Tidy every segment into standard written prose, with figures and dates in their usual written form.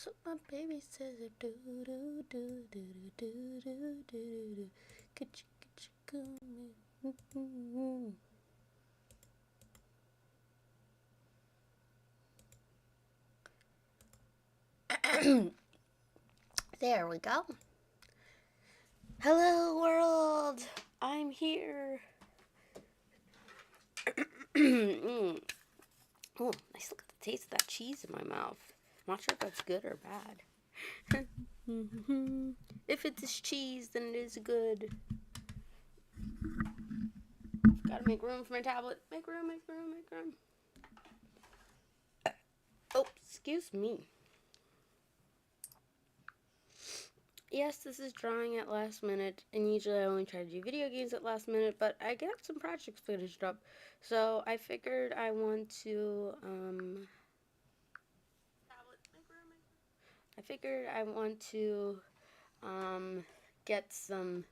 what my baby says. Do do do do do do do do do. There we go. Hello world, I'm here. Oh, nice look at the taste of that cheese in my mouth. I'm not sure if that's good or bad. If it is cheese, then it is good. Gotta make room for my tablet. Make room, make room, make room. Oh, excuse me. Yes, this is drawing at last minute, and usually I only try to do video games at last minute, but I get some projects finished up, so I figured I want to, get some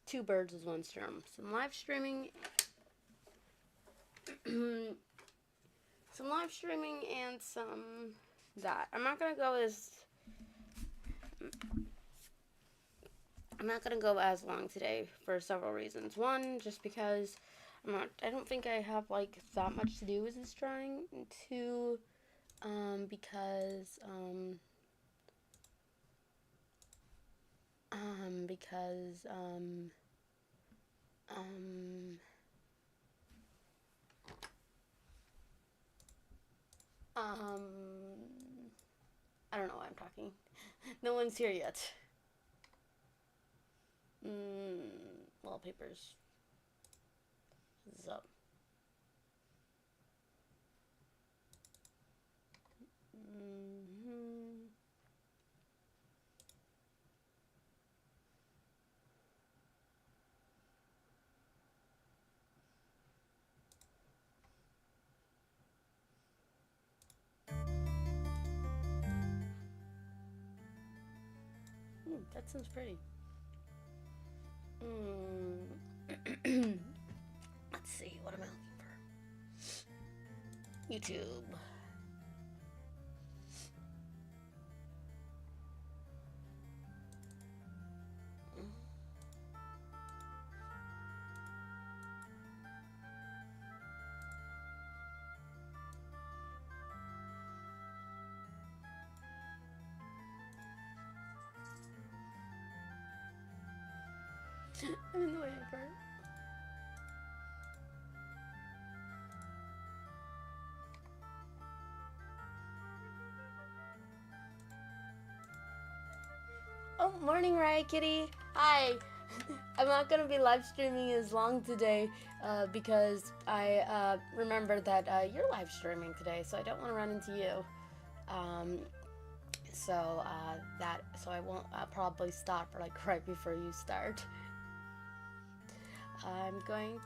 two birds with one stone. Some live streaming, and some that. I'm not gonna go as long today for several reasons. One, just because I don't think I have like that much to do with this drawing. And two, because I don't know why I'm talking. No one's here yet. Wallpapers. So. That sounds pretty. Let's see, what am I looking for? YouTube. I'm in the way of her. Oh, morning, Riot Kitty. Hi. I'm not going to be live streaming as long today because I remembered that you're live streaming today, so I don't want to run into you. So I won't probably stop like right before you start. I'm going.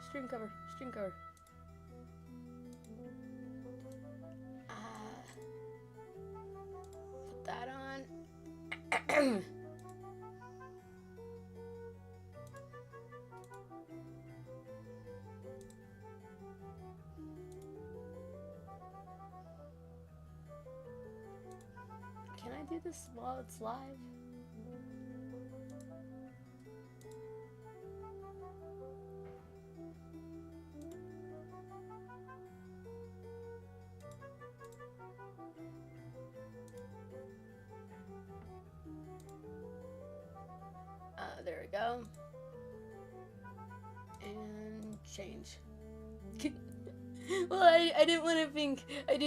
Stream cover. Put that on. Can I do this while it's live? There we go. And change. Well, I didn't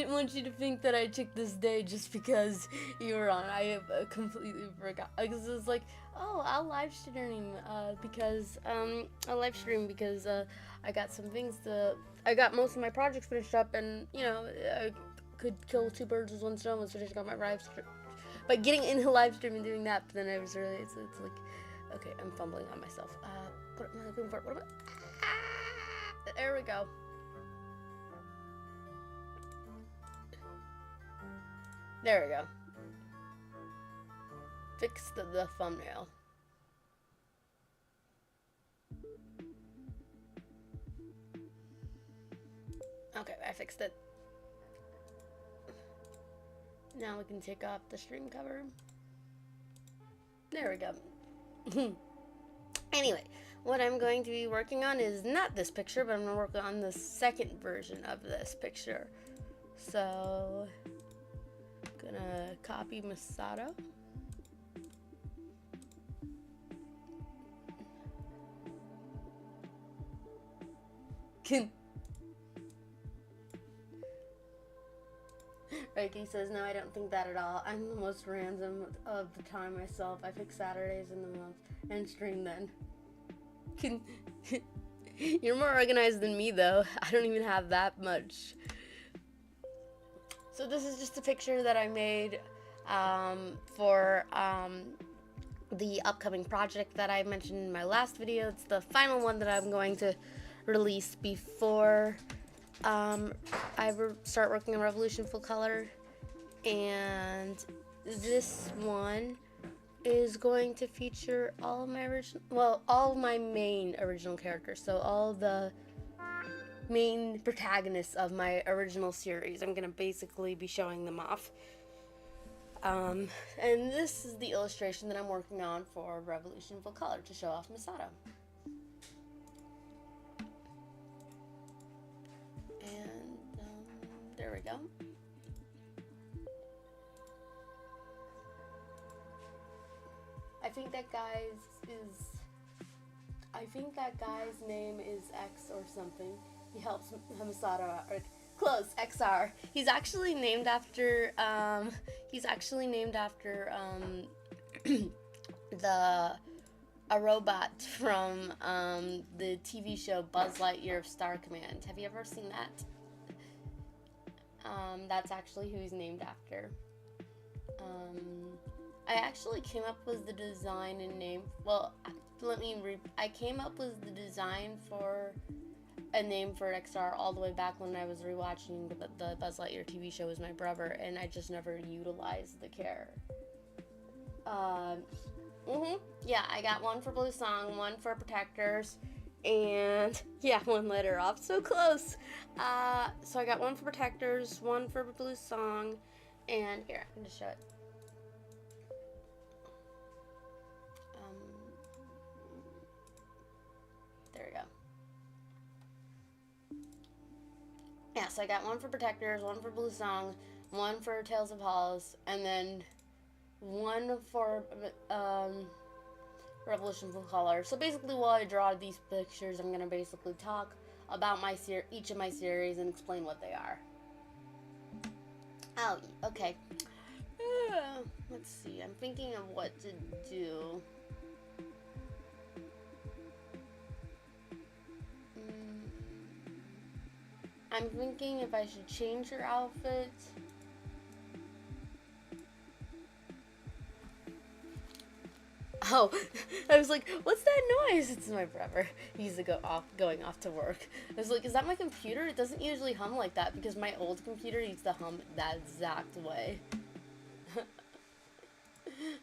want you to think that I took this day just because you were on. I completely forgot. Because it was like, oh, I'll live stream because I got some things I got most of my projects finished up, and you know, I could kill two birds with one stone once I got my live stream. By getting into live stream and doing that, but then I was really, it's like, okay, I'm fumbling on myself. What am I looking for? There we go. There we go. Fix the thumbnail. Okay, I fixed it. Now we can take off the stream cover. There we go. Anyway, what I'm going to be working on is not this picture, but I'm going to work on the second version of this picture. So, gonna copy Misato. Reiki says, no, I don't think that at all. I'm the most random of the time myself. I pick Saturdays in the month and stream then. You're more organized than me, though. I don't even have that much. So this is just a picture that I made for the upcoming project that I mentioned in my last video. It's the final one that I'm going to release before I start working on Revolution Full Color. And this one is going to feature all of my all of my main original characters. So all the main protagonists of my original series. I'm gonna basically be showing them off. And this is the illustration that I'm working on for Revolution Full Color to show off Misato. And there we go. I think that guy's name is X or something. He helps Misato out. Or close, XR. He's actually named after a robot from the TV show Buzz Lightyear of Star Command. Have you ever seen that? That's actually who he's named after. I actually came up with the design and name. Well, I came up with the design for a name for XR all the way back when I was rewatching the Buzz Lightyear TV show with my brother, and I just never utilized the care. Yeah, I got one for Blue Song, one for Protectors, and yeah, one letter off. So close. So I got one for Protectors, one for Blue Song, and here, I can just show it. There we go. Yeah, so I got one for Protectors, one for Blue Song, one for Tales of Halls, and then one for Revolution Full Color. So basically, while I draw these pictures, I'm gonna basically talk about each of my series and explain what they are. Oh, okay. Let's see. I'm thinking of what to do. I'm thinking if I should change her outfit. Oh, I was like, what's that noise? It's my brother. He's going off to work. I was like, is that my computer? It doesn't usually hum like that because my old computer used to hum that exact way.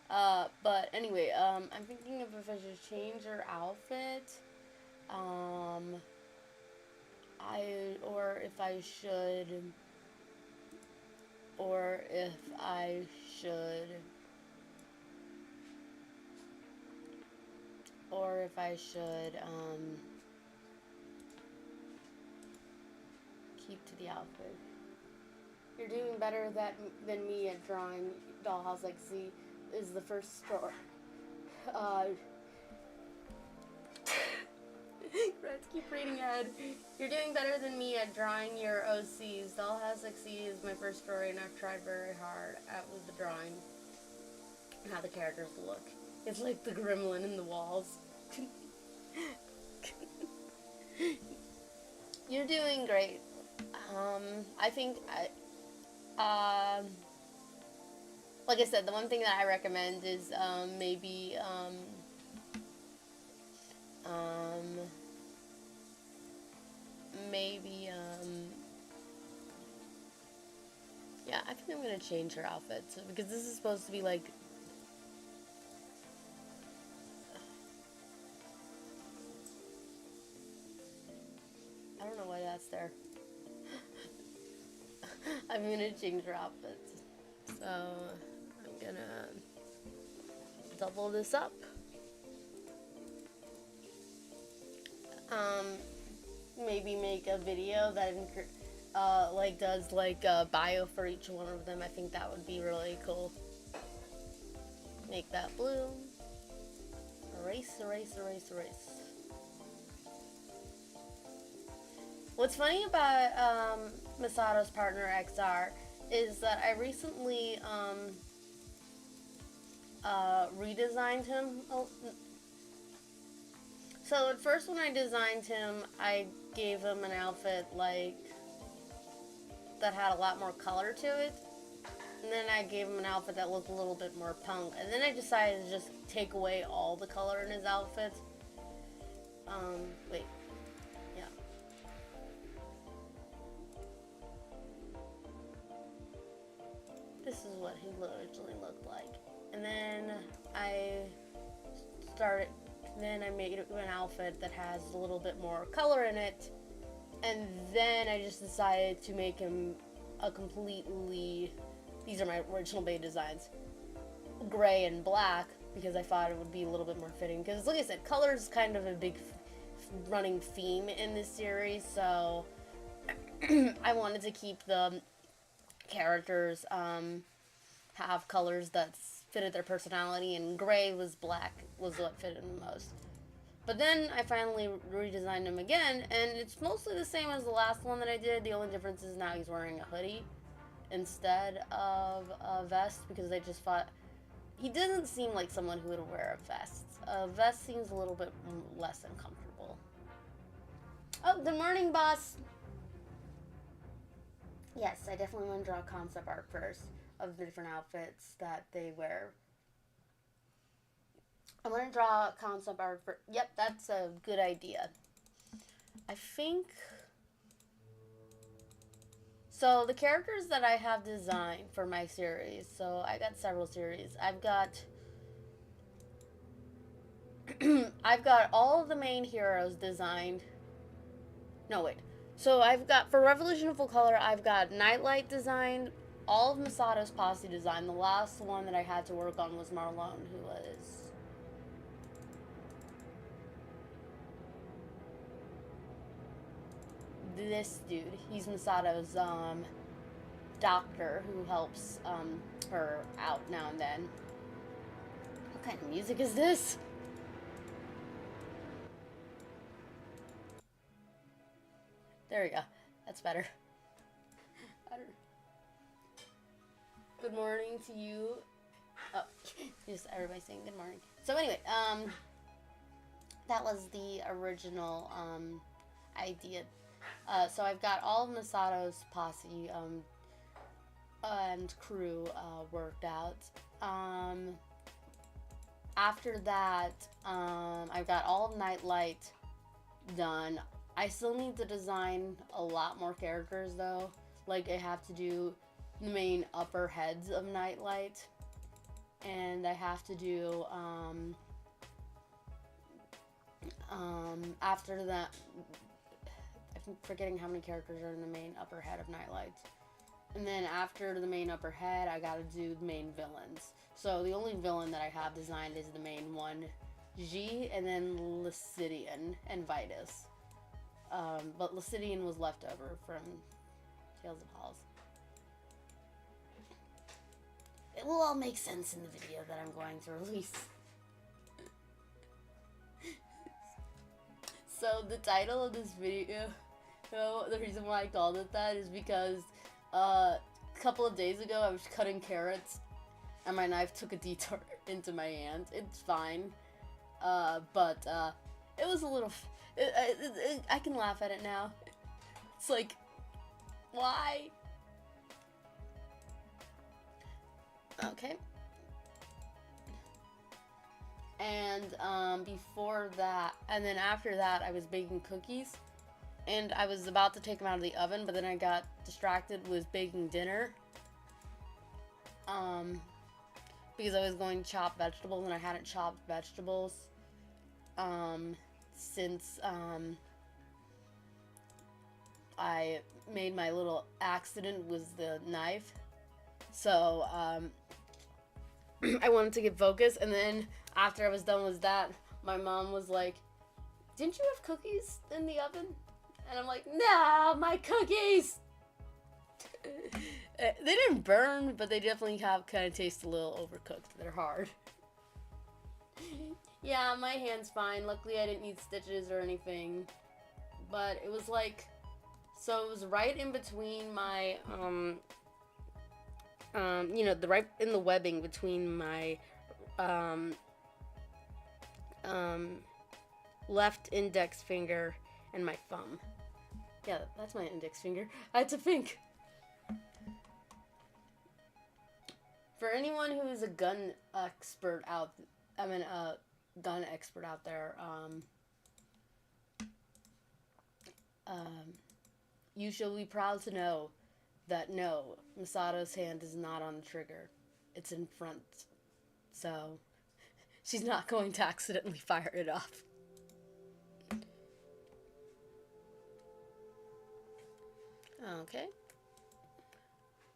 But anyway, I'm thinking of if I should change her outfit. Or if I should keep to the outfit. You're doing better than me at drawing Dollhouse Like Z is the first story. Let's keep reading ahead. You're doing better than me at drawing your OCs. Dollhouse Like Z is my first story, and I've tried very hard with the drawing and how the characters look. It's like the gremlin in the walls. You're doing great. I think like I said, the one thing that I recommend is yeah, I think I'm gonna change her outfit because this is supposed to be like I don't know why that's there. I'm gonna change her outfit. So So I'm gonna double this up. Maybe make a video that like does like a bio for each one of them. I think that would be really cool. Make that blue. Erase, erase, erase, erase. What's funny about Misato's partner XR is that I recently redesigned him. So at first when I designed him, I gave him an outfit like that had a lot more color to it. And then I gave him an outfit that looked a little bit more punk. And then I decided to just take away all the color in his outfit. Wait. Yeah. This is what he originally looked like. And then I made an outfit that has a little bit more color in it. And then I just decided to make him a completely, these are my original bait designs, gray and black, because I thought it would be a little bit more fitting. Because like I said, color is kind of a big running theme in this series, so I wanted to keep the characters have colors that fitted their personality, and gray was what fitted them the most. But then I finally redesigned him again, and it's mostly the same as the last one that I did. The only difference is now he's wearing a hoodie instead of a vest, because I just thought he doesn't seem like someone who would wear a vest. A vest seems a little bit less uncomfortable. Oh, good morning, boss. Yes, I definitely want to draw concept art first of the different outfits that they wear. I'm going to draw concept art for... Yep, that's a good idea. I think... So, the characters that I have designed for my series, so I got several series. I've got... I've got all of the main heroes designed. No, wait. So, I've got... For Revolution of Full Color, I've got Nightlight designed, all of Misato's posse designed. The last one that I had to work on was Marlon, who was... this dude. He's Misato's doctor who helps her out now and then. What kind of music is this? There we go. That's better. Good morning to you. Oh, just everybody saying good morning. So anyway, that was the original idea. So I've got all of Misato's posse and crew worked out. After that, I've got all of Nightlight done. I still need to design a lot more characters though. Like I have to do the main upper heads of Nightlight, and I have to do after that, I'm forgetting how many characters are in the main upper head of Nightlight. And then after the main upper head, I gotta do the main villains. So the only villain that I have designed is the main one, G, and then Lucidian and Vitus. But Lucidian was left over from Tales of Halls. It will all make sense in the video that I'm going to release. So the title of this video, the reason why I called it that is because a couple of days ago I was cutting carrots and my knife took a detour into my hand. It's fine, but it was a little... I can laugh at it now. It's like, why? Okay. And before that, and then after that, I was baking cookies, and I was about to take them out of the oven, but then I got distracted with baking dinner, because I was going to chop vegetables, and I hadn't chopped vegetables, since, I made my little accident with the knife, So, I wanted to get focused, and then after I was done with that, my mom was like, "Didn't you have cookies in the oven?" And I'm like, "Nah, my cookies!" They didn't burn, but they definitely have kind of taste a little overcooked. They're hard. Yeah, my hand's fine. Luckily, I didn't need stitches or anything. But it was like, so it was right in between my, you know, right in the webbing between my, left index finger and my thumb. Yeah, that's my index finger. I had to think. For anyone who is a gun expert out there, you shall be proud to know that no, Misato's hand is not on the trigger. It's in front. So, she's not going to accidentally fire it off. Okay.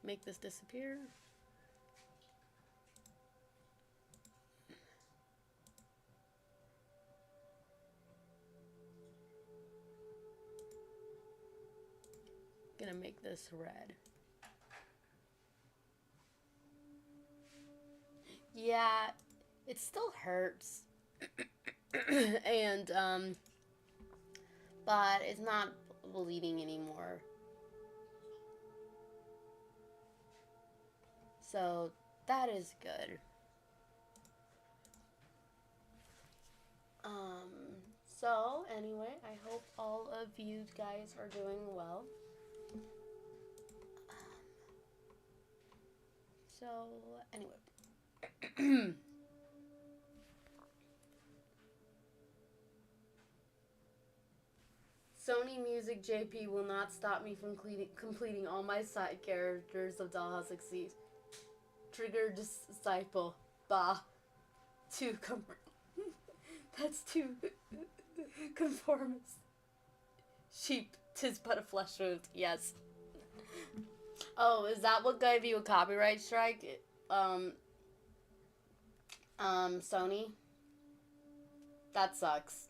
Make this disappear. Gonna make this red. Yeah, it still hurts. And, but it's not bleeding anymore. So, that is good. So, anyway, I hope all of you guys are doing well. So, anyway. Sony Music JP will not stop me from completing all my side characters of Dollhouse Exceed. Trigger disciple. Bah. Too That's too conformist. Sheep, 'tis but a flesh wound. Yes. Oh, is that what gave you a copyright strike? Sony? That sucks.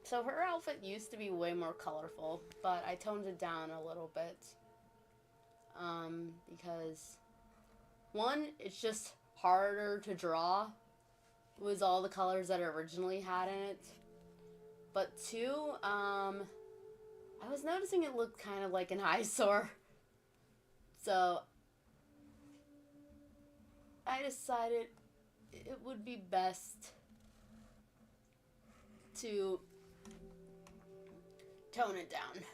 So her outfit used to be way more colorful, but I toned it down a little bit. Because one, it's just harder to draw with all the colors that it originally had in it. But two, I was noticing it looked kind of like an eyesore. So I decided it would be best to tone it down.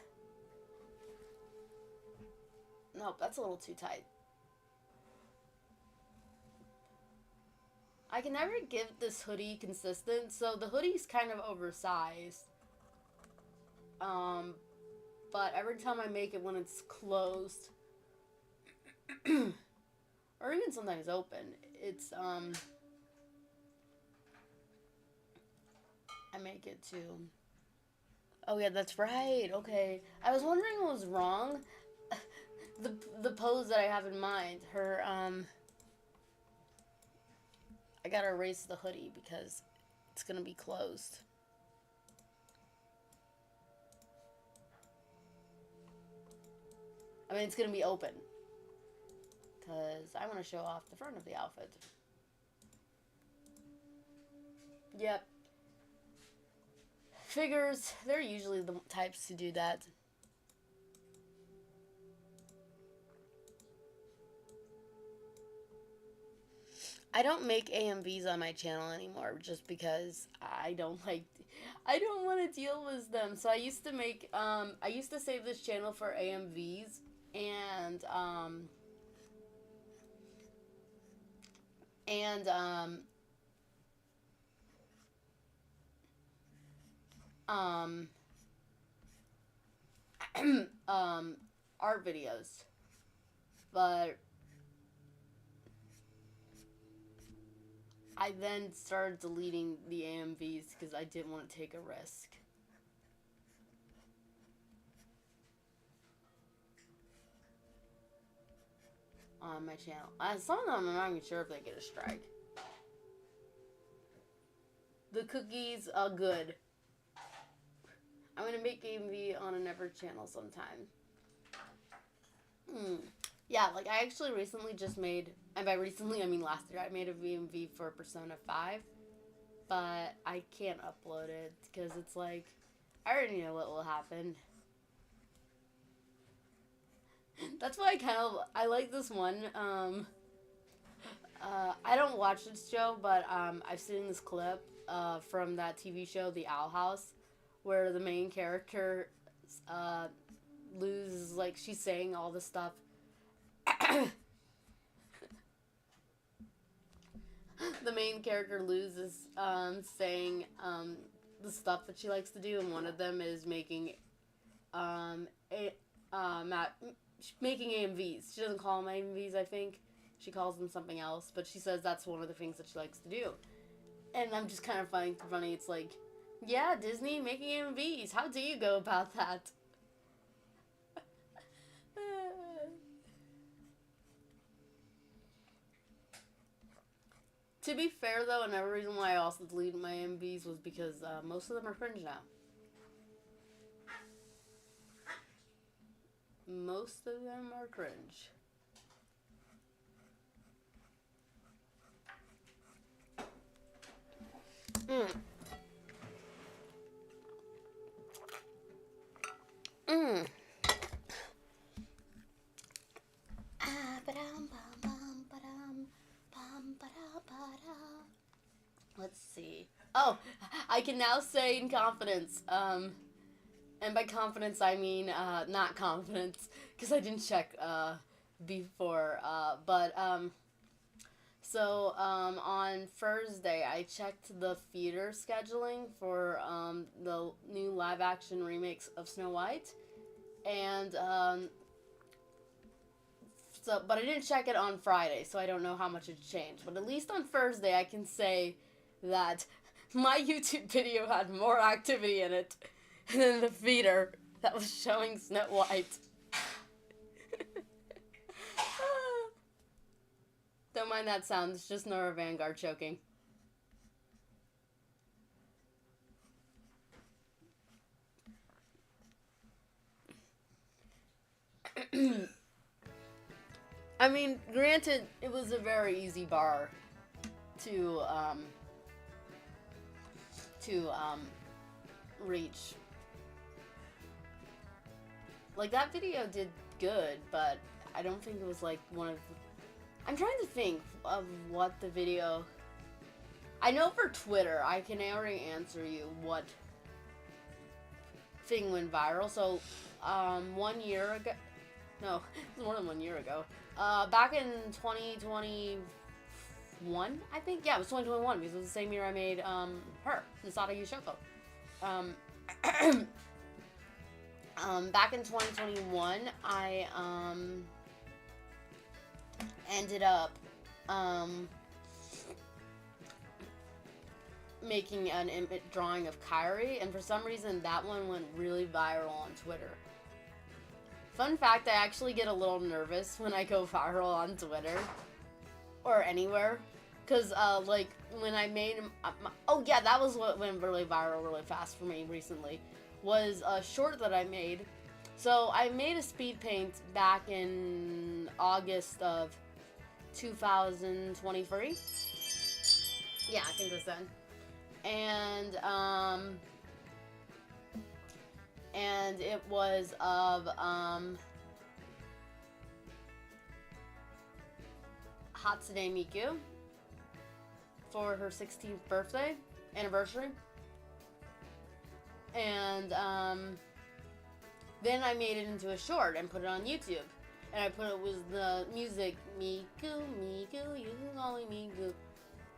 Nope, that's a little too tight. I can never give this hoodie consistent, so the hoodie's kind of oversized. But every time I make it when it's closed, or even sometimes open, it's, I make it too. Oh yeah, that's right, okay. I was wondering what was wrong. The pose that I have in mind, her, I gotta erase the hoodie because it's gonna be closed. I mean, it's gonna be open. Because I want to show off the front of the outfit. Yep. Figures, they're usually the types to do that. I don't make AMVs on my channel anymore just because I don't want to deal with them. So I used to make, I used to save this channel for AMVs and art videos. But I then started deleting the AMVs because I didn't want to take a risk. on my channel. Some of them I'm not even sure if they get a strike. The cookies are good. I'm gonna make AMV on a Never channel sometime. Yeah, like I actually recently just made, and by recently I mean last year, I made a VMV for Persona 5, but I can't upload it because it's like, I already know what will happen. That's why I like this one. I don't watch this show, but I've seen this clip from that TV show, The Owl House, where the main character loses, like, she's saying all this stuff. The main character loses saying the stuff that she likes to do, and one of them is making making AMVs. She doesn't call them AMVs, I think. She calls them something else, but she says that's one of the things that she likes to do. And I'm just kind of finding it funny. It's like, yeah, Disney making AMVs. How do you go about that? To be fair, though, another reason why I also deleted my AMVs was because most of them are cringe now. Most of them are cringe. Let's see. Oh, I can now say in confidence, and by confidence I mean not confidence, because I didn't check before, so on Thursday I checked the theater scheduling for the new live action remakes of Snow White, and but I didn't check it on Friday, so I don't know how much it's changed. But at least on Thursday, I can say that my YouTube video had more activity in it than the theater that was showing Snow White. Don't mind that sound, it's just Nora Vanguard choking. I mean, granted, it was a very easy bar to reach. Like, that video did good, but I don't think it was, like, one of the... I'm trying to think of what the video... I know for Twitter, I can already answer you what thing went viral. So, 1 year ago... No, it was more than 1 year ago. Back in 2021, I think? Yeah, it was 2021, because it was the same year I made, her, Misato Yushoku. Back in 2021, I, ended up, making an drawing of Kairi, and for some reason, that one went really viral on Twitter. Fun fact, I actually get a little nervous when I go viral on Twitter. Or anywhere. Because, like, when I made... oh, yeah, that was what went really viral really fast for me recently. Was a short that I made. So, I made a speed paint back in August of 2023. Yeah, I think it was then. And it was of, Hatsune Miku for her 16th birthday anniversary. And, then I made it into a short and put it on YouTube. And I put it with the music, Miku, Miku, you can call me Miku.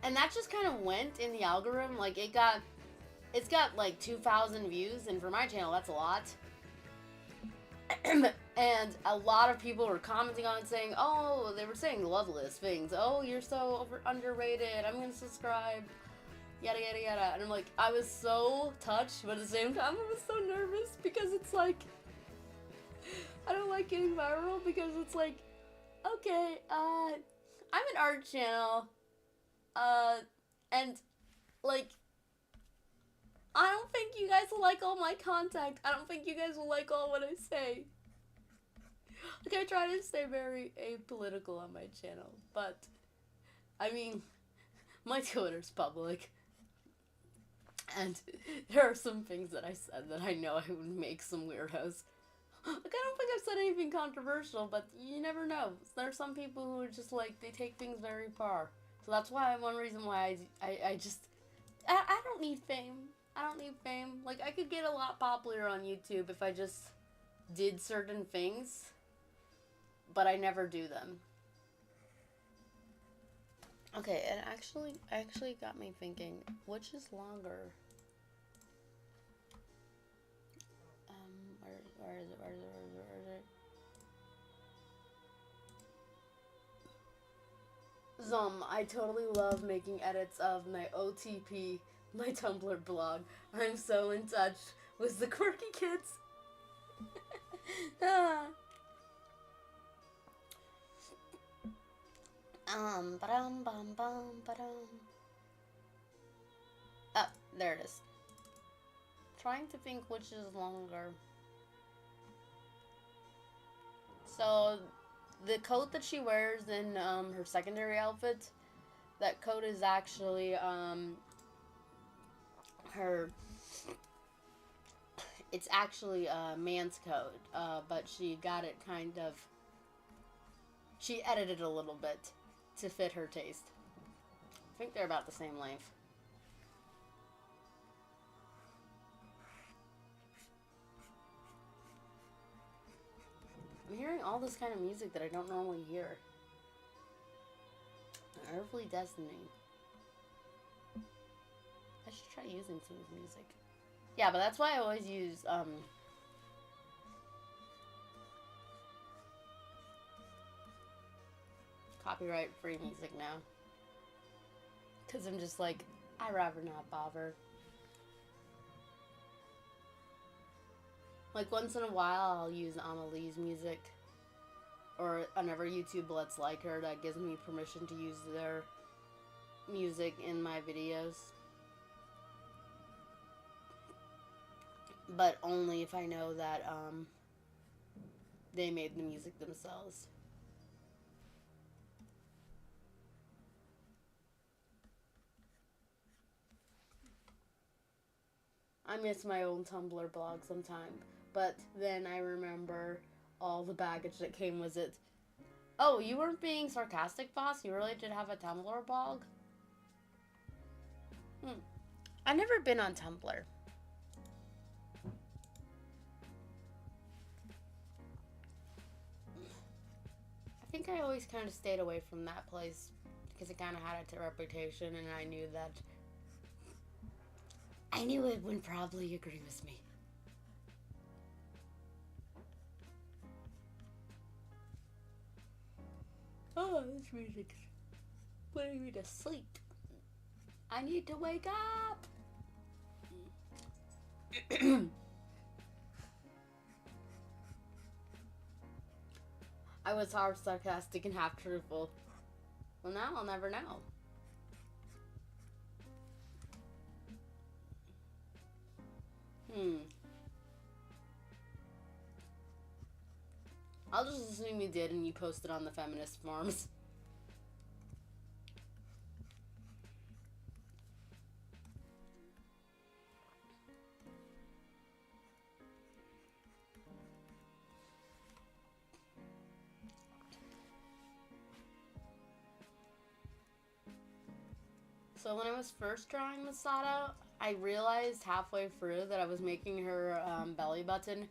And that just kind of went in the algorithm. Like, it's got like 2,000 views, and for my channel, that's a lot. And a lot of people were commenting on it saying, oh, they were saying loveless things. Oh, you're so underrated. I'm gonna subscribe. Yada, yada, yada. And I'm like, I was so touched, but at the same time, I was so nervous because it's like, I don't like getting viral because it's like, Okay, I'm an art channel, and, like, I don't think you guys will like all my content. I don't think you guys will like all what I say. Like, I try to stay very apolitical on my channel, but, I mean, my Twitter's public. And there are some things that I said that I know I would make some weirdos. Like, I don't think I've said anything controversial, but you never know. There are some people who are just like, they take things very far. So that's why, one reason why I don't need fame. I don't need fame. Like, I could get a lot popular on YouTube if I just did certain things, but I never do them. Okay, and actually got me thinking, which is longer? Where is it? I totally love making edits of my OTP, my Tumblr blog. I'm so in touch with the quirky kids. Oh, there it is. Trying to think which is longer. So, the coat that she wears in her secondary outfit, that coat is actually it's actually a man's coat, but she got it kind of, she edited it a little bit to fit her taste. I think they're about the same length. I'm hearing all this kind of music that I don't normally hear. Earthly Destiny. I should try using some of this music. Yeah, but that's why I always use, copyright-free music now. Because I'm just like, I'd rather not bother. Like, once in a while, I'll use Amelie's music. Or another YouTube Let's Like her that gives me permission to use their music in my videos. But only if I know that, they made the music themselves. I miss my own Tumblr blog sometime. But then I remember all the baggage that came with it. Oh, you weren't being sarcastic, boss? You really did have a Tumblr blog? I've never been on Tumblr. I think I always kind of stayed away from that place because it kind of had a reputation, and I knew it wouldn't probably agree with me. Oh, this music's putting me to sleep. I need to wake up. I was half sarcastic and half truthful. Well, now I'll never know. I'll just assume you did and you posted on the feminist forums. So when I was first drawing Misato, I realized halfway through that I was making her belly button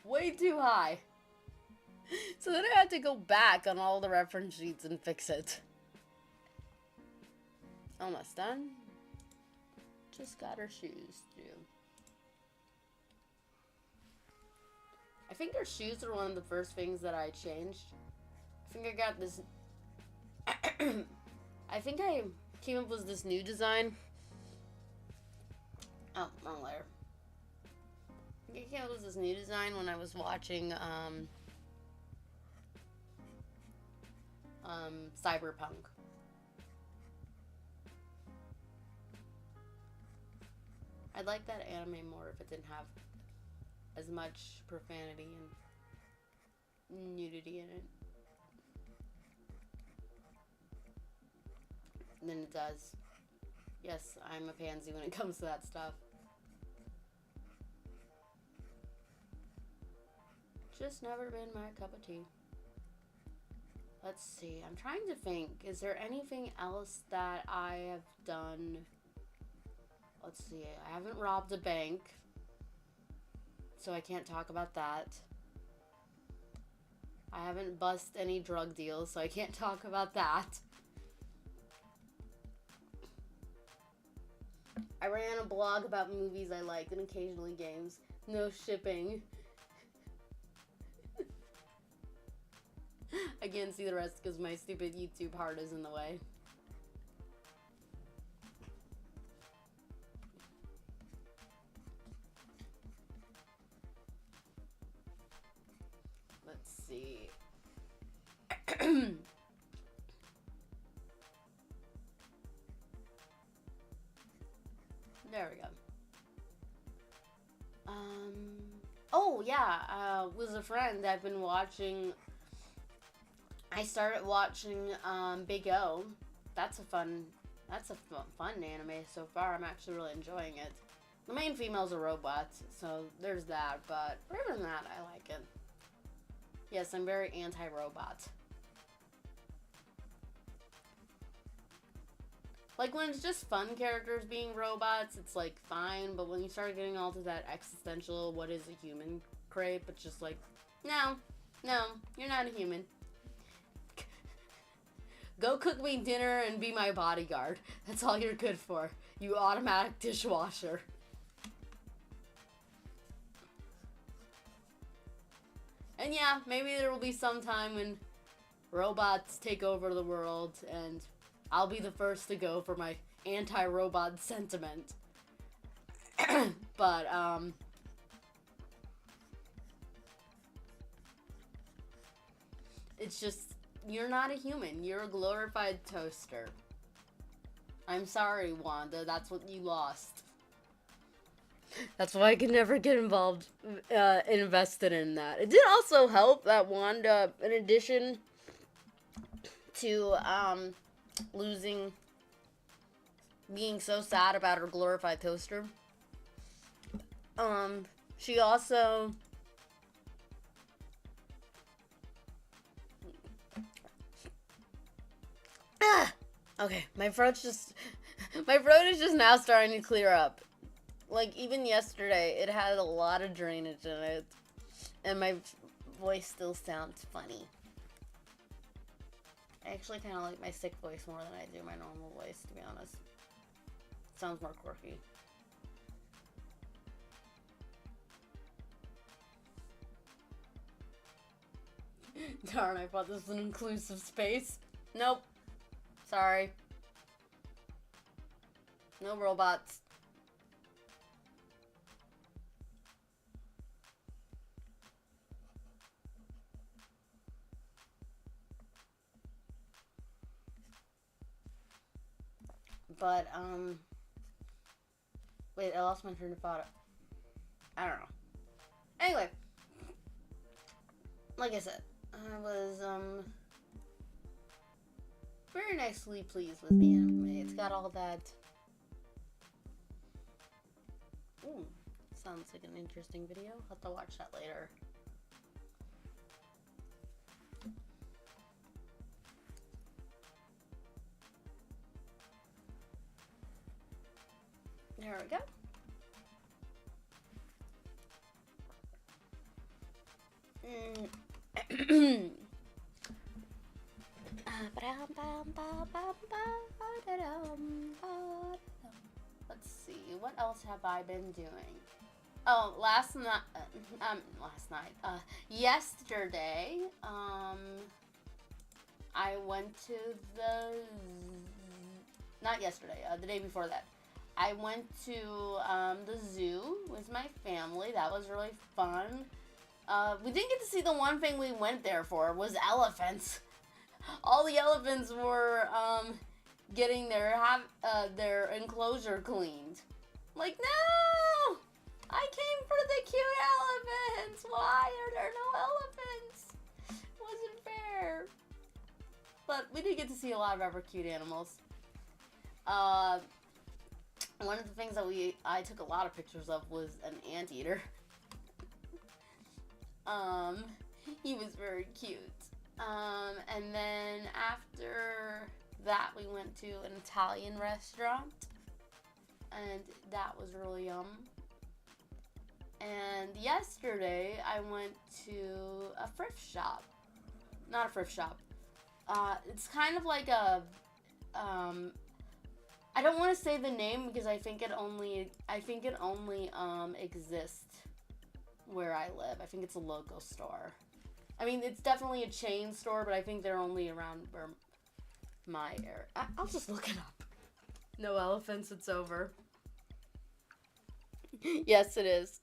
way too high. So then I had to go back on all the reference sheets and fix it. Almost done. Just got her shoes too. I think her shoes are one of the first things that I changed. I think I got this... I think I came up with this new design. Oh, wrong layer. I think I came up with this new design when I was watching, cyberpunk. I'd like that anime more if it didn't have as much profanity and nudity in it than it does. Yes, I'm a pansy when it comes to that stuff. Just never been my cup of tea. Let's see. I'm trying to think. Is there anything else that I have done? Let's see. I haven't robbed a bank, so I can't talk about that. I haven't busted any drug deals, so I can't talk about that. I ran a blog about movies I liked and occasionally games. No shipping. I can't see the rest because my stupid YouTube heart is in the way. Let's see. There we go. Oh yeah, was a friend I've been watching. I started watching Big O. That's a fun anime so far. I'm actually really enjoying it. The main female's a robot, so there's that. But other than that, I like it. Yes, I'm very anti-robot. Like, when it's just fun characters being robots, it's, like, fine. But when you start getting all to that existential, what is a human crap, it's just like, no, you're not a human. Go cook me dinner and be my bodyguard. That's all you're good for. You automatic dishwasher. And yeah, maybe there will be some time when robots take over the world and I'll be the first to go for my anti-robot sentiment. But, it's just, you're not a human. You're a glorified toaster. I'm sorry, Wanda. That's what you lost. That's why I could never get invested in that. It did also help that Wanda, in addition to, being so sad about her glorified toaster, she also, okay, my throat is just now starting to clear up. Like, even yesterday, it had a lot of drainage in it, and my voice still sounds funny. I actually kind of like my sick voice more than I do my normal voice, to be honest. It sounds more quirky. Darn, I thought this was an inclusive space. Nope. Sorry. No robots. But, wait, I lost my train of thought. I don't know. Anyway. Like I said, I was, very nicely pleased with the anime. It's got all that... Ooh, sounds like an interesting video. I'll have to watch that later. There we go. Let's see, what else have I been doing? Oh, yesterday, I went to not yesterday, the day before that. I went to the zoo with my family. That was really fun. We didn't get to see the one thing we went there for, was elephants. all the elephants were getting their enclosure cleaned. Like, no! I came for the cute elephants! Why are there no elephants? Wasn't fair. But we did get to see a lot of other cute animals. One of the things that I took a lot of pictures of was an anteater. He was very cute. And then after that, we went to an Italian restaurant, and that was really yum. And yesterday, I went to a thrift shop. Not a thrift shop. It's kind of like a, I don't want to say the name because I think it only exists where I live. I think it's a local store. I mean, it's definitely a chain store, but I think they're only around where my area. I'll just look it up. No elephants, it's over. Yes, it is.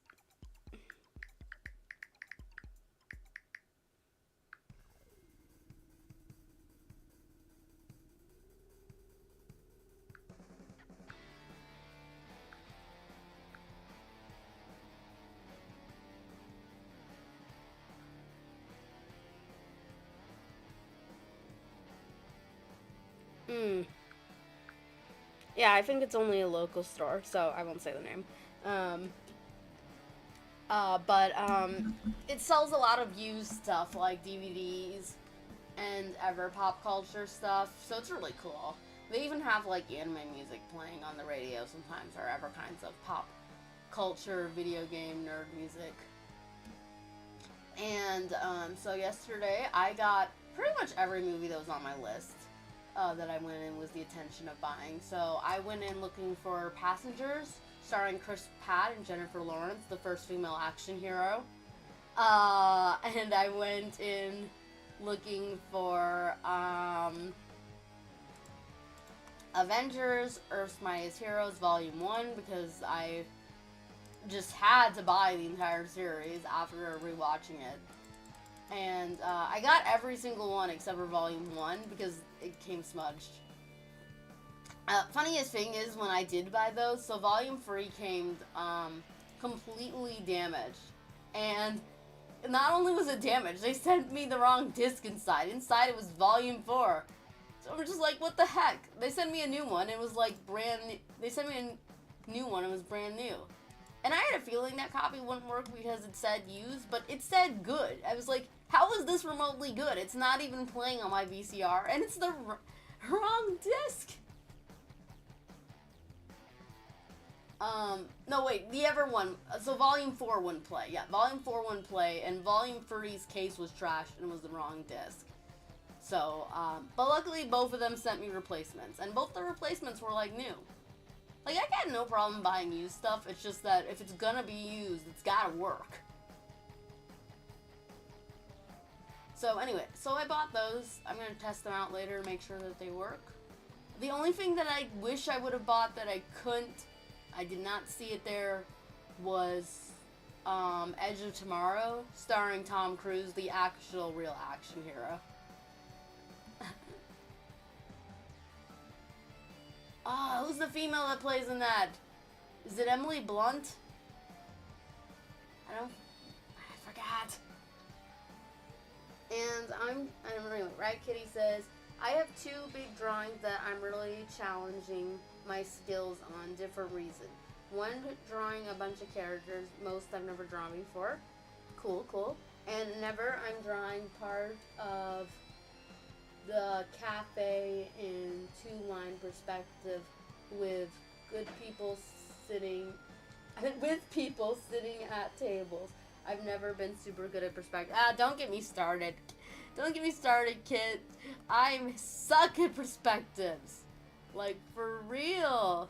Yeah, I think it's only a local store, so I won't say the name. But it sells a lot of used stuff like DVDs and ever pop culture stuff, so it's really cool. They even have like anime music playing on the radio sometimes, or ever kinds of pop culture, video game, nerd music. And so yesterday I got pretty much every movie that was on my list that I went in was the attention of buying. So I went in looking for Passengers, starring Chris Pratt and Jennifer Lawrence, the first female action hero. And I went in looking for Avengers, Earth's Mightiest Heroes Volume 1, because I just had to buy the entire series after rewatching it. And I got every single one except for Volume 1 because it came smudged. Funniest thing is when I did buy those, so Volume 3 came completely damaged. And not only was it damaged, they sent me the wrong disc inside. Inside it was Volume 4. So we're just like, what the heck? They sent me a new one. It was like brand new. They sent me a new one. It was brand new. And I had a feeling that copy wouldn't work because it said used, but it said good. I was like, how is this remotely good? It's not even playing on my VCR, and it's the wrong disc. No wait, the other one, so Volume 4 wouldn't play. Yeah, Volume 4 wouldn't play, and Volume 3's case was trashed and was the wrong disc. So, but luckily both of them sent me replacements, and both the replacements were like new. Like, I got no problem buying used stuff, it's just that if it's gonna be used, it's gotta work. So anyway, so I bought those. I'm gonna test them out later to make sure that they work. The only thing that I wish I would have bought that I couldn't, I did not see it there, was Edge of Tomorrow, starring Tom Cruise, the actual real action hero. Ah, who's the female that plays in that? Is it Emily Blunt? I forgot. And anyway, Right Kitty says, I have two big drawings that I'm really challenging my skills on different reasons. One, drawing a bunch of characters, most I've never drawn before. Cool, cool. And never, I'm drawing part of the cafe in two-line perspective with people sitting at tables. I've never been super good at perspective. Don't get me started. Don't get me started, kid. I'm suck at perspectives. Like, for real.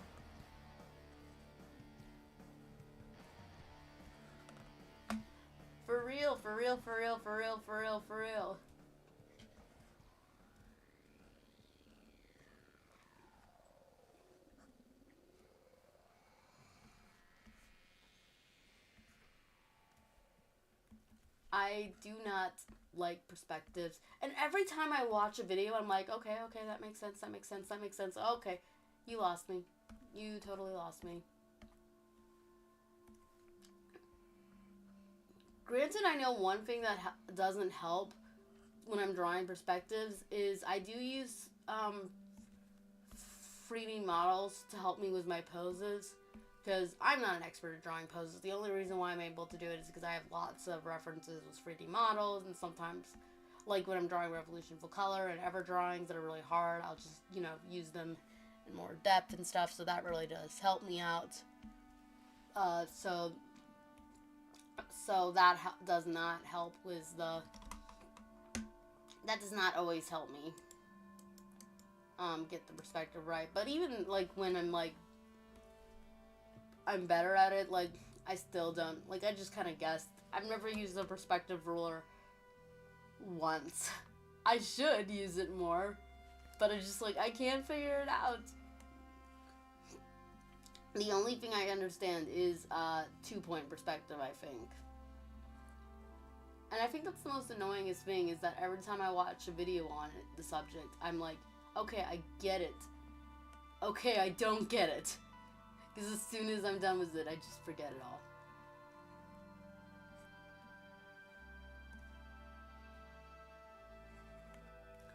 For real, for real, for real, for real, for real, for real. I do not like perspectives. And every time I watch a video, I'm like, okay, that makes sense, that makes sense, that makes sense. Okay, you lost me. You totally lost me. Granted, I know one thing that doesn't help when I'm drawing perspectives is I do use 3D models to help me with my poses, because I'm not an expert at drawing poses. The only reason why I'm able to do it is because I have lots of references with 3D models, and sometimes, like when I'm drawing Revolution Full Color and ever drawings that are really hard, I'll just, use them in more depth and stuff, so that really does help me out. So that does not help with that does not always help me get the perspective right. But even like when I'm better at it, like I still don't, like I just kind of guessed. I've never used a perspective ruler once. I should use it more, but it's just like I can't figure it out. The only thing I understand is 2-point perspective, I think. And I think that's the most annoyingest thing, is that every time I watch a video on it, the subject, I'm like, okay, I get it. Okay, I don't get it. Because as soon as I'm done with it, I just forget it all.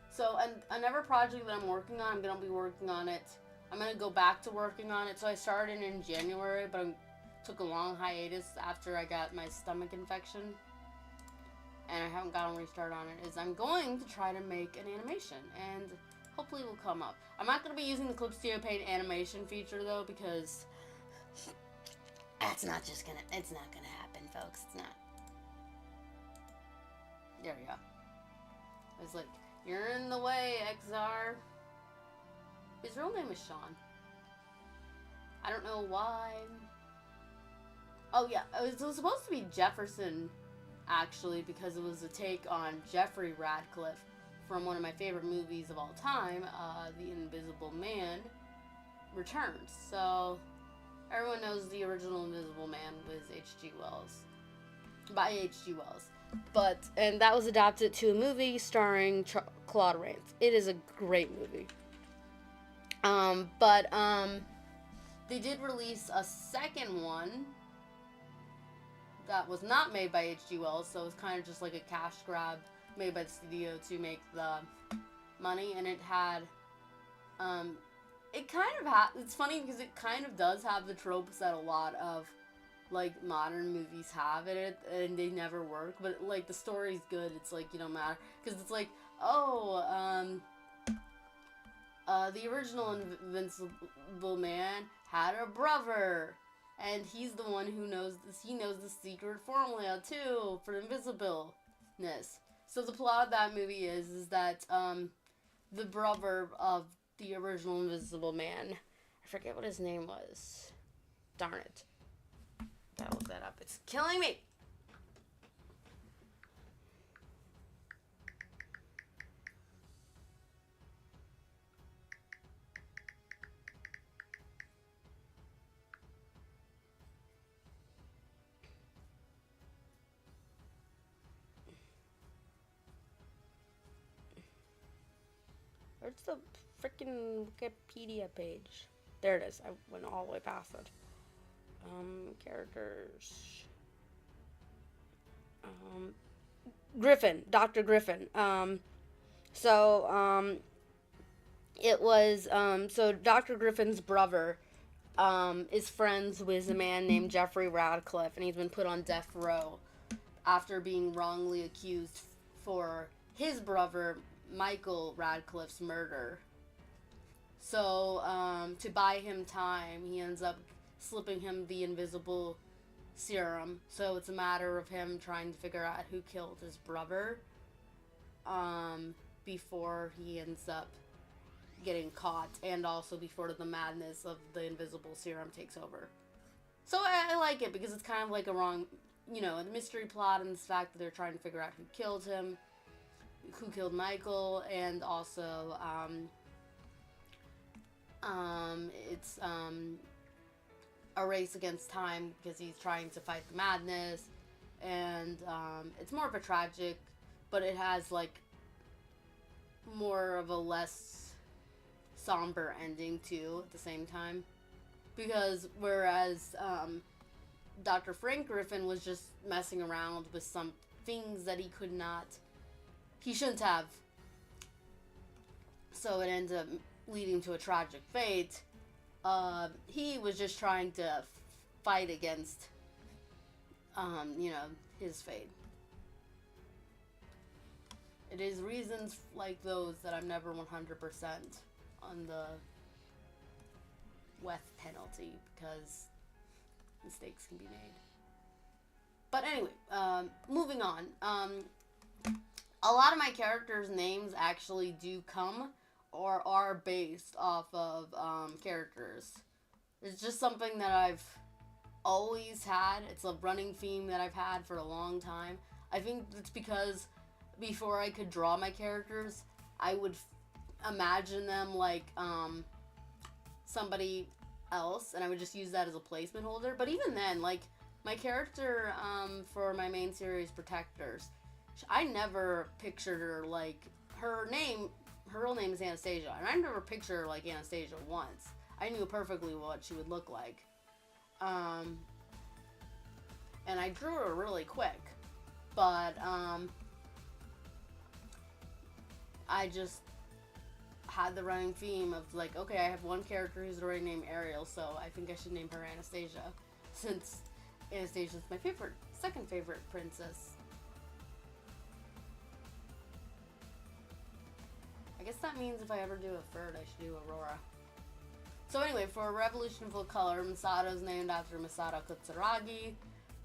So, and another project that I'm working on, I'm going to be working on it. I'm going to go back to working on it. So I started in January, but I took a long hiatus after I got my stomach infection. And I haven't gotten a restart on it, is I'm going to try to make an animation, and hopefully it will come up. I'm not going to be using the clipstudiopaint animation feature, though, because it's not going to happen, folks. It's not. There we go. It's like, you're in the way, XR. His real name is Sean. I don't know why. Oh, yeah, it was supposed to be Jefferson, actually, because it was a take on Jeffrey Radcliffe from one of my favorite movies of all time, The Invisible Man Returns. So everyone knows the original Invisible Man was H.G. Wells, by H.G. Wells, and that was adapted to a movie starring Claude Rains. It is a great movie. They did release a second one that was not made by H.G. Wells, so it was kind of just like a cash grab made by the studio to make the money, and it had, it's funny because it kind of does have the tropes that a lot of, like, modern movies have in it, and they never work, but, like, the story's good. It's like, you don't matter, because it's like, the original Invincible Man had a brother, and he's the one who knows this. He knows the secret formula too for invisibleness. So the plot of that movie is that the brother of the original Invisible Man, I forget what his name was. Darn it! Gotta look that up. It's killing me. Where's the freaking Wikipedia page? There it is. I went all the way past it. Characters. Griffin. Dr. Griffin. It was, so Dr. Griffin's brother, is friends with a man named Jeffrey Radcliffe, and he's been put on death row after being wrongly accused for his brother Michael Radcliffe's murder. So, to buy him time, he ends up slipping him the invisible serum. So it's a matter of him trying to figure out who killed his brother, before he ends up getting caught, and also before the madness of the invisible serum takes over. So I like it because it's kind of like a mystery plot, and the fact that they're trying to figure out who killed him, who killed Michael, and also it's a race against time because he's trying to fight the madness, and it's more of a tragic, but it has like more of a less somber ending too at the same time. Because whereas Dr. Frank Griffin was just messing around with some things that he shouldn't have. So it ends up leading to a tragic fate. He was just trying to fight against, his fate. It is reasons like those that I'm never 100% on the death penalty, because mistakes can be made. But anyway, moving on. A lot of my characters' names actually do come or are based off of characters. It's just something that I've always had. It's a running theme that I've had for a long time. I think it's because before I could draw my characters, I would imagine them like somebody else, and I would just use that as a placement holder. But even then, like, my character for my main series, Protectors, I never pictured her like her real name is Anastasia, and I never pictured her like Anastasia once. I knew perfectly what she would look like. And I drew her really quick, but I just had the running theme of like, okay, I have one character who's already named Ariel, so I think I should name her Anastasia, since Anastasia's my second favorite princess. I guess that means if I ever do a third, I should do Aurora. So anyway, for Revolution Full Color, Misato is named after Misato Kutsuragi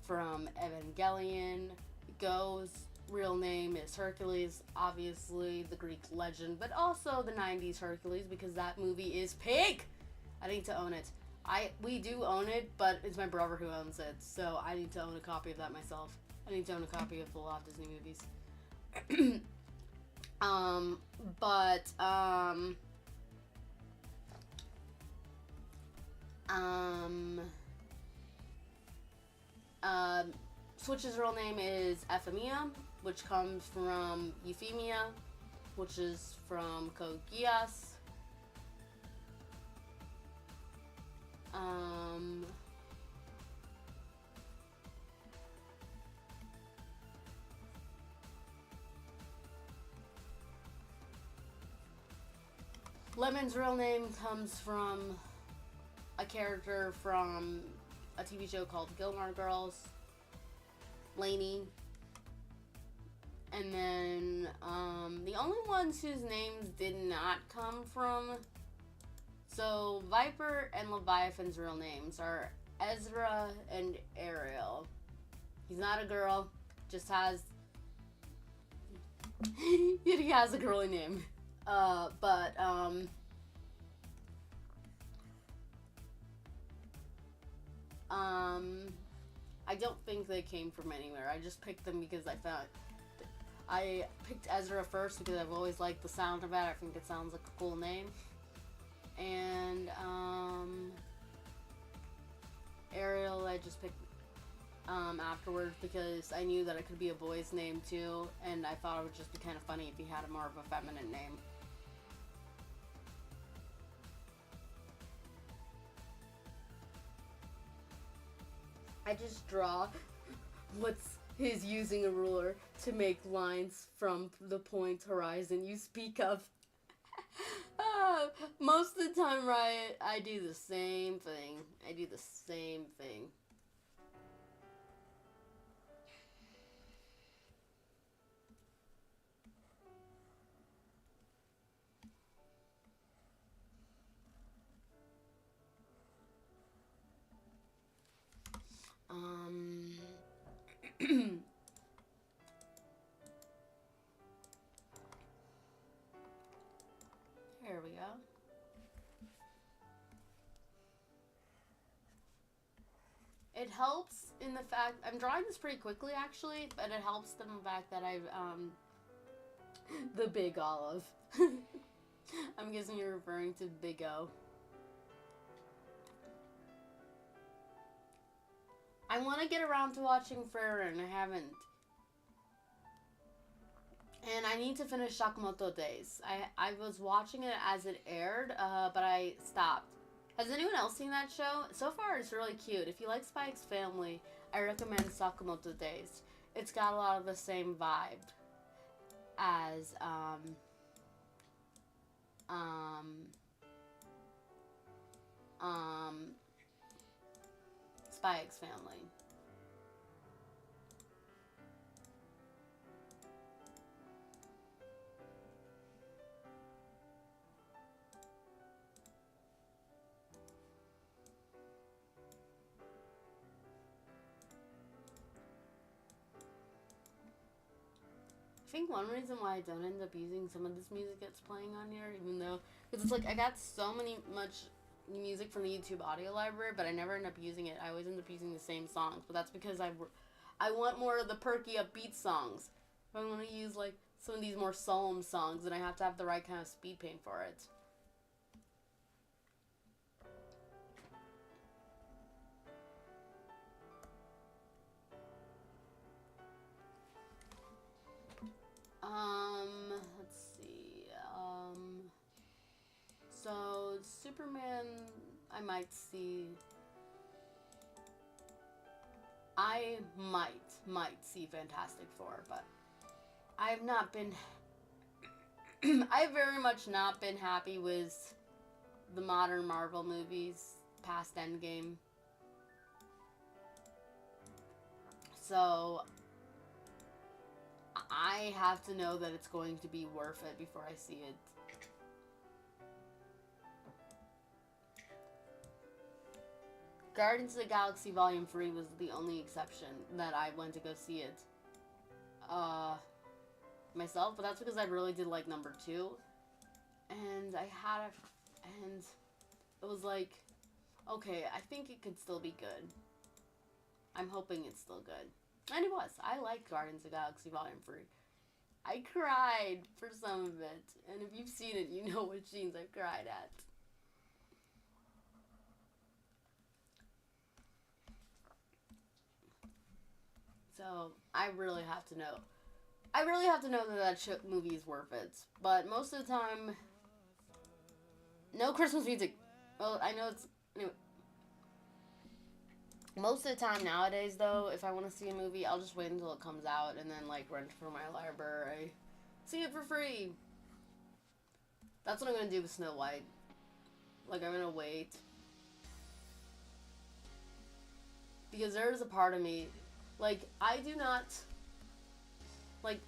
from Evangelion. Go's real name is Hercules, obviously the Greek legend, but also the 90s Hercules, because that movie is pig! I need to own it. We do own it, but it's my brother who owns it, so I need to own a copy of that myself. I need to own a copy of a lot of Disney movies. Switch's real name is Euphemia, which comes from Euphemia, which is from Code Geass. Lemon's real name comes from a character from a TV show called Gilmore Girls, Lainey. And then the only ones whose names did not come from, so Viper and Leviathan's real names are Ezra and Ariel. He's not a girl, just has he has a girly name. I don't think they came from anywhere. I just picked them because I picked Ezra first because I've always liked the sound of it. I think it sounds like a cool name. And Ariel I just picked afterwards because I knew that it could be a boy's name too, and I thought it would just be kind of funny if he had a more of a feminine name. I just draw what's his using a ruler to make lines from the point horizon you speak of. Most of the time, Riot, I do the same thing. There we go. It helps in the fact, I'm drawing this pretty quickly actually, but it helps in the fact that I've, the Big Olive. I'm guessing you're referring to Big O. I want to get around to watching Frere, and I haven't. And I need to finish Sakamoto Days. I was watching it as it aired, but I stopped. Has anyone else seen that show? So far, it's really cute. If you like Spy X Family, I recommend Sakamoto Days. It's got a lot of the same vibe as Spy X Family. I think one reason why I don't end up using some of this music that's playing on here, even though, because it's like I got so much music from the YouTube audio library, but I never end up using it. I always end up using the same songs, but that's because I want more of the perky upbeat songs. If I want to use like some of these more solemn songs, then I have to have the right kind of speed paint for it. Let's see. So Superman, I might see. I might see Fantastic Four, but I've not been. I've very much not been happy with the modern Marvel movies past Endgame. So I have to know that it's going to be worth it before I see it. Guardians of the Galaxy Volume 3 was the only exception that I went to go see it myself, but that's because I really did like number 2. And and it was like, okay, I think it could still be good. I'm hoping it's still good. And it was. I liked Guardians of the Galaxy Volume 3. I cried for some of it. And if you've seen it, you know which scenes I've cried at. So, I really have to know. I really have to know that movie is worth it. But most of the time, no Christmas music. Well, I know it's... Anyway. Most of the time nowadays, though, if I want to see a movie, I'll just wait until it comes out and then, like, rent it from my library. See it for free. That's what I'm going to do with Snow White. Like, I'm going to wait. Because there is a part of me, like, I do not, like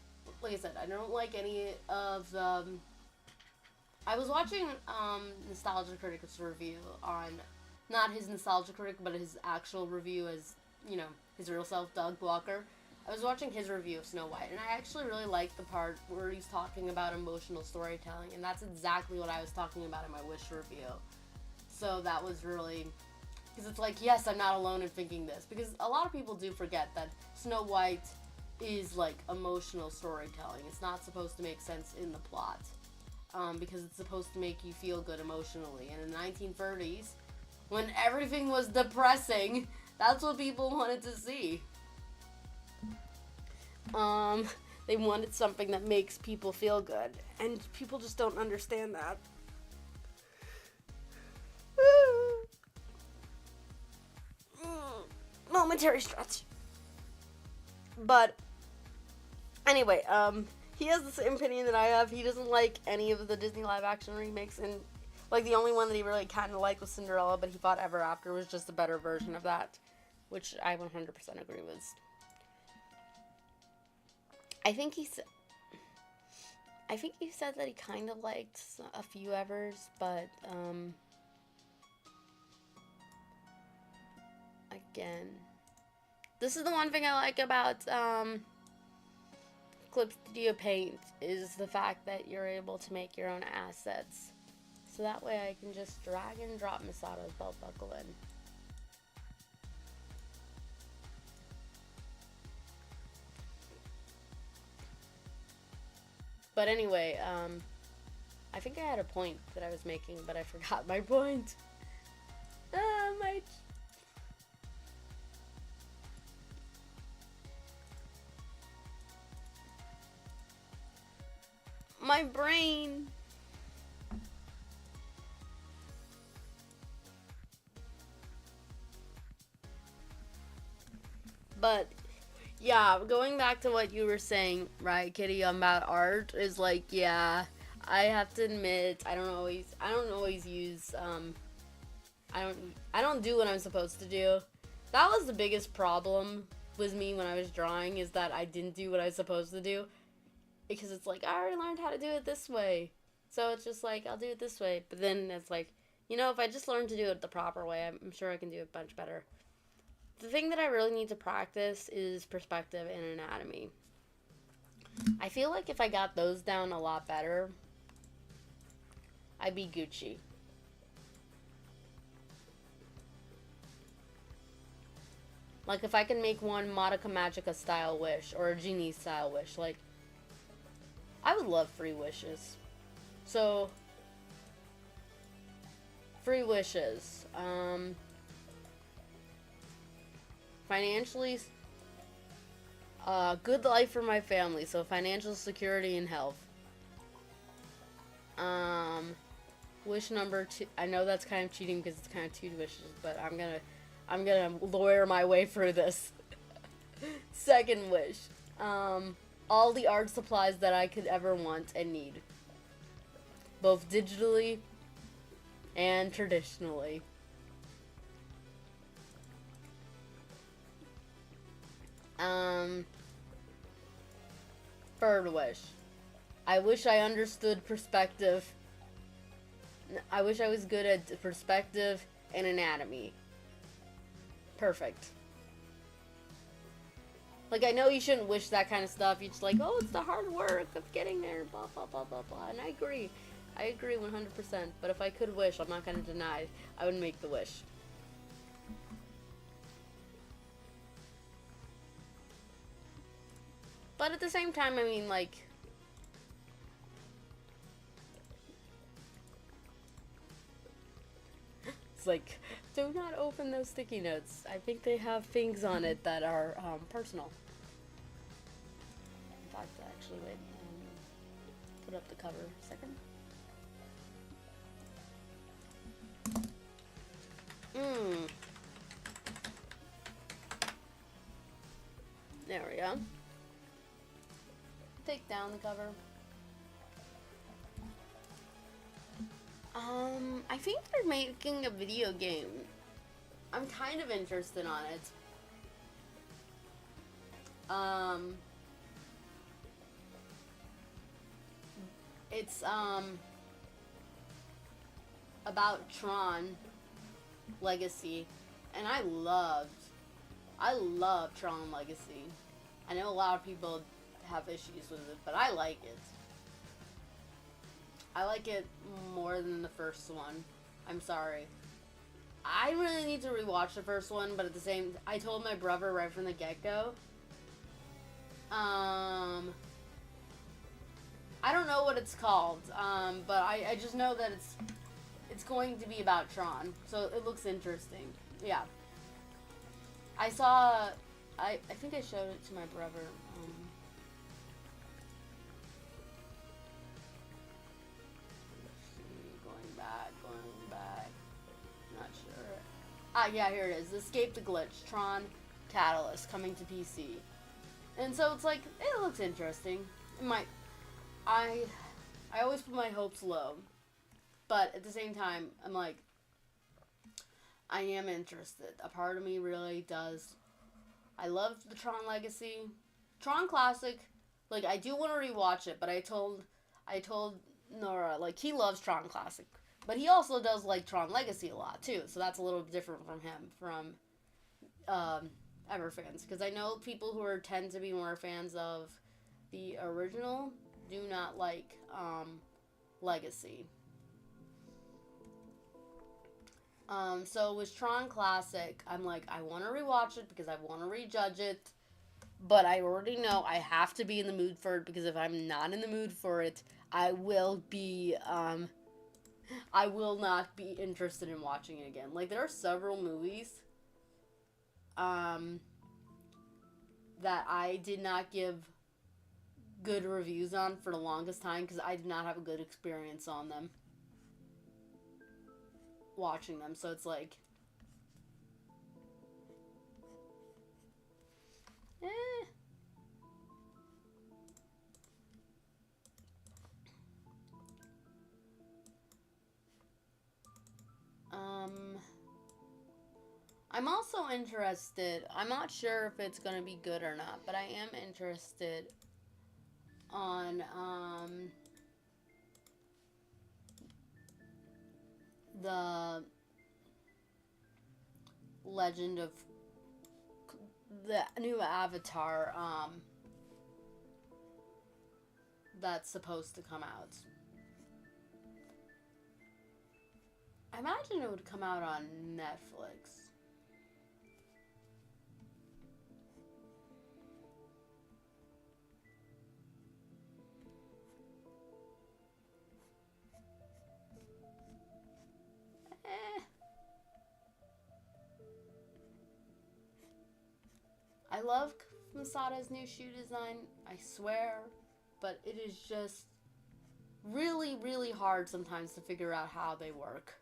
I said, I don't like any of the, I was watching, Nostalgia Critic's review on, not his Nostalgia Critic, but his actual review as, you know, his real self, Doug Blocker. I was watching his review of Snow White, and I actually really liked the part where he's talking about emotional storytelling, and that's exactly what I was talking about in my Wish review. So that was really, because it's like, yes, I'm not alone in thinking this, because a lot of people do forget that Snow White is, like, emotional storytelling. It's not supposed to make sense in the plot, because it's supposed to make you feel good emotionally, and in the 1930s, when everything was depressing, that's what people wanted to see. They wanted something that makes people feel good, and people just don't understand that. Momentary stretch. But anyway, he has the same opinion that I have. He doesn't like any of the Disney live action remakes, and like the only one that he really kind of liked was Cinderella, but he thought Ever After was just a better version of that, which I 100% agree with. I think he said that he kind of liked a few Evers, but again, this is the one thing I like about clipstudiopaint is the fact that you're able to make your own assets. So that way I can just drag and drop Misato's belt buckle in. But anyway, I think I had a point that I was making, but I forgot my point. my brain. But yeah, going back to what you were saying, right, Kitty, about art is like, yeah, I have to admit, I don't always use, I don't do what I'm supposed to do. That was the biggest problem with me when I was drawing, is that I didn't do what I was supposed to do. Because it's like, I already learned how to do it this way. So it's just like, I'll do it this way. But then it's like, you know, if I just learn to do it the proper way, I'm sure I can do it much better. The thing that I really need to practice is perspective and anatomy. I feel like if I got those down a lot better, I'd be Gucci. Like, if I can make one Madoka Magica style wish, or a genie style wish, like, I would love free wishes. So, free wishes. Financially, good life for my family, so financial security and health. Wish number 2. I know that's kind of cheating because it's kind of 2 wishes, but I'm gonna lawyer my way through this. Second wish. All the art supplies that I could ever want and need. Both digitally and traditionally. Third wish. I wish I understood perspective. I wish I was good at perspective and anatomy. Perfect. Like, I know you shouldn't wish that kind of stuff. You're just like, oh, it's the hard work of getting there, blah, blah, blah, blah, blah. And I agree. I agree 100%. But if I could wish, I'm not going to deny, I would make the wish. But at the same time, I mean, like, it's like, do not open those sticky notes. I think they have things on it that are personal. In fact, actually, wait. Put up the cover a second. There we go. Take down the cover. I think they're making a video game. I'm kind of interested on it. It's, about Tron Legacy, and I love Tron Legacy. I know a lot of people have issues with it, but I like it. I like it more than the first one. I'm sorry. I really need to rewatch the first one, but at the same, I told my brother right from the get-go. I don't know what it's called, but I just know that it's going to be about Tron, so it looks interesting. Yeah. I think I showed it to my brother. Going back. Not sure. Ah, yeah, here it is. Escape the Glitch. Tron Catalyst coming to PC. And so it's like, it looks interesting. It might. I always put my hopes low. But at the same time, I'm like, I am interested. A part of me really does. I love the Tron Legacy. Tron Classic, like, I do want to rewatch it, but I told Nora, like, he loves Tron Classic. But he also does like Tron Legacy a lot, too. So that's a little different from him, from ever fans. Because I know people who tend to be more fans of the original do not like Legacy. So with Tron Classic, I'm like, I want to rewatch it because I want to rejudge it. But I already know I have to be in the mood for it, because if I'm not in the mood for it, I will be, I will not be interested in watching it again. Like, there are several movies, that I did not give good reviews on for the longest time because I did not have a good experience on them. Watching them, so it's like... I'm also interested, I'm not sure if it's gonna be good or not, but I am interested on, the Legend of the new Avatar, that's supposed to come out. I imagine it would come out on Netflix. I love Misato's new shoe design, I swear, but it is just really, really hard sometimes to figure out how they work.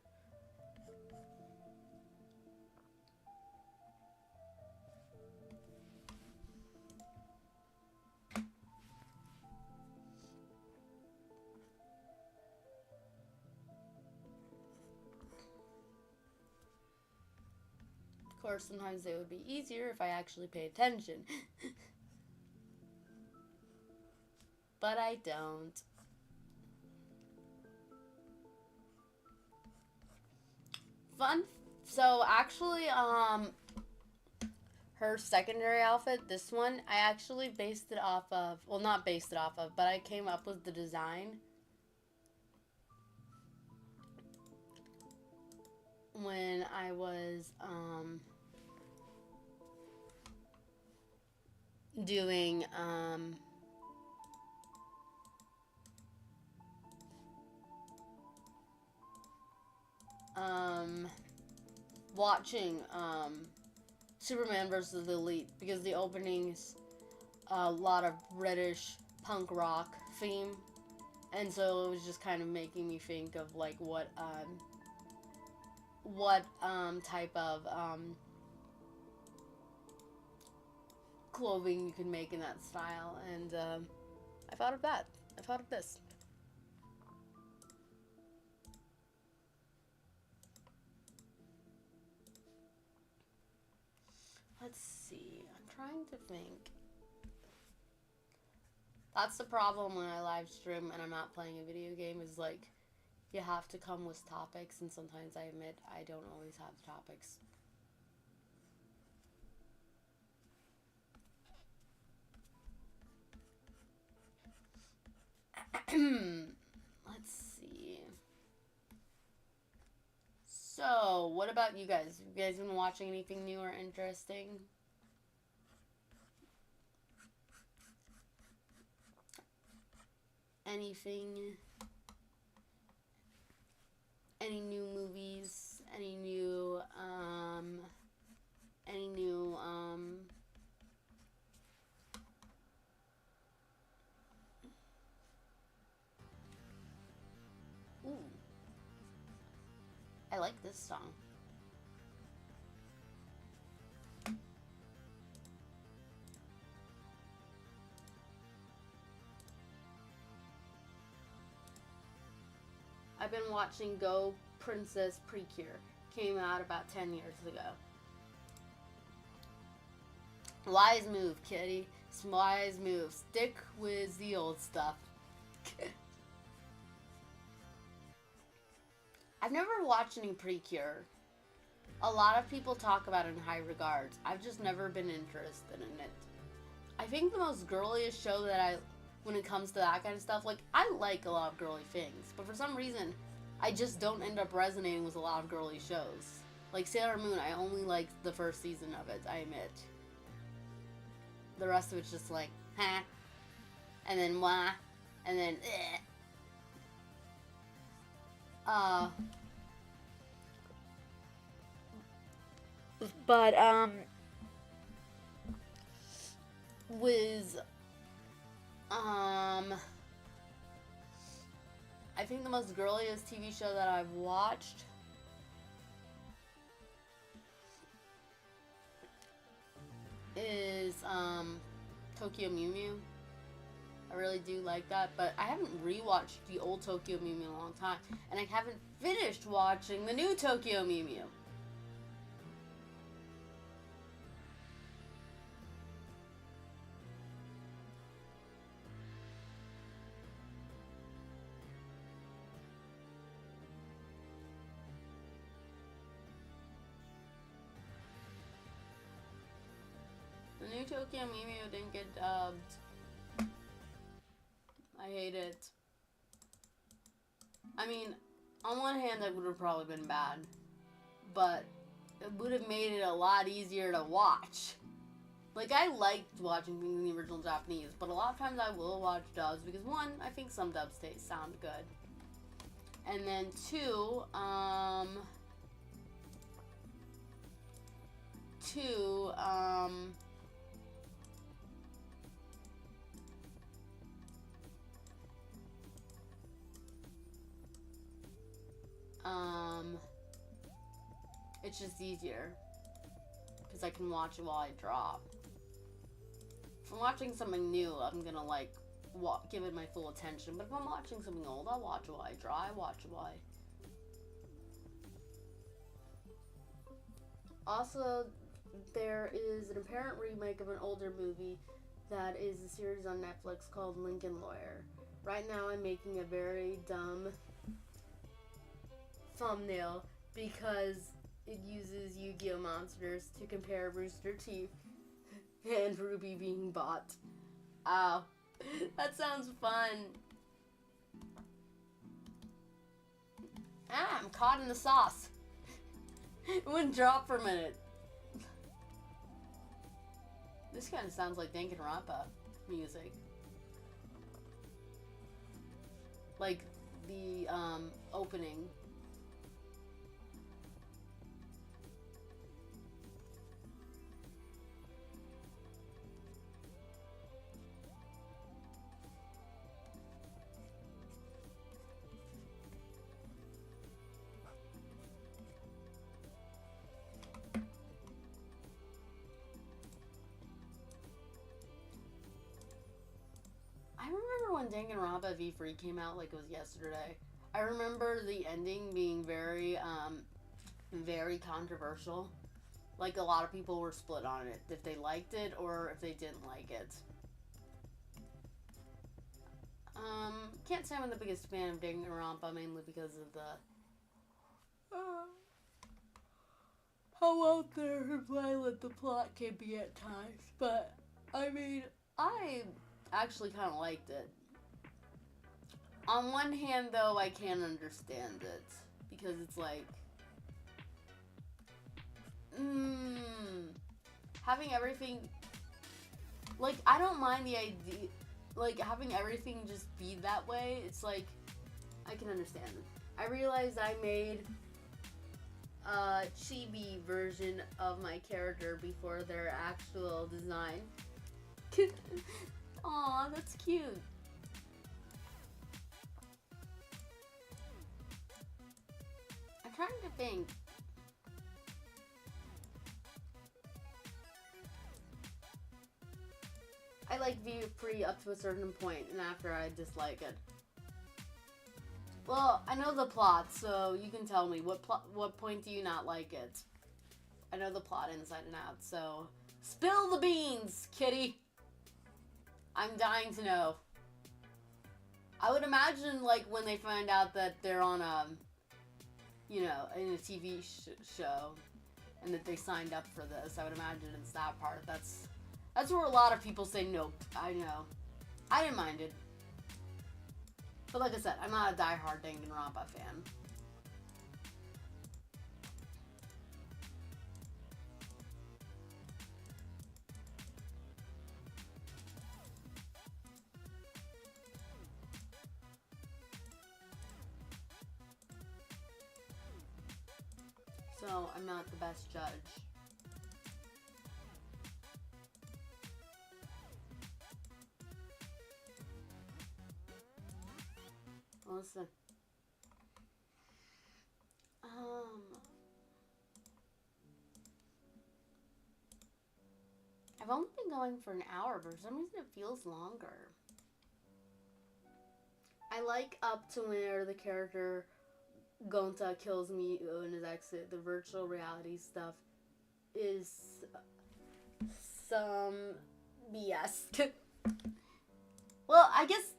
Of course, sometimes it would be easier if I actually pay attention. But I don't. Fun. So actually, her secondary outfit, this one, I actually based it off of, well, not based it off of, but I came up with the design when I was, doing, watching, Superman vs. the Elite, because the opening's a lot of British punk rock theme, and so it was just kind of making me think of, like, what type of, clothing you can make in that style, and, I thought of that. I thought of this. Let's see. I'm trying to think. That's the problem when I live stream and I'm not playing a video game, is like, you have to come with topics, and sometimes I admit I don't always have topics. Let's see. So, what about you guys? Have you guys been watching anything new or interesting? Anything? Any new movies? Any new, ooh. I like this song. I've been watching Go Princess Precure. Came out about 10 years ago. Wise move, kitty. Wise move. Stick with the old stuff. I've never watched any Precure. A lot of people talk about it in high regards. I've just never been interested in it. I think the most girliest show that when it comes to that kind of stuff, like, I like a lot of girly things, but for some reason, I just don't end up resonating with a lot of girly shows. Like Sailor Moon, I only liked the first season of it, I admit. The rest of it's just like, huh, and then wah, and then but with I think the most girliest TV show that I've watched is Tokyo Mew Mew. I really do like that, but I haven't rewatched the old Tokyo Mew Mew in a long time, and I haven't finished watching the new Tokyo Mew Mew. The new Tokyo Mew Mew didn't get dubbed. I hate it. I mean, on one hand, that would have probably been bad, but it would have made it a lot easier to watch. Like, I liked watching things in the original Japanese, but a lot of times I will watch dubs because, one, I think some dubs sound good. And then two, it's just easier because I can watch it while I draw. If I'm watching something new, I'm gonna like give it my full attention. But if I'm watching something old, I'll watch it while I draw. I watch it while I... Also, there is an apparent remake of an older movie that is a series on Netflix called Lincoln Lawyer. Right now, I'm making a very dumb thumbnail because it uses Yu-Gi-Oh! Monsters to compare Rooster Teeth and Ruby being bought. Ow. That sounds fun. Ah, I'm caught in the sauce. It wouldn't drop for a minute. This kind of sounds like Danganronpa music. Like the opening. I remember when Danganronpa V3 came out like it was yesterday. I remember the ending being very, very controversial. Like, a lot of people were split on it, if they liked it or if they didn't like it. Can't say I'm the biggest fan of Danganronpa, mainly because of the, how out there and violent the plot can be at times. But, I mean, I actually kind of liked it. On one hand, though, I can't understand it because it's like, having everything, like, I don't mind the idea, like, having everything just be that way. It's like, I can understand it. I realized I made a chibi version of my character before their actual design. Aw, that's cute. I'm trying to think. I like V3 up to a certain point, and after I dislike it. Well, I know the plot, so you can tell me what point do you not like it? I know the plot inside and out, so spill the beans, kitty. I'm dying to know. I would imagine, like, when they find out that they're on a, you know, in a TV show, and that they signed up for this, I would imagine it's that part. That's where a lot of people say nope. I know. I didn't mind it. But like I said, I'm not a diehard Danganronpa fan. So, I'm not the best judge. listen. I've only been going for an hour, but for some reason it feels longer. I like up to where the character Gonta kills Miyu in his exit. The virtual reality stuff is some BS. Well, I guess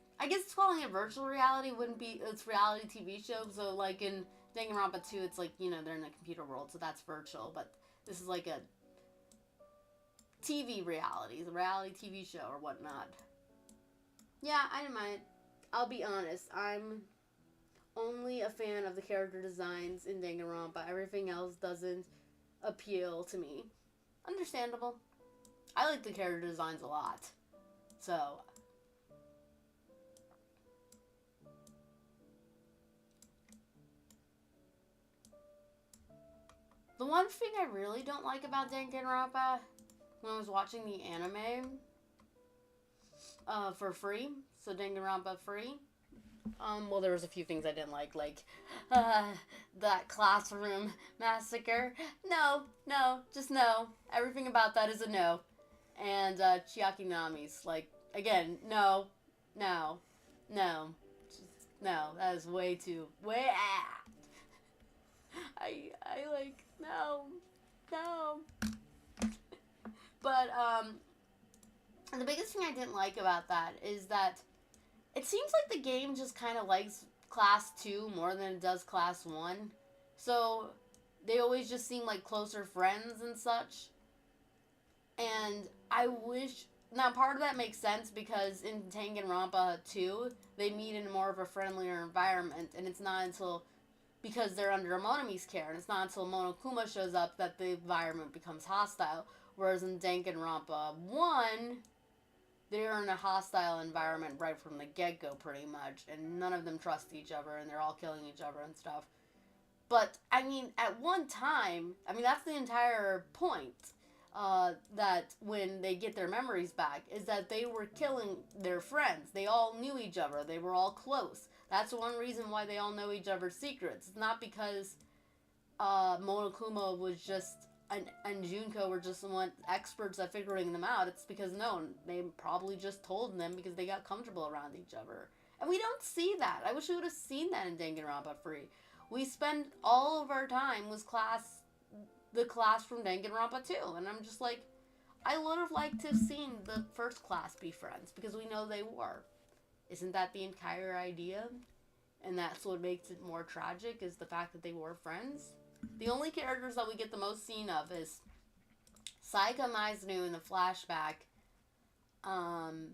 calling it virtual reality wouldn't be, it's reality TV show. So like in Danganronpa 2, it's like, you know, they're in the computer world, so that's virtual. But this is like a TV reality, the reality TV show or whatnot. Yeah, I didn't mind. I'll be honest, I'm only a fan of the character designs in Danganronpa. Everything else doesn't appeal to me. Understandable. I like the character designs a lot. So, the one thing I really don't like about Danganronpa, when I was watching the anime for free, so Danganronpa free, well, there was a few things I didn't like that classroom massacre. No, just no. Everything about that is a no. And Chiaki Nami's, like, again, no. Just, no, that is way too, I like, no. But, the biggest thing I didn't like about that is that it seems like the game just kind of likes Class 2 more than it does Class 1. So, they always just seem like closer friends and such. And I wish... Now, part of that makes sense because in Danganronpa 2, they meet in more of a friendlier environment. And it's not until... Because they're under Monami's care. And it's not until Monokuma shows up that the environment becomes hostile. Whereas in Danganronpa 1... they're in a hostile environment right from the get-go, pretty much, and none of them trust each other, and they're all killing each other and stuff. But, I mean, at one time, I mean, that's the entire point, that when they get their memories back, is that they were killing their friends. They all knew each other. They were all close. That's one reason why they all know each other's secrets. It's not because Monokuma was just... and Junko were just someone experts at figuring them out. It's because no, they probably just told them because they got comfortable around each other. And we don't see that. I wish we would have seen that in Danganronpa Free. We spend all of our time with the class from Danganronpa 2. And I'm just like, I would have liked to have seen the first class be friends because we know they were. Isn't that the entire idea? And that's what makes it more tragic, is the fact that they were friends. The only characters that we get the most scene of is Saika Maizunu in the flashback. And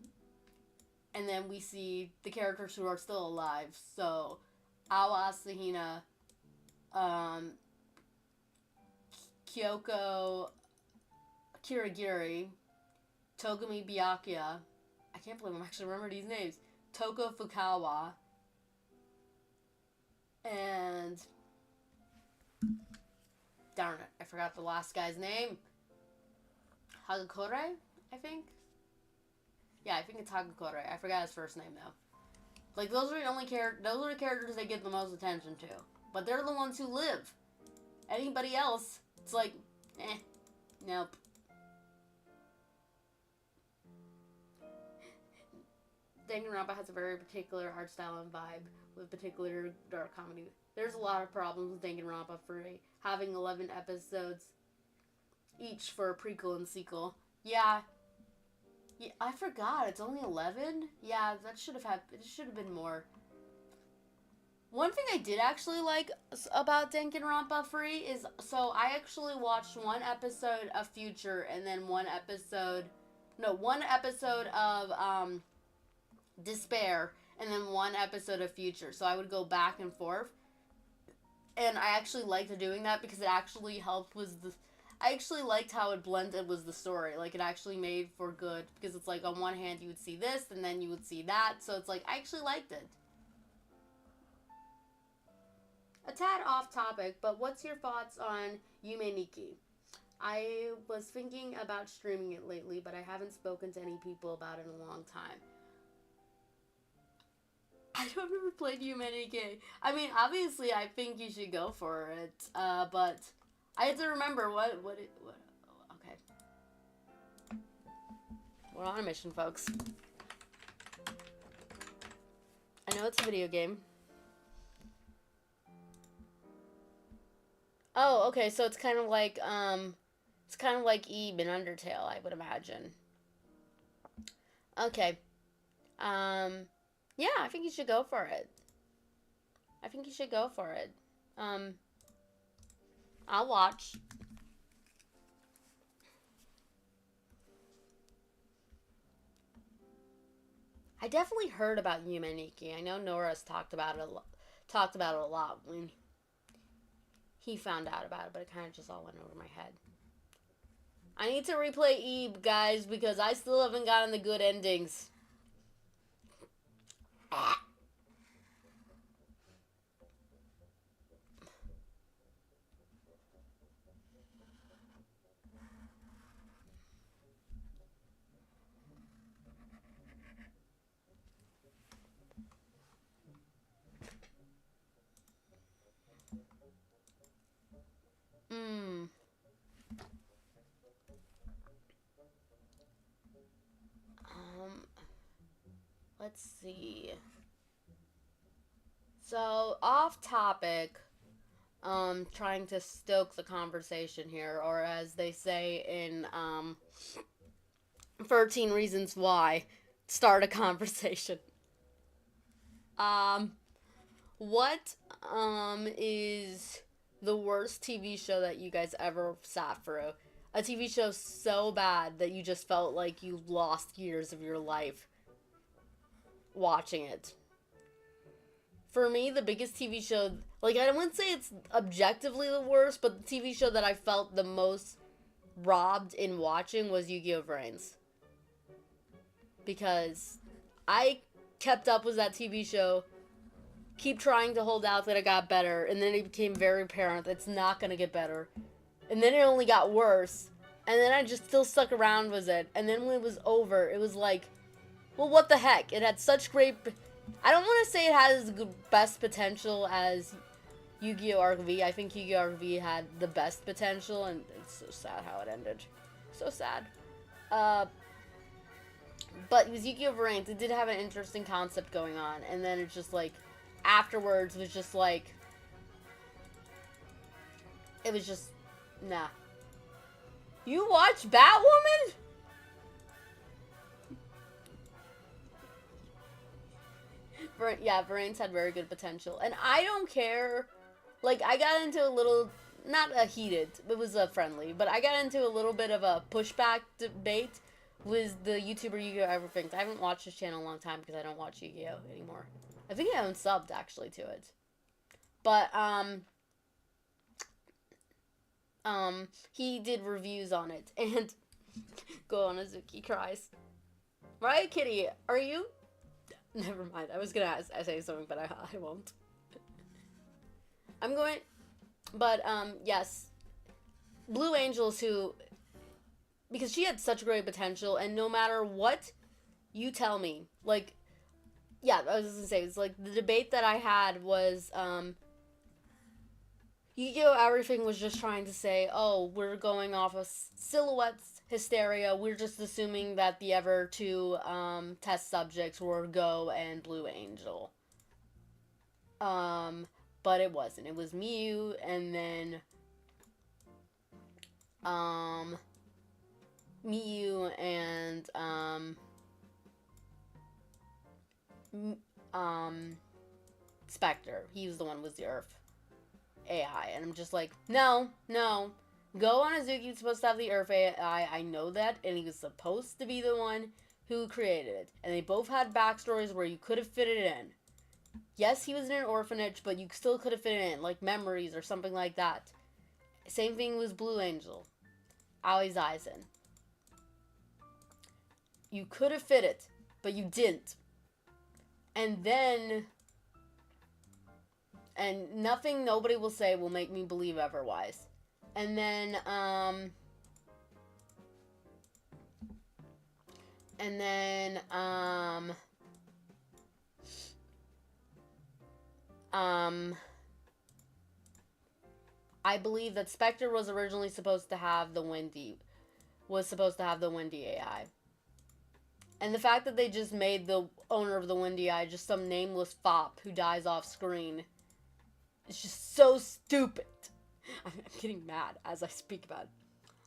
then we see the characters who are still alive. So, Awa Asahina, Kyoko Kirigiri, Togumi Byakuya. I can't believe I'm actually remembering these names. Toko Fukawa. And... darn it, I forgot the last guy's name. Hagakure, I think? Yeah, I think it's Hagakure. I forgot his first name, though. Like, those are the only those are the characters they get the most attention to. But they're the ones who live. Anybody else, it's like, nope. Danganronpa has a very particular art style and vibe with particular dark comedy. There's a lot of problems with Danganronpa for having 11 episodes each for a prequel and sequel. Yeah, I forgot. It's only 11? Yeah, it should have been more. One thing I did actually like about Danganronpa Free is, so I actually watched one episode of Future and then one episode of Despair and then one episode of Future. So I would go back and forth. And I actually liked doing that because it actually helped I actually liked how it blended with the story. Like, it actually made for good, because it's like, on one hand, you would see this, and then you would see that, so it's like, I actually liked it. A tad off topic, but what's your thoughts on Yume Nikki? I was thinking about streaming it lately, but I haven't spoken to any people about it in a long time. I don't ever played Humanity. I mean, obviously, I think you should go for it. But I have to remember what. Okay, we're on a mission, folks. I know it's a video game. Oh, okay. So it's kind of like Eve in Undertale, I would imagine. Okay. Yeah, I think you should go for it. I think you should go for it. I'll watch. I definitely heard about Yumeniki. I know Nora's talked about it a lot when he found out about it, but it kind of just all went over my head. I need to replay Eve, guys, because I still haven't gotten the good endings. Let's see. So, off topic, trying to stoke the conversation here, or as they say in, 13 Reasons Why, start a conversation. What, is the worst TV show that you guys ever sat through? A TV show so bad that you just felt like you lost years of your life watching it. For me, the biggest TV show, like, I wouldn't say it's objectively the worst, but the TV show that I felt the most robbed in watching was Yu-Gi-Oh! Brains. Because I kept up with that TV show, keep trying to hold out that it got better, and then it became very apparent that it's not going to get better. And then it only got worse, and then I just still stuck around with it. And then when it was over, it was like, well, what the heck? It had such great... I don't want to say it has the best potential as Yu-Gi-Oh! RV. I think Yu-Gi-Oh! RV had the best potential, and it's so sad how it ended. So sad. But with Yu-Gi-Oh! Brains, it did have an interesting concept going on, and then it's just like, afterwards was just like, it was just, nah. You watch Batwoman? Yeah, Brains had very good potential. And I don't care. Like, I got into a little, not a heated, it was a friendly, but I got into a little bit of a pushback debate with the YouTuber Yu-Gi-Oh! Everything. I haven't watched his channel in a long time because I don't watch Yu-Gi-Oh! Anymore. I think I unsubbed, actually, to it. But, he did reviews on it, and go on, Azuki cries. Mariah Kitty, are you... Never mind, I was gonna say something, but I won't. I'm going... But, yes. Blue Angels, who... Because she had such great potential, and no matter what you tell me, like... Yeah, I was just gonna say, it's like, the debate that I had was, Yu-Gi-Oh! Everything was just trying to say, oh, we're going off of silhouettes hysteria. We're just assuming that the ever two test subjects were Go and Blue Angel. But it wasn't. It was Miyu and then Miyu and Spectre. He was the one with the Earth AI, and I'm just like, no. Go on Azuki was supposed to have the Earth AI. I know that, and he was supposed to be the one who created it. And they both had backstories where you could have fit it in. Yes, he was in an orphanage, but you still could have fit it in, like memories or something like that. Same thing with Blue Angel, Aoi Aizen. You could have fit it, but you didn't. And then... And nothing nobody will say will make me believe otherwise. And then, I believe that Spectre was originally supposed to have the windy AI. And the fact that they just made the owner of the windy eye just some nameless fop who dies off screen is just so stupid. I'm getting mad as I speak about it.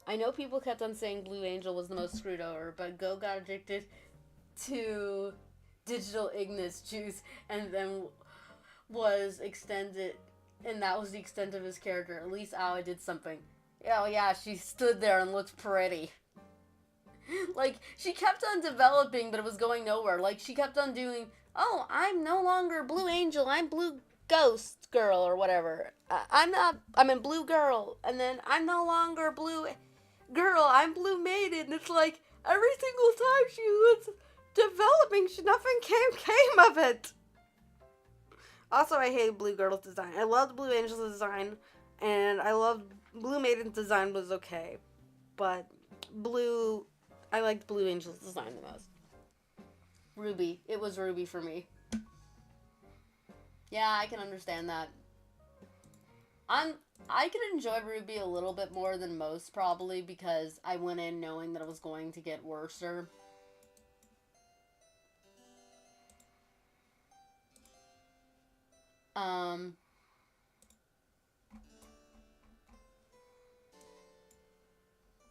I know people kept on saying Blue Angel was the most screwed over, but Go got addicted to digital Ignis juice and then was extended, and that was the extent of his character. At least Aoi did something. Oh yeah, she stood there and looked pretty. Like, she kept on developing, but it was going nowhere. Like, she kept on doing, oh, I'm no longer Blue Angel, I'm Blue Ghost Girl, or whatever. I'm in Blue Girl, and then I'm no longer Blue Girl, I'm Blue Maiden. And it's like, every single time she was developing, nothing came of it. Also, I hated Blue Girl's design. I loved Blue Angel's design, and I loved Blue Maiden's design was okay. But I liked Blue Angel's design the most. Ruby. It was Ruby for me. Yeah, I can understand that. I can enjoy Ruby a little bit more than most, probably, because I went in knowing that it was going to get worser.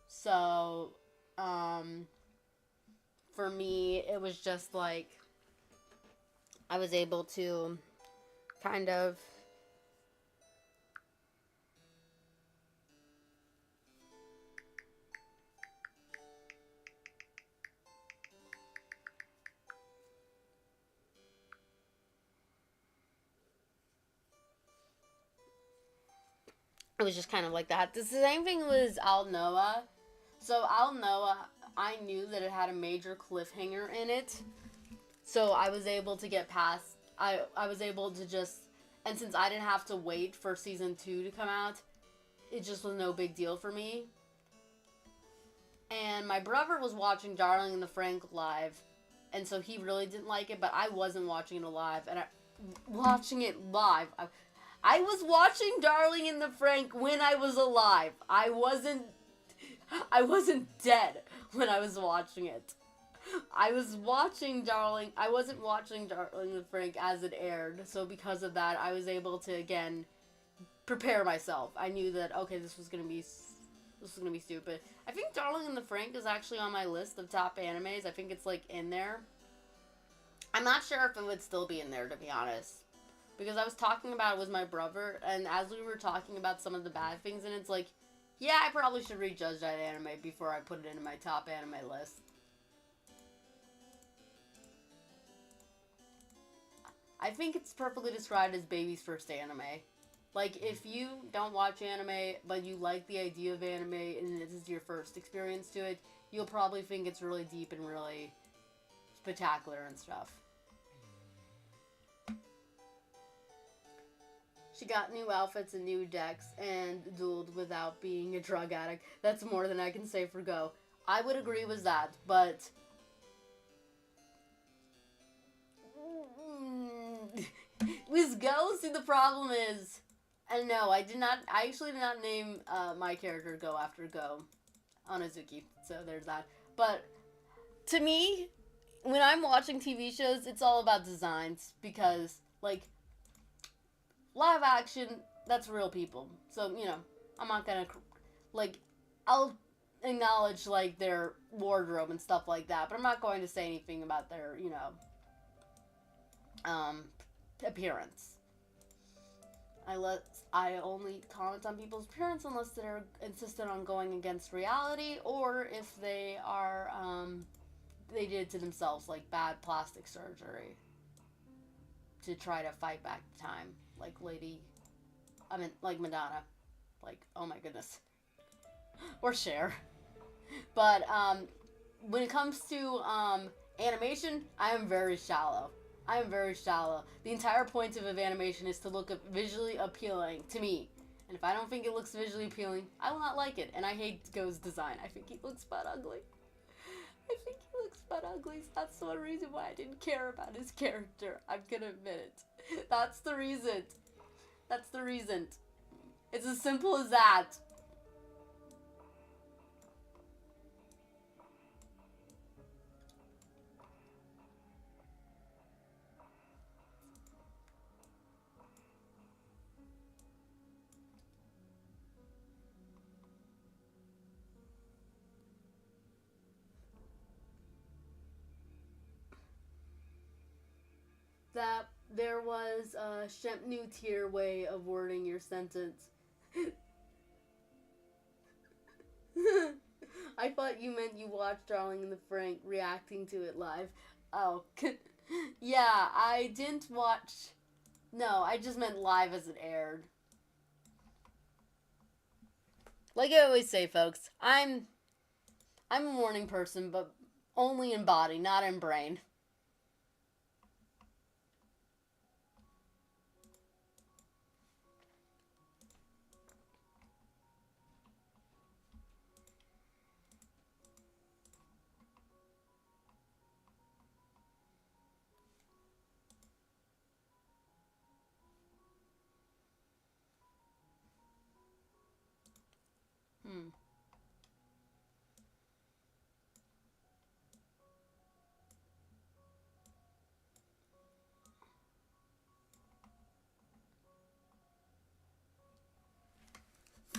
So, for me, it was just like, I was able to kind of it was just kind of like that. The same thing was Al Noah. So Al Noah, I knew that it had a major cliffhanger in it. So I was able to get past, I was able to just, and since I didn't have to wait for season 2 to come out, it just was no big deal for me. And my brother was watching Darling in the Franxx live, and so he really didn't like it, but I wasn't watching it live. I was watching Darling in the Franxx when I was alive. I wasn't dead when I was watching it. I was watching Darling. I wasn't watching Darling in the Franxx as it aired, so because of that, I was able to, again, prepare myself. I knew that, okay, this was gonna be stupid. I think Darling in the Franxx is actually on my list of top animes. I think it's, like, in there. I'm not sure if it would still be in there, to be honest. Because I was talking about it with my brother, and as we were talking about some of the bad things, and it's like, yeah, I probably should rejudge that anime before I put it into my top anime list. I think it's perfectly described as baby's first anime. Like, if you don't watch anime, but you like the idea of anime, and this is your first experience to it, you'll probably think it's really deep and really spectacular and stuff. She got new outfits and new decks, and dueled without being a drug addict. That's more than I can say for Go. I would agree with that, but with Go, see, the problem is, and no, I actually did not name my character Go after Go Onazuki, so there's that. But to me, when I'm watching TV shows, it's all about designs, because, like, live action, that's real people. So, you know, I'm not gonna, like, I'll acknowledge, like, their wardrobe and stuff like that, but I'm not going to say anything about their, you know, appearance. I only comment on people's appearance unless they're insistent on going against reality, or if they are, they did it to themselves, like bad plastic surgery to try to fight back time, like like Madonna, like, oh my goodness, or Cher. But when it comes to animation, I am very shallow. The entire point of animation is to look visually appealing to me. And if I don't think it looks visually appealing, I will not like it. And I hate Go's design. I think he looks butt ugly. That's one reason why I didn't care about his character. I'm gonna admit it. That's the reason. That's the reason. It's as simple as that. That there was a new tier way of wording your sentence. I thought you meant you watched Darling in the Franxx reacting to it live. Oh, yeah, I didn't watch. No, I just meant live as it aired. Like I always say, folks, I'm a morning person, but only in body, not in brain.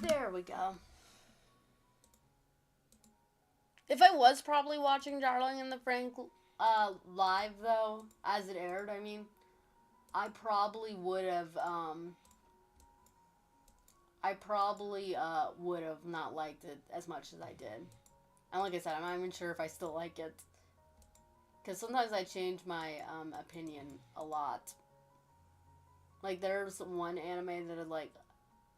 There we go. If I was probably watching Darling in the Franxx live, though, as it aired, I mean, I probably would have, not liked it as much as I did. And like I said, I'm not even sure if I still like it. Because sometimes I change my, opinion a lot. Like, there's one anime that I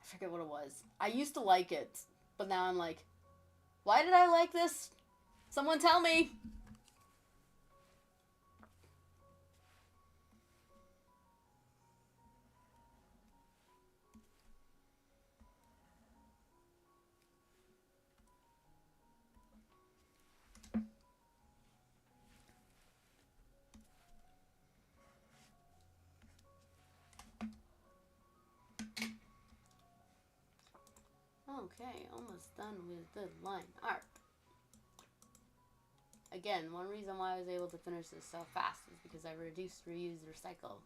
forget what it was. I used to like it, but now I'm like, why did I like this? Someone tell me! Okay, almost done with the line art. Again, one reason why I was able to finish this so fast is because I reduced, reuse, recycle.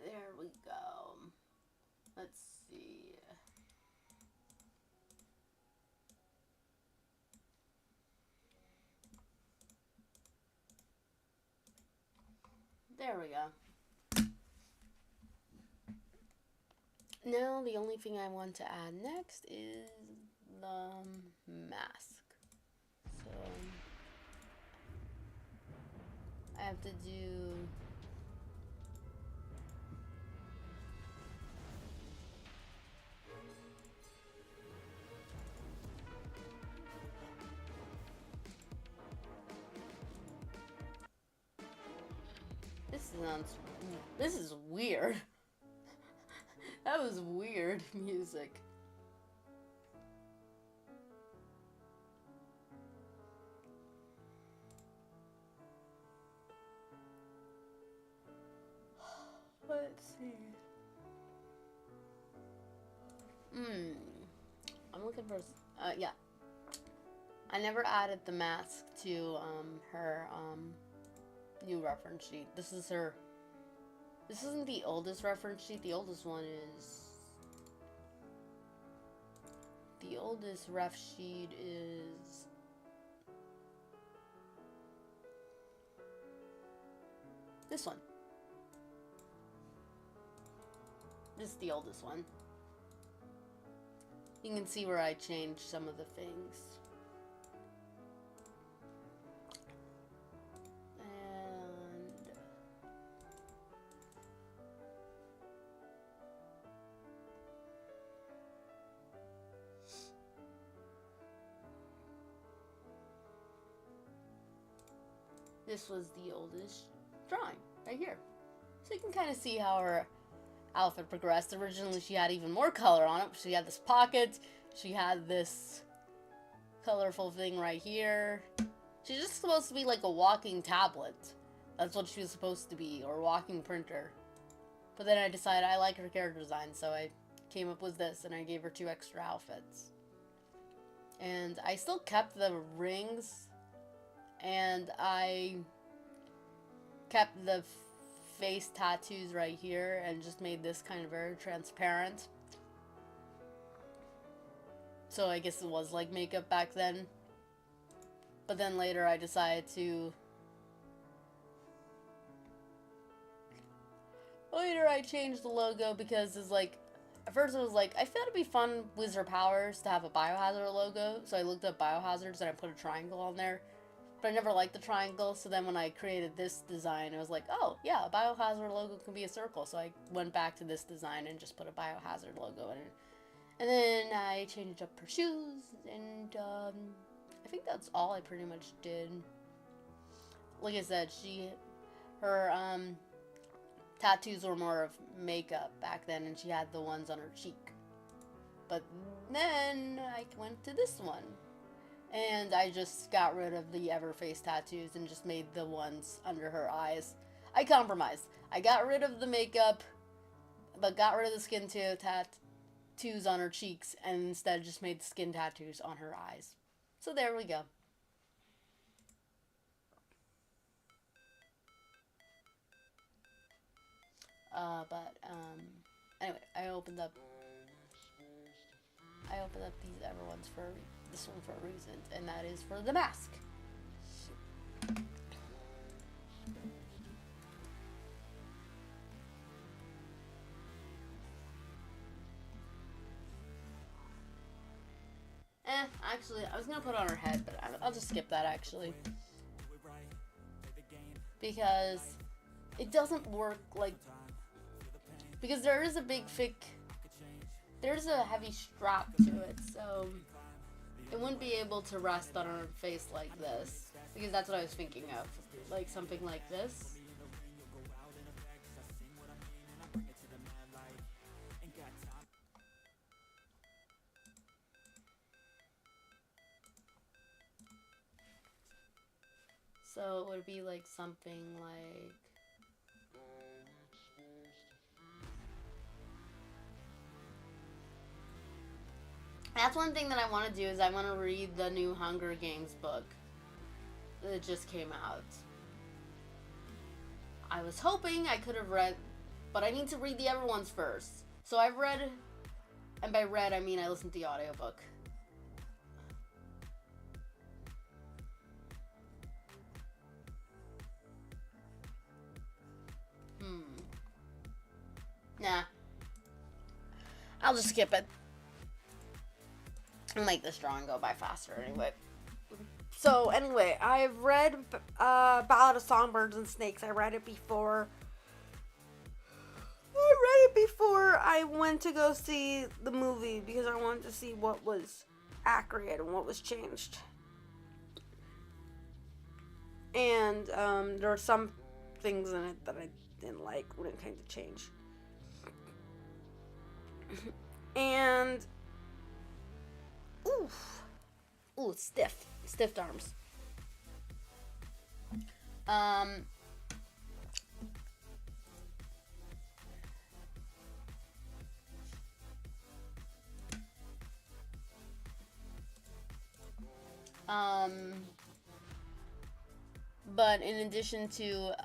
There we go. Let's see. There we go. Now the only thing I want to add next is the mask. So I have to do this is weird. That was weird music. Let's see. I'm looking for, yeah. I never added the mask to, her, new reference sheet. This isn't the oldest reference sheet. The oldest one is, the oldest ref sheet is this one. This is the oldest one. You can see where I changed some of the things. And this was the oldest drawing right here. So you can kind of see how her outfit progressed. Originally, she had even more color on it. She had this pocket. She had this colorful thing right here. She's just supposed to be like a walking tablet. That's what she was supposed to be, or walking printer. But then I decided I like her character design, so I came up with this, and I gave her 2 extra outfits. And I still kept the rings, and I kept the face tattoos right here, and just made this kind of very transparent. So I guess it was like makeup back then. But then later I decided to... Later I changed the logo because it's like... At first it was like, I thought it'd be fun with her powers to have a biohazard logo. So I looked up biohazards and I put a triangle on there. But I never liked the triangle, so then when I created this design, I was like, oh, yeah, a biohazard logo can be a circle. So I went back to this design and just put a biohazard logo in it. And then I changed up her shoes, and I think that's all I pretty much did. Like I said, her tattoos were more of makeup back then, and she had the ones on her cheek. But then I went to this one, and I just got rid of the Everface tattoos and just made the ones under her eyes. I compromised. I got rid of the makeup, but got rid of the skin tattoos on her cheeks, and instead just made skin tattoos on her eyes. So there we go. Anyway, I opened up these ever ones for this one for a reason, and that is for the mask. Actually, I was gonna put it on her head, but I'll just skip that actually. Because it doesn't work like... Because there is a there's a heavy strap to it, so it wouldn't be able to rest on her face like this. Because that's what I was thinking of. Like something like this. So it would be like something like... That's one thing that I want to do, is I want to read the new Hunger Games book that just came out. I was hoping I could have read, but I need to read the other ones first. So I've read, and by read I mean I listened to the audiobook. Nah. I'll just skip it. I'll make this drawing go by faster anyway. So anyway, I've read Ballad of Songbirds and Snakes. I read it before. I went to go see the movie because I wanted to see what was accurate and what was changed. And there were some things in it that I didn't like when it came to change. And ooh, stiff arms. But in addition to,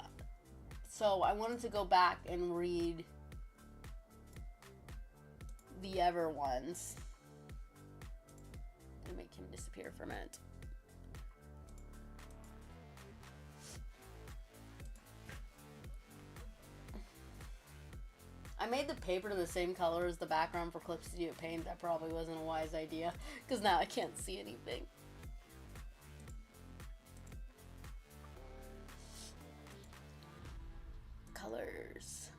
so I wanted to go back and read the Ever ones. I'm gonna make him disappear for a minute. I made the paper the same color as the background for clipstudiopaint. That probably wasn't a wise idea, because now I can't see anything. Colors.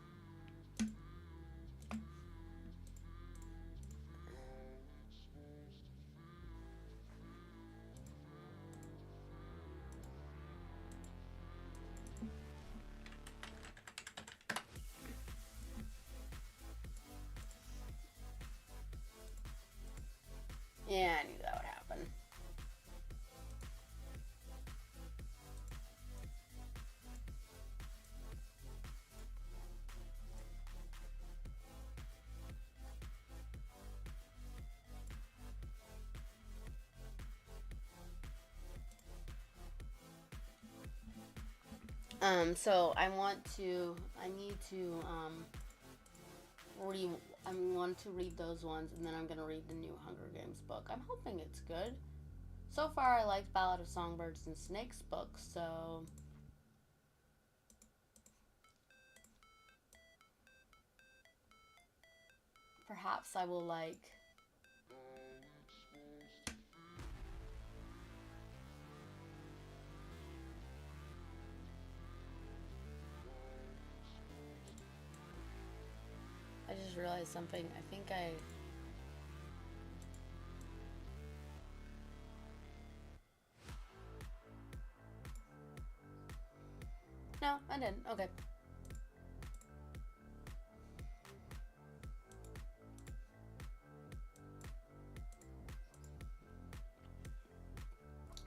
So I need to want to read those ones, and then I'm gonna read the new Hunger Games book. I'm hoping it's good. So far, I liked Ballad of Songbirds and Snakes book, so perhaps I will like. I just realized something. I think I. No, I didn't. Okay.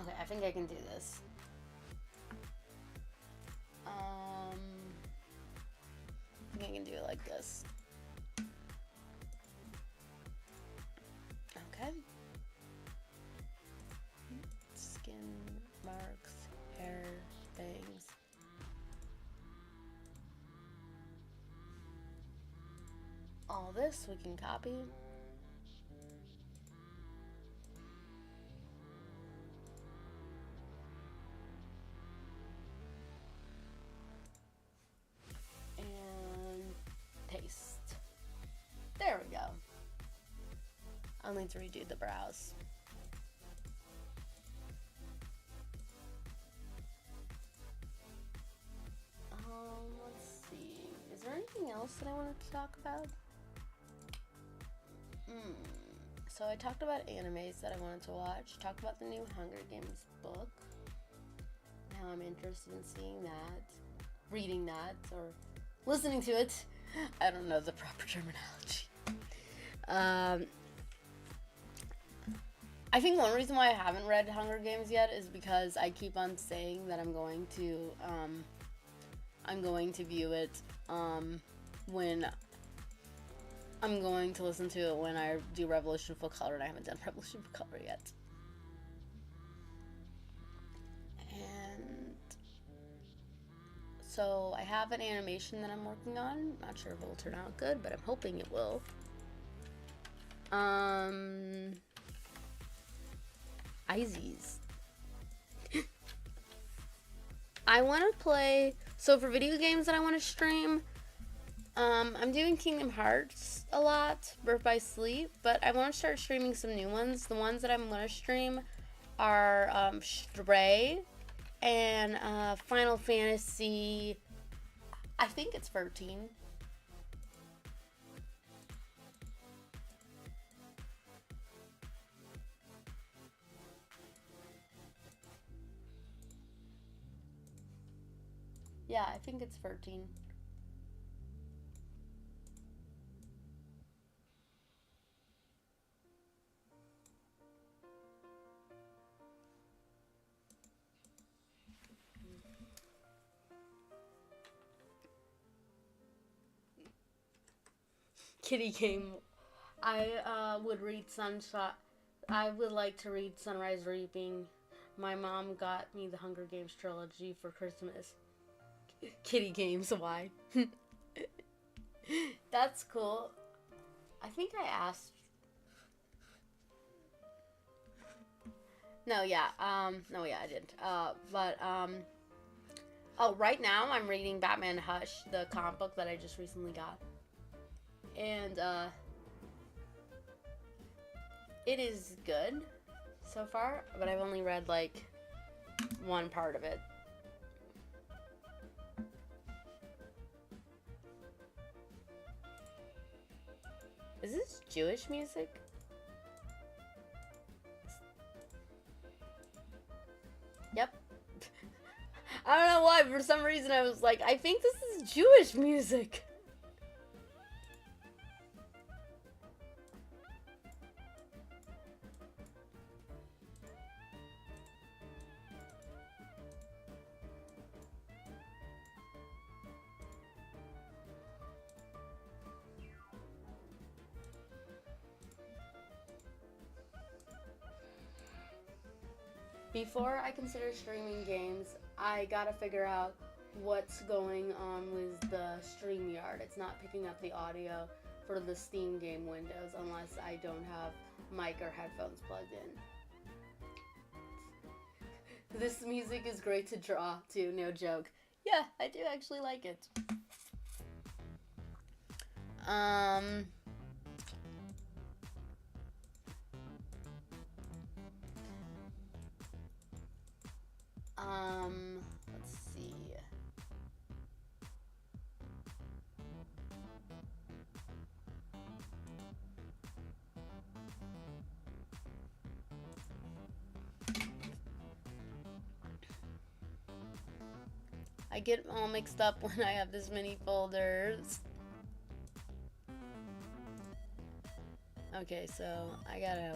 Okay, I think I can do this. I think I can do it like this. Okay. Skin marks, hair, bangs. All this we can copy. And paste. There we go. I'll need to redo the brows. Let's see. Is there anything else that I wanted to talk about? So I talked about animes that I wanted to watch. Talked about the new Hunger Games book. Now I'm interested in seeing that, reading that, or listening to it. I don't know the proper terminology. I think one reason why I haven't read Hunger Games yet is because I keep on saying that I'm going to view it when I'm going to listen to it when I do Revolution Full Color, and I haven't done Revolution Full Color yet. And so I have an animation that I'm working on. Not sure if it will turn out good, but I'm hoping it will. Izies. I want to play. So for video games that I want to stream, I'm doing Kingdom Hearts a lot, Birth by Sleep, but I want to start streaming some new ones. The ones that I'm going to stream are Stray and Final Fantasy. I think it's 13. Yeah, I think it's 13. Kitty game. I would read Sunshine. I would like to read Sunrise Reaping. My mom got me the Hunger Games trilogy for Christmas. Kitty games, why? That's cool. I think I asked. No, yeah, I didn't. Oh, right now I'm reading Batman Hush, the comic book that I just recently got. And, it is good so far, but I've only read, like, one part of it. Is this Jewish music? Yep. I don't know why, for some reason I was like, I think this is Jewish music. Before I consider streaming games, I gotta figure out what's going on with the StreamYard. It's not picking up the audio for the Steam game windows unless I don't have mic or headphones plugged in. This music is great to draw to, no joke. Yeah, I do actually like it. Let's see. I get all mixed up when I have this many folders. Okay, so I gotta...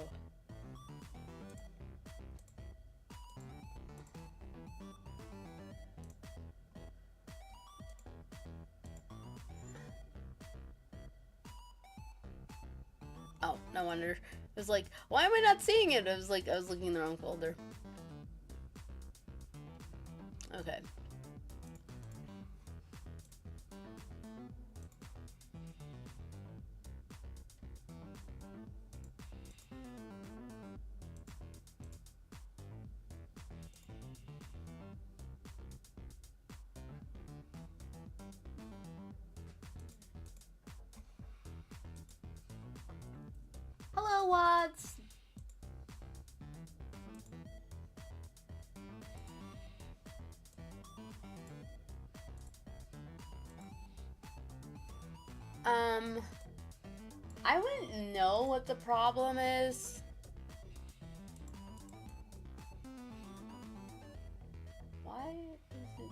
Oh, no wonder. It was like, why am I not seeing it? It was like, I was looking in the wrong folder. Okay. Hello, Watts. I wouldn't know what the problem is. Why is it...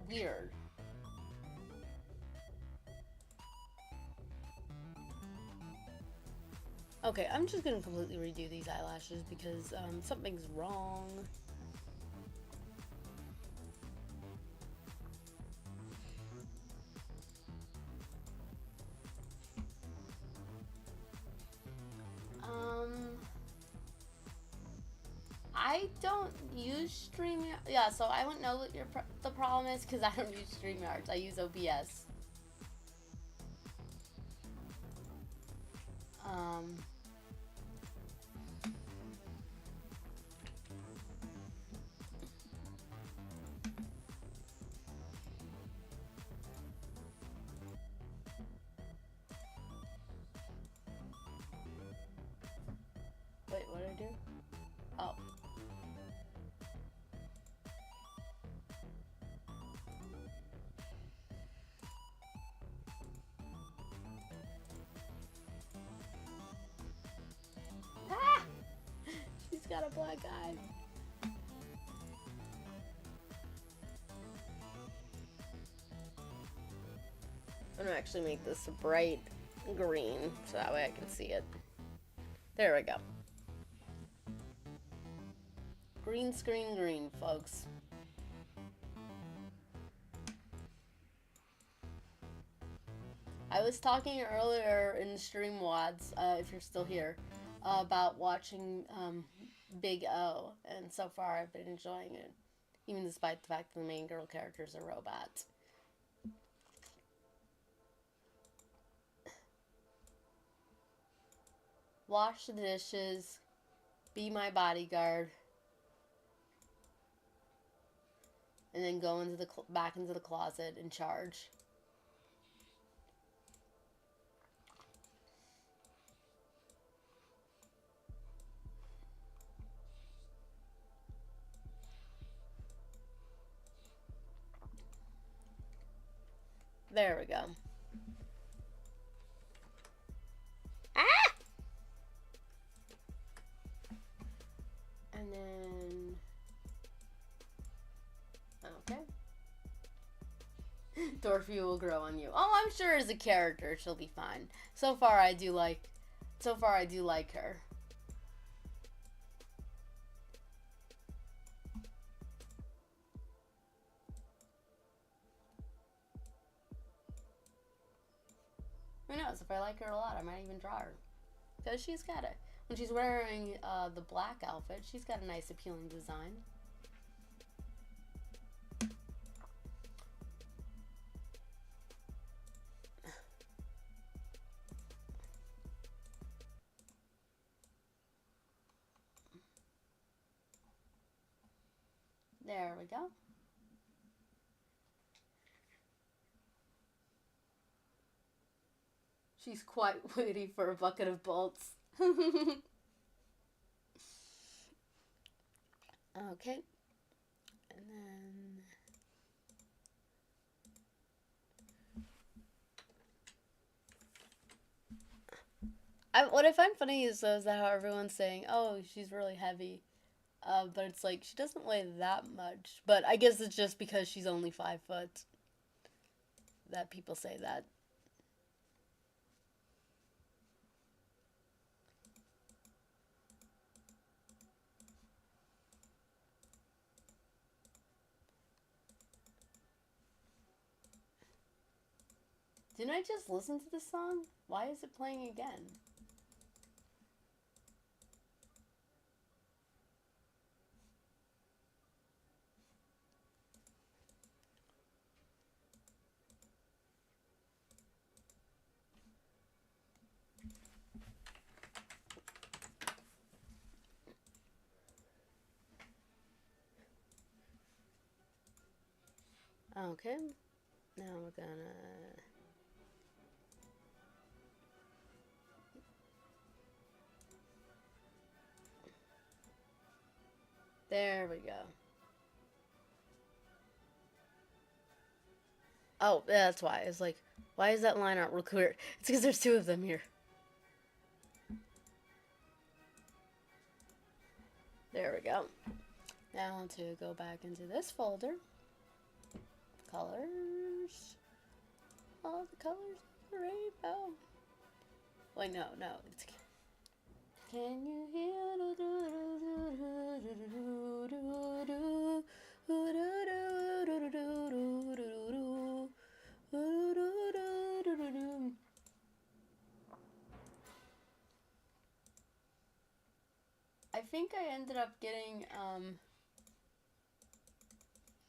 Weird. Okay, I'm just gonna completely redo these eyelashes because something's wrong. I don't use StreamYard. Yeah, so I wouldn't know what the problem is because I don't use StreamYards. I use OBS. Wait, what did I do? Oh. Ah! She's got a black eye. I'm gonna actually make this a bright green so that way I can see it. There we go. Green screen green, folks. I was talking earlier in the stream, Wads, if you're still here, about watching Big O, and so far I've been enjoying it, even despite the fact that the main girl character is a robot. Wash the dishes, be my bodyguard, and then go into the back into the closet and charge. There we go. Ah! And then... Okay. Dorothy will grow on you. Oh, I'm sure as a character she'll be fine. So far I do like her. Who knows? If I like her a lot, I might even draw her. Because she's got it. When she's wearing the black outfit, she's got a nice appealing design. There we go. She's quite waiting for a bucket of bolts. Okay. And then... what I find funny is that how everyone's saying, oh, she's really heavy. But it's like, she doesn't weigh that much. But I guess it's just because she's only 5 foot that people say that. Didn't I just listen to this song? Why is it playing again? Okay. Now we're gonna... There we go. Oh, yeah, that's why. It's like, why is that line art real clear? It's because there's 2 of them here. There we go. Now to go back into this folder. Colors. All the colors of the rainbow. Wait, no. It's... Can you hear? I think I ended up getting,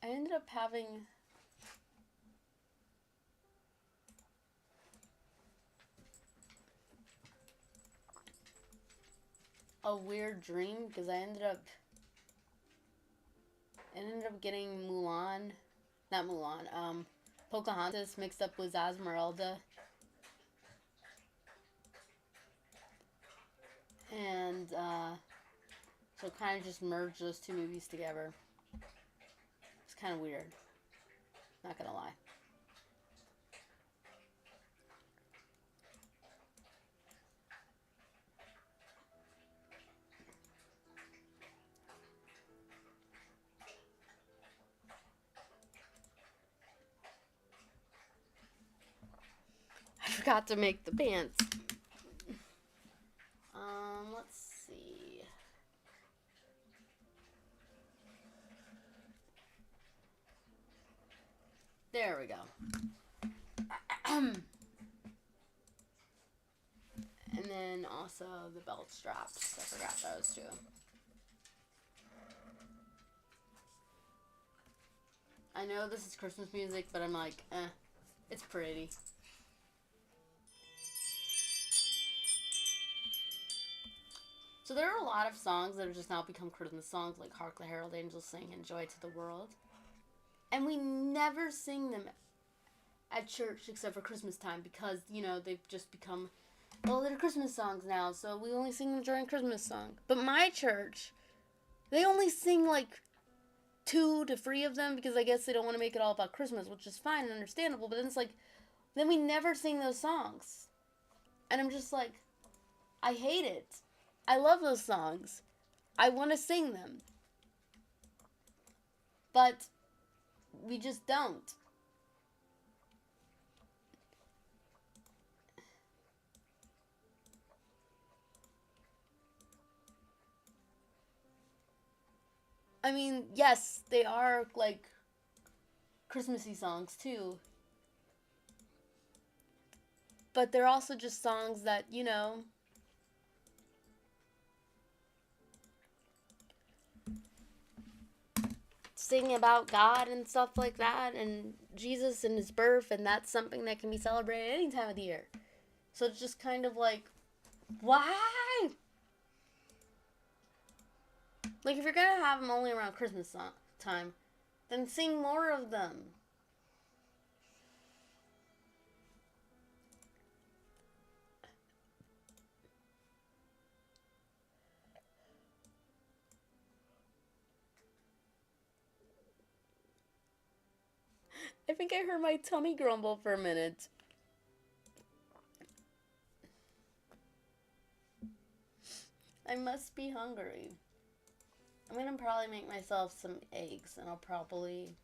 I ended up having a weird dream because I ended up getting Pocahontas mixed up with Esmeralda. And, so kind of just merged those 2 movies together. It's kind of weird. Not gonna lie. I forgot to make the pants. Let's see. There we go. And then also the belt straps. I forgot those too. I know this is Christmas music, but I'm like, it's pretty. So there are a lot of songs that have just now become Christmas songs, like Hark the Herald Angels Sing and Joy to the World. And we never sing them at church except for Christmas time because, you know, they've just become, well, they're Christmas songs now, so we only sing them during Christmas song. But my church, they only sing like 2 to 3 of them because I guess they don't want to make it all about Christmas, which is fine and understandable. But then it's like, then we never sing those songs. And I'm just like, I hate it. I love those songs. I want to sing them. But we just don't. I mean, yes, they are like Christmassy songs too. But they're also just songs that, you know, sing about God and stuff like that, and Jesus and his birth, and that's something that can be celebrated any time of the year. So it's just kind of like, why? Like, if you're gonna have them only around Christmas time, then sing more of them. I think I heard my tummy grumble for a minute. I must be hungry. I'm gonna probably make myself some eggs, and I'll probably...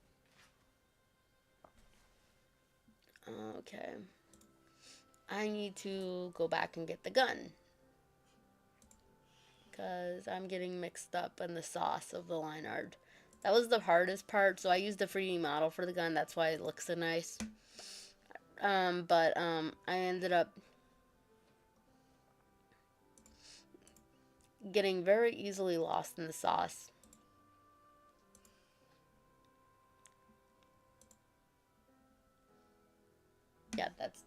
Okay. I need to go back and get the gun, because I'm getting mixed up in the sauce of the line art. That was the hardest part, so I used the 3D model for the gun. That's why it looks so nice. I ended up getting very easily lost in the sauce. Yeah, that's...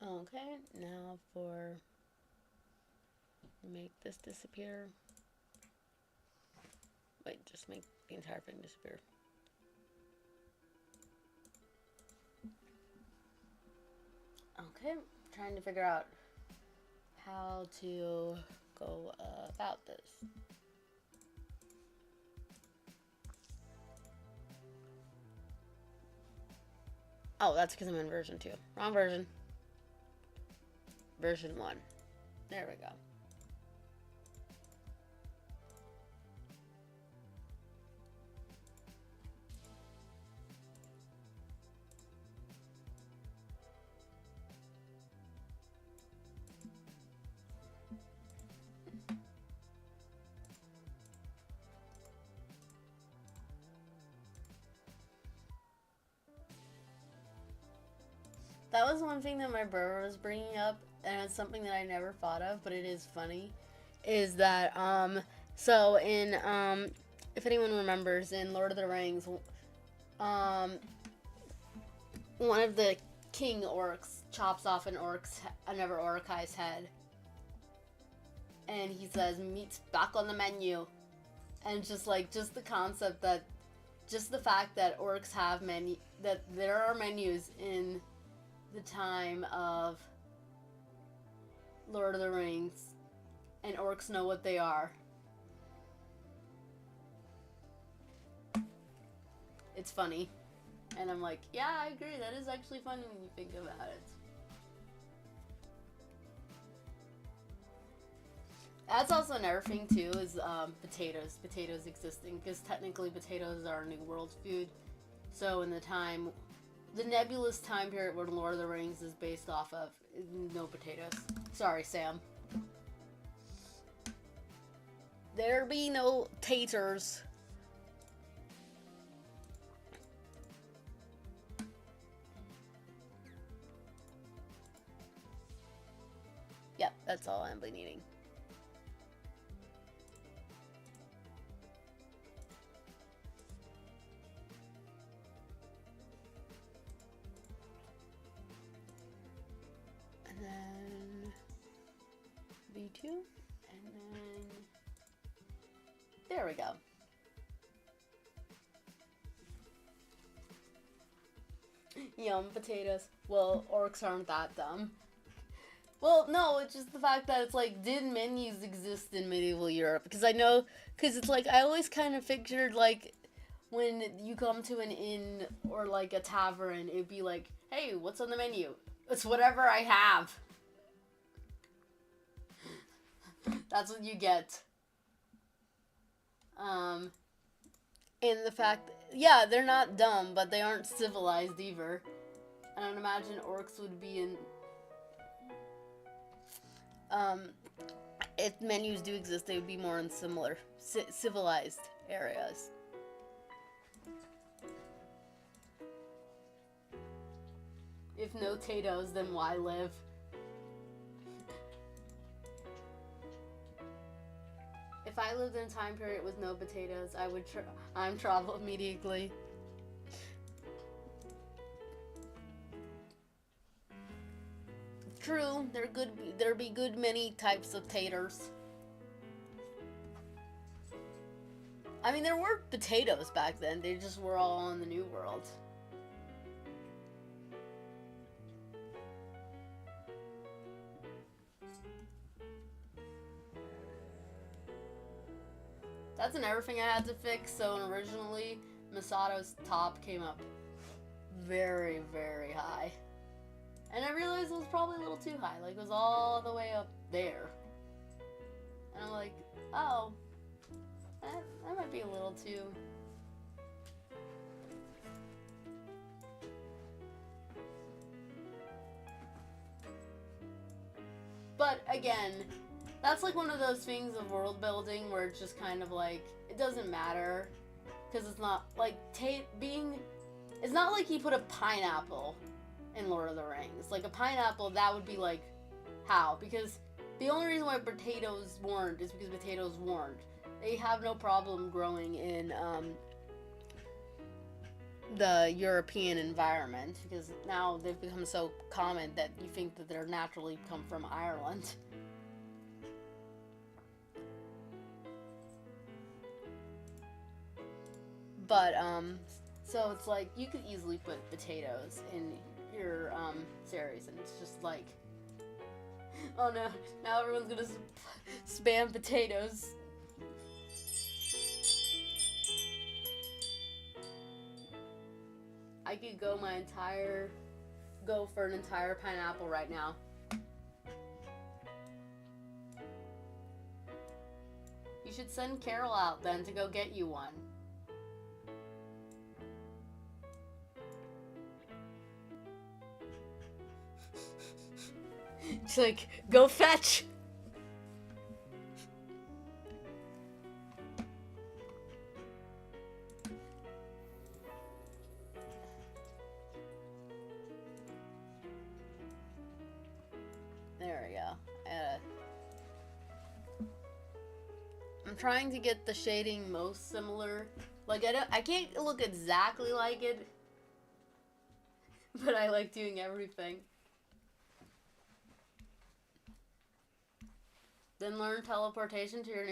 Okay, now for... make this disappear. Wait, just make the entire thing disappear. Okay, trying to figure out how to go about this. Oh, that's because I'm in version 2. Wrong version. Version 1. There we go. That was one thing that my brother was bringing up, and it's something that I never thought of, but it is funny, is that, so in, if anyone remembers, in Lord of the Rings, one of the king orcs chops off another orcai's head, and he says, "Meat's back on the menu," and just the concept that, just the fact that orcs have that there are menus in the time of Lord of the Rings, and orcs know what they are. It's funny. And I'm like, yeah, I agree, that is actually funny when you think about it. That's also another thing too, is potatoes. Potatoes existing, because technically potatoes are New World food. So in the nebulous time period where Lord of the Rings is based off of, no potatoes. Sorry, Sam. There be no taters. Yep, that's all I'm needing. Then V2, and then there we go. Yum, potatoes. Well, orcs aren't that dumb. Well, no, it's just the fact that it's like, did menus exist in medieval Europe? Because I know, because it's like, I always kind of figured, like, when you come to an inn or like a tavern, it'd be like, hey, what's on the menu? It's whatever I have. That's what you get. And the fact, yeah, they're not dumb, but they aren't civilized either. And I'd imagine orcs would be in, if menus do exist, they would be more in similar civilized areas. If no potatoes, then why live? If I lived in a time period with no potatoes, I would travel immediately. True, there'd be good many types of taters. I mean, there were potatoes back then. They just were all in the New World. That's another thing I had to fix. So originally, Misato's top came up very, very high. And I realized it was probably a little too high. Like, it was all the way up there. And I'm like, oh, that might be a little too... But again, that's like one of those things of world building where it's just kind of like, it doesn't matter. Because it's not like, it's not like he put a pineapple in Lord of the Rings. Like, a pineapple, that would be like, how? Because the only reason why potatoes weren't is because potatoes weren't. They have no problem growing in the European environment, because now they've become so common that you think that they're naturally come from Ireland. But, so it's like, you could easily put potatoes in your, series, and it's just like, oh no, now everyone's gonna spam potatoes. I could go for an entire pineapple right now. You should send Carol out then to go get you one. It's like, go fetch! There we go. I'm trying to get the shading most similar. Like, I can't look exactly like it, but I like doing everything. Then learn teleportation to your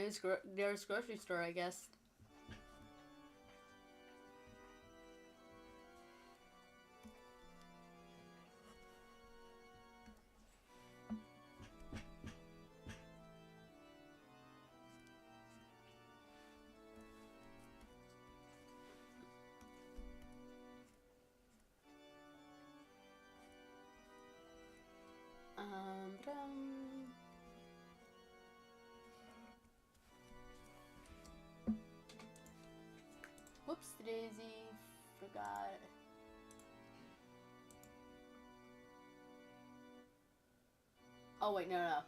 nearest grocery store, I guess. Whoops, daisy, forgot. Oh wait, no.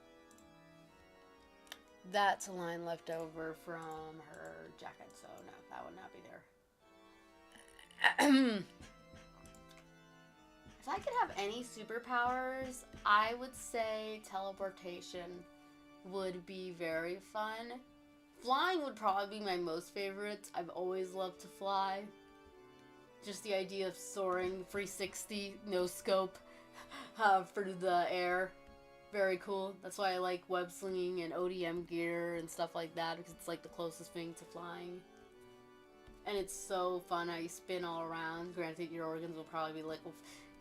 That's a line left over from her jacket, so no, that would not be there. If I could have any superpowers, I would say teleportation would be very fun. Flying would probably be my most favorite. I've always loved to fly. Just the idea of soaring 360, no scope, through the air. Very cool. That's why I like web slinging and ODM gear and stuff like that, because it's like the closest thing to flying. And it's so fun how you spin all around. Granted, your organs will probably be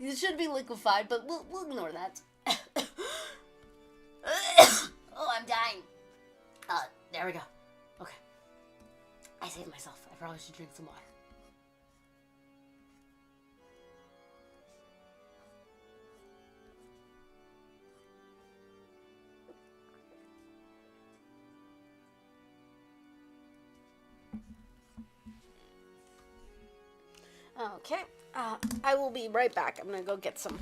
it should be liquefied, but we'll ignore that. Oh, I'm dying. There we go. Okay. I saved myself. I probably should drink some water. Okay, I will be right back. I'm gonna go get some.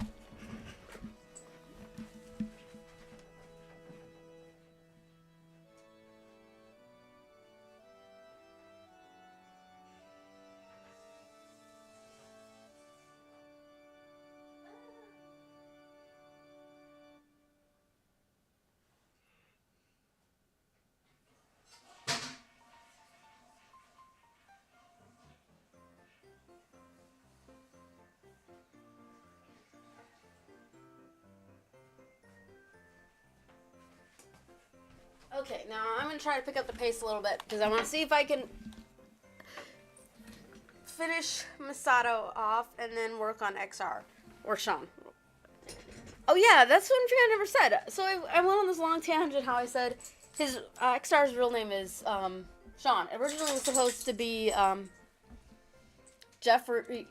Okay, now I'm going to try to pick up the pace a little bit because I want to see if I can finish Misato off and then work on XR or Sean. Oh yeah, that's one thing I never said. So I went on this long tangent how I said his XR's real name is Sean. Originally it was supposed to be Jefferson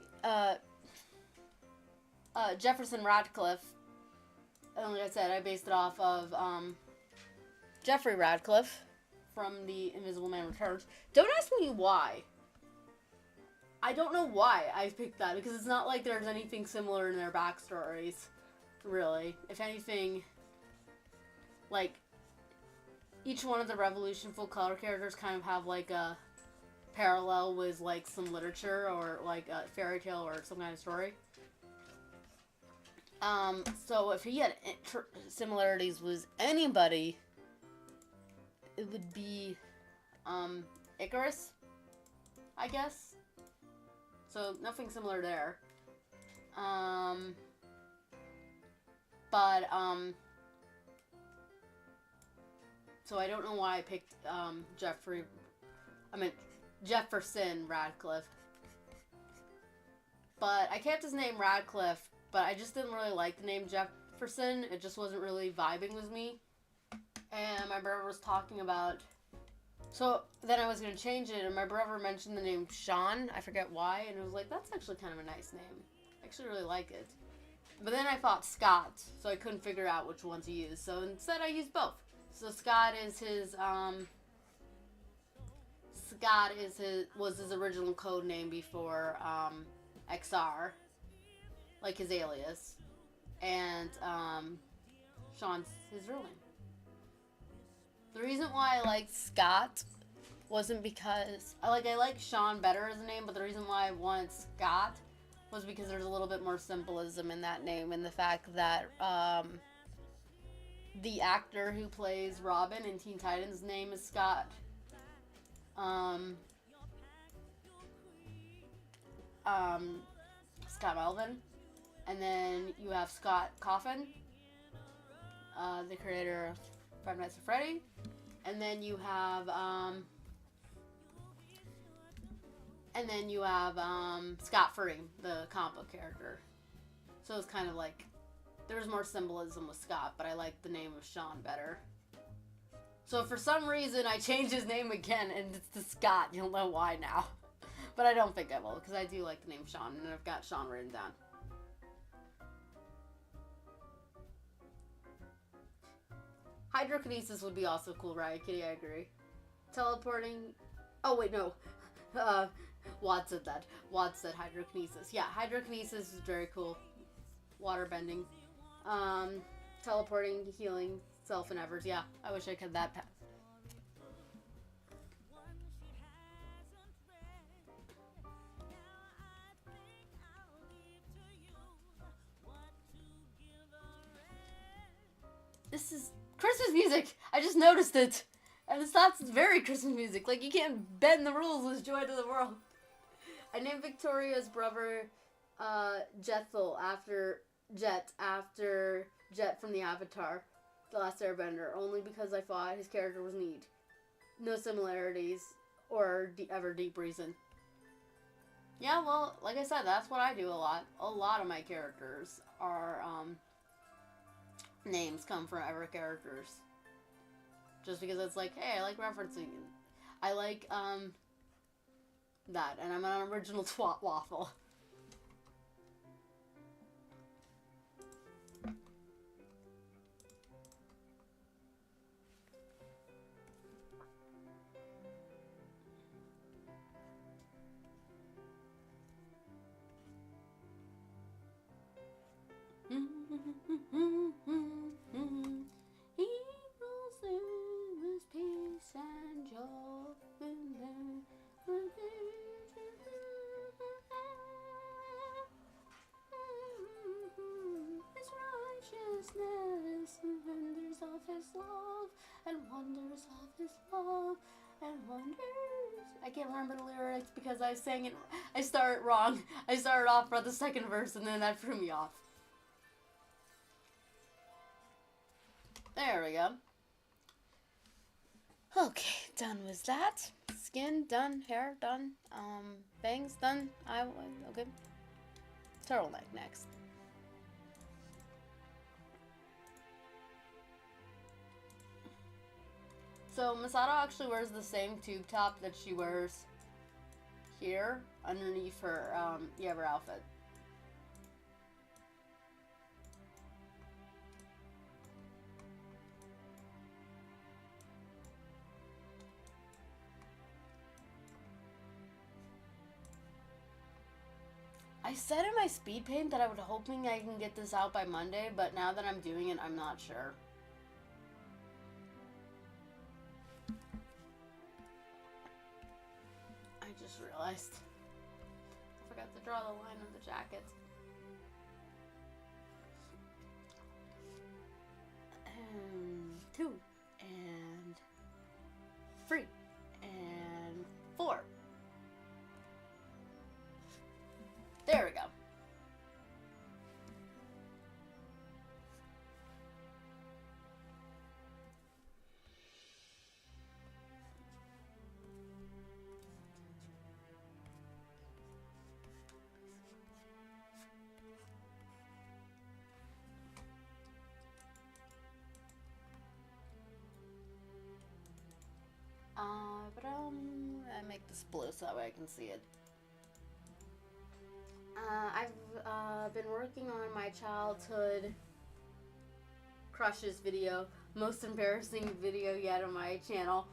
Radcliffe. And like I said, I based it off of Jeffrey Radcliffe from The Invisible Man Returns. Don't ask me why. I don't know why I picked that, because it's not like there's anything similar in their backstories, really. If anything, like, each one of the Revolution Full Color characters kind of have, like, a parallel with, like, some literature or, like, a fairy tale or some kind of story. So if he had similarities with anybody, it would be, Icarus, I guess. So, nothing similar there. So I don't know why I picked, Jefferson Radcliffe. But I kept his name Radcliffe, but I just didn't really like the name Jefferson. It just wasn't really vibing with me. And my brother was talking about... So then I was going to change it, and my brother mentioned the name Sean. I forget why, and it was like, that's actually kind of a nice name. I actually really like it. But then I thought Scott, so I couldn't figure out which one to use. So instead I used both. So Scott is his, was his original code name before, XR. Like his alias. And, Sean's his real name. The reason why I liked Scott wasn't because... I like Sean better as a name, but the reason why I wanted Scott was because there's a little bit more symbolism in that name, and the fact that the actor who plays Robin in Teen Titans' name is Scott. Scott Melvin. And then you have Scott Coffin, the creator of Five Nights at Freddy. And then you have, Scott Free, the comic book character. So it's kind of like, there's more symbolism with Scott, but I like the name of Sean better. So for some reason, I changed his name again, and it's to Scott. You'll know why now. But I don't think I will, because I do like the name Sean, and I've got Sean written down. Hydrokinesis would be also cool, right, Kitty? I agree. Teleporting... Oh, wait, no. Wad said that. Wad said hydrokinesis. Yeah, hydrokinesis is very cool. Waterbending. Teleporting, healing, self and Evers. Yeah, I wish I could that. This is Christmas music! I just noticed it! And it's not very Christmas music. Like, you can't bend the rules with Joy to the World. I named Victoria's brother, Jethel, after Jet from the Avatar, The Last Airbender, only because I thought his character was neat. No similarities, or ever deep reason. Yeah, well, like I said, that's what I do a lot. A lot of my characters are, names come from ever characters. Just because it's like, hey, I like referencing. I like, that. And I'm an original twat waffle. his love, and wonders of his love, and wonders. I can't remember the lyrics because I sang it. I started wrong. I started off for the second verse, and then that threw me off. There we go. Okay, done with that. Skin done, hair done, bangs done. Okay. Turtleneck next. So Misato actually wears the same tube top that she wears here underneath her her outfit. I said in my speed paint that I was hoping I can get this out by Monday, but now that I'm doing it, I'm not sure. I just realized I forgot to draw the line of the jacket. And 2 and 3 and 4. There we go. I make this blue so that way I can see it. I've been working on my childhood crushes video, most embarrassing video yet on my channel.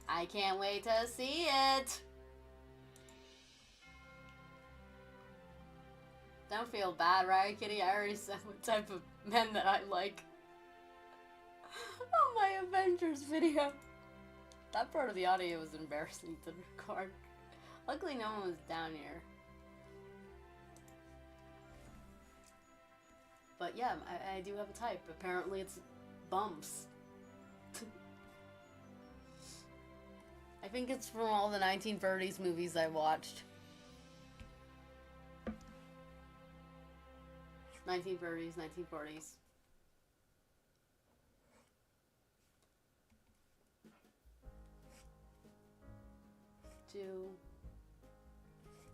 I can't wait to see it. Don't feel bad, right, Kitty? I already said what type of men that I like on my Avengers video. That part of the audio was embarrassing to record. Luckily, no one was down here. But yeah, I do have a type. Apparently it's bumps. I think it's from all the 1930s movies I watched. 1930s, 1940s. Two,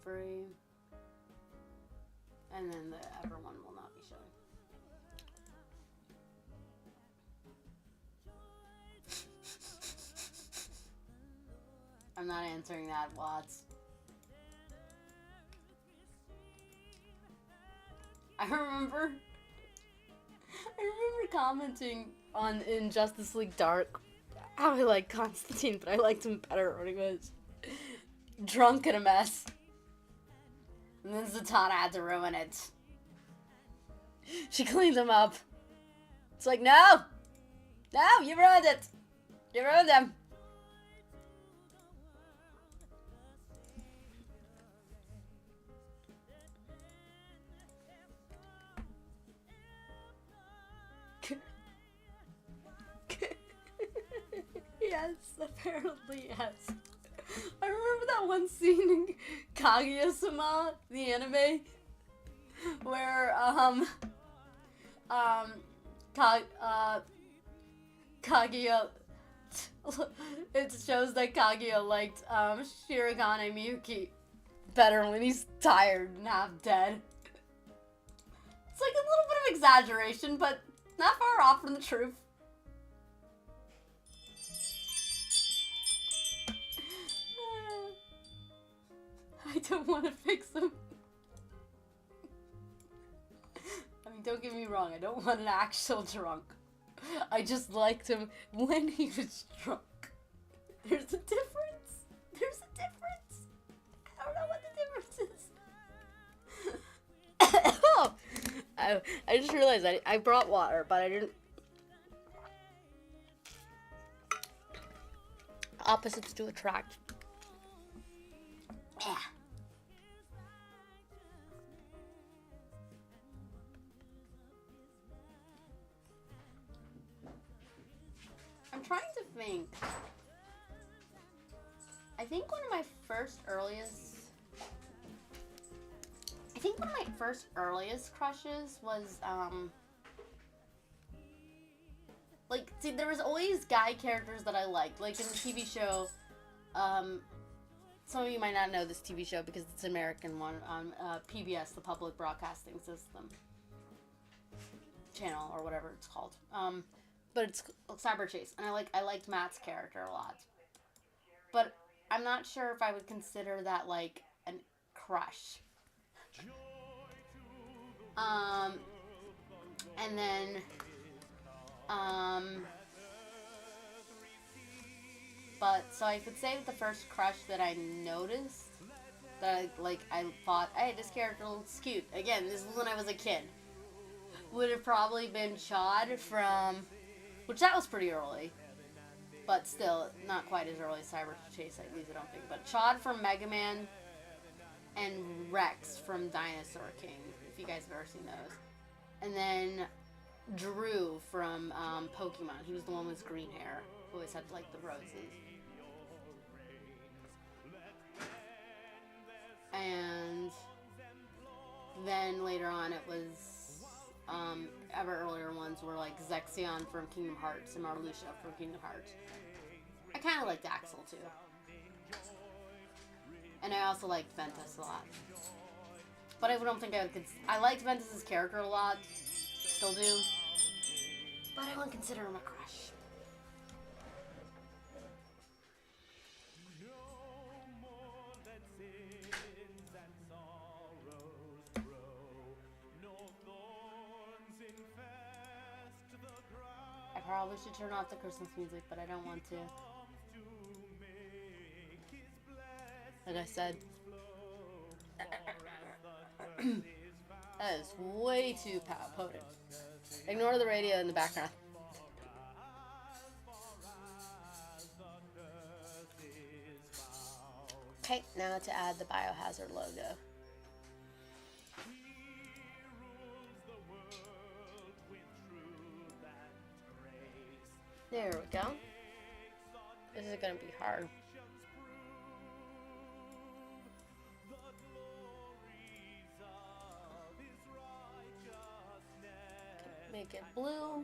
3, and then the ever one will not be showing. I'm not answering that, Watts. I remember commenting on in Justice League Dark how I like Constantine, but I liked him better when he was drunk and a mess. And then Zatanna had to ruin it. She cleaned him up. It's like, no! No, you ruined it! You ruined him! Yes, apparently yes. I remember that one scene in Kaguya-sama, the anime, where Kaguya, it shows that Kaguya liked Shirogane Miyuki better when he's tired and half dead. It's like a little bit of exaggeration, but not far off from the truth. I don't want to fix him. I mean, don't get me wrong, I don't want an actual drunk. I just liked him when he was drunk. There's a difference. There's a difference. I don't know what the difference is. Oh, I just realized I brought water, but I didn't. Opposites do attract. Yeah. think. I think one of my first earliest crushes was, like, see, there was always guy characters that I liked. Like, in the TV show, some of you might not know this TV show because it's an American one on PBS, the Public Broadcasting System channel, or whatever it's called. But it's Cyber Chase, and I liked Matt's character a lot. But I'm not sure if I would consider that, like, an crush. And then, but, so I would say that the first crush that I noticed, that I thought, hey, this character looks cute. Again, this was when I was a kid. Would have probably been Chad from, which that was pretty early. But still, not quite as early as Cyber Chase, at least I don't think. But Chad from Mega Man and Rex from Dinosaur King, if you guys have ever seen those. And then Drew from Pokemon. He was the one with green hair, who always had, like, the roses. And then later on it was, ever earlier ones were, like, Zexion from Kingdom Hearts and Marluxia from Kingdom Hearts. I kind of liked Axel, too. And I also liked Ventus a lot. But I don't think I would I liked Ventus's character a lot. Still do. But I wouldn't consider him a crush. I probably should turn off the Christmas music, but I don't want to. Like I said, that is way too potent. Ignore the radio in the background. Okay, now to add the Biohazard logo. There we go. This is gonna be hard. Make it blue.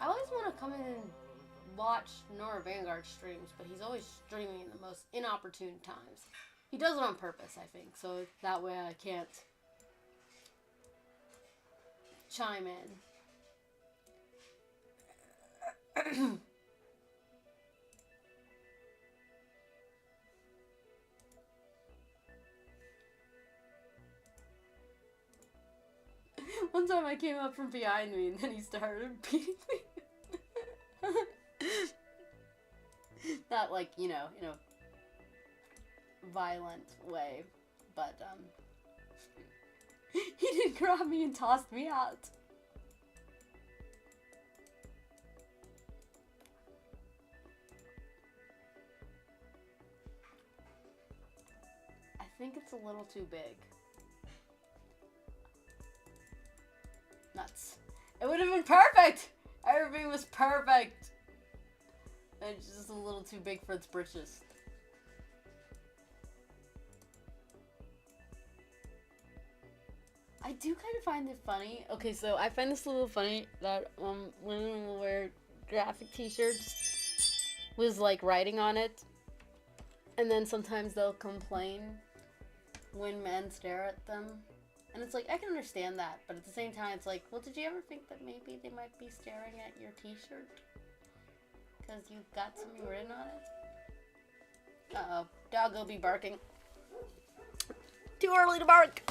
I always want to come in and watch Nora Vanguard streams, but he's always streaming in the most inopportune times. He does it on purpose, I think, so that way I can't chime in. One time I came up from behind me and then he started beating me. Not like, you know, in a violent way, but, he did grab me and tossed me out. I think it's a little too big. Nuts. It would have been perfect! Everything was perfect! It's just a little too big for its britches. I do kind of find it funny. Okay, so I find this a little funny that women will wear graphic t-shirts with, like, writing on it. And then sometimes they'll complain when men stare at them. And it's like, I can understand that, but at the same time, it's like, well, did you ever think that maybe they might be staring at your t-shirt? Because you've got something written on it? Uh-oh. Dog will be barking. Too early to bark!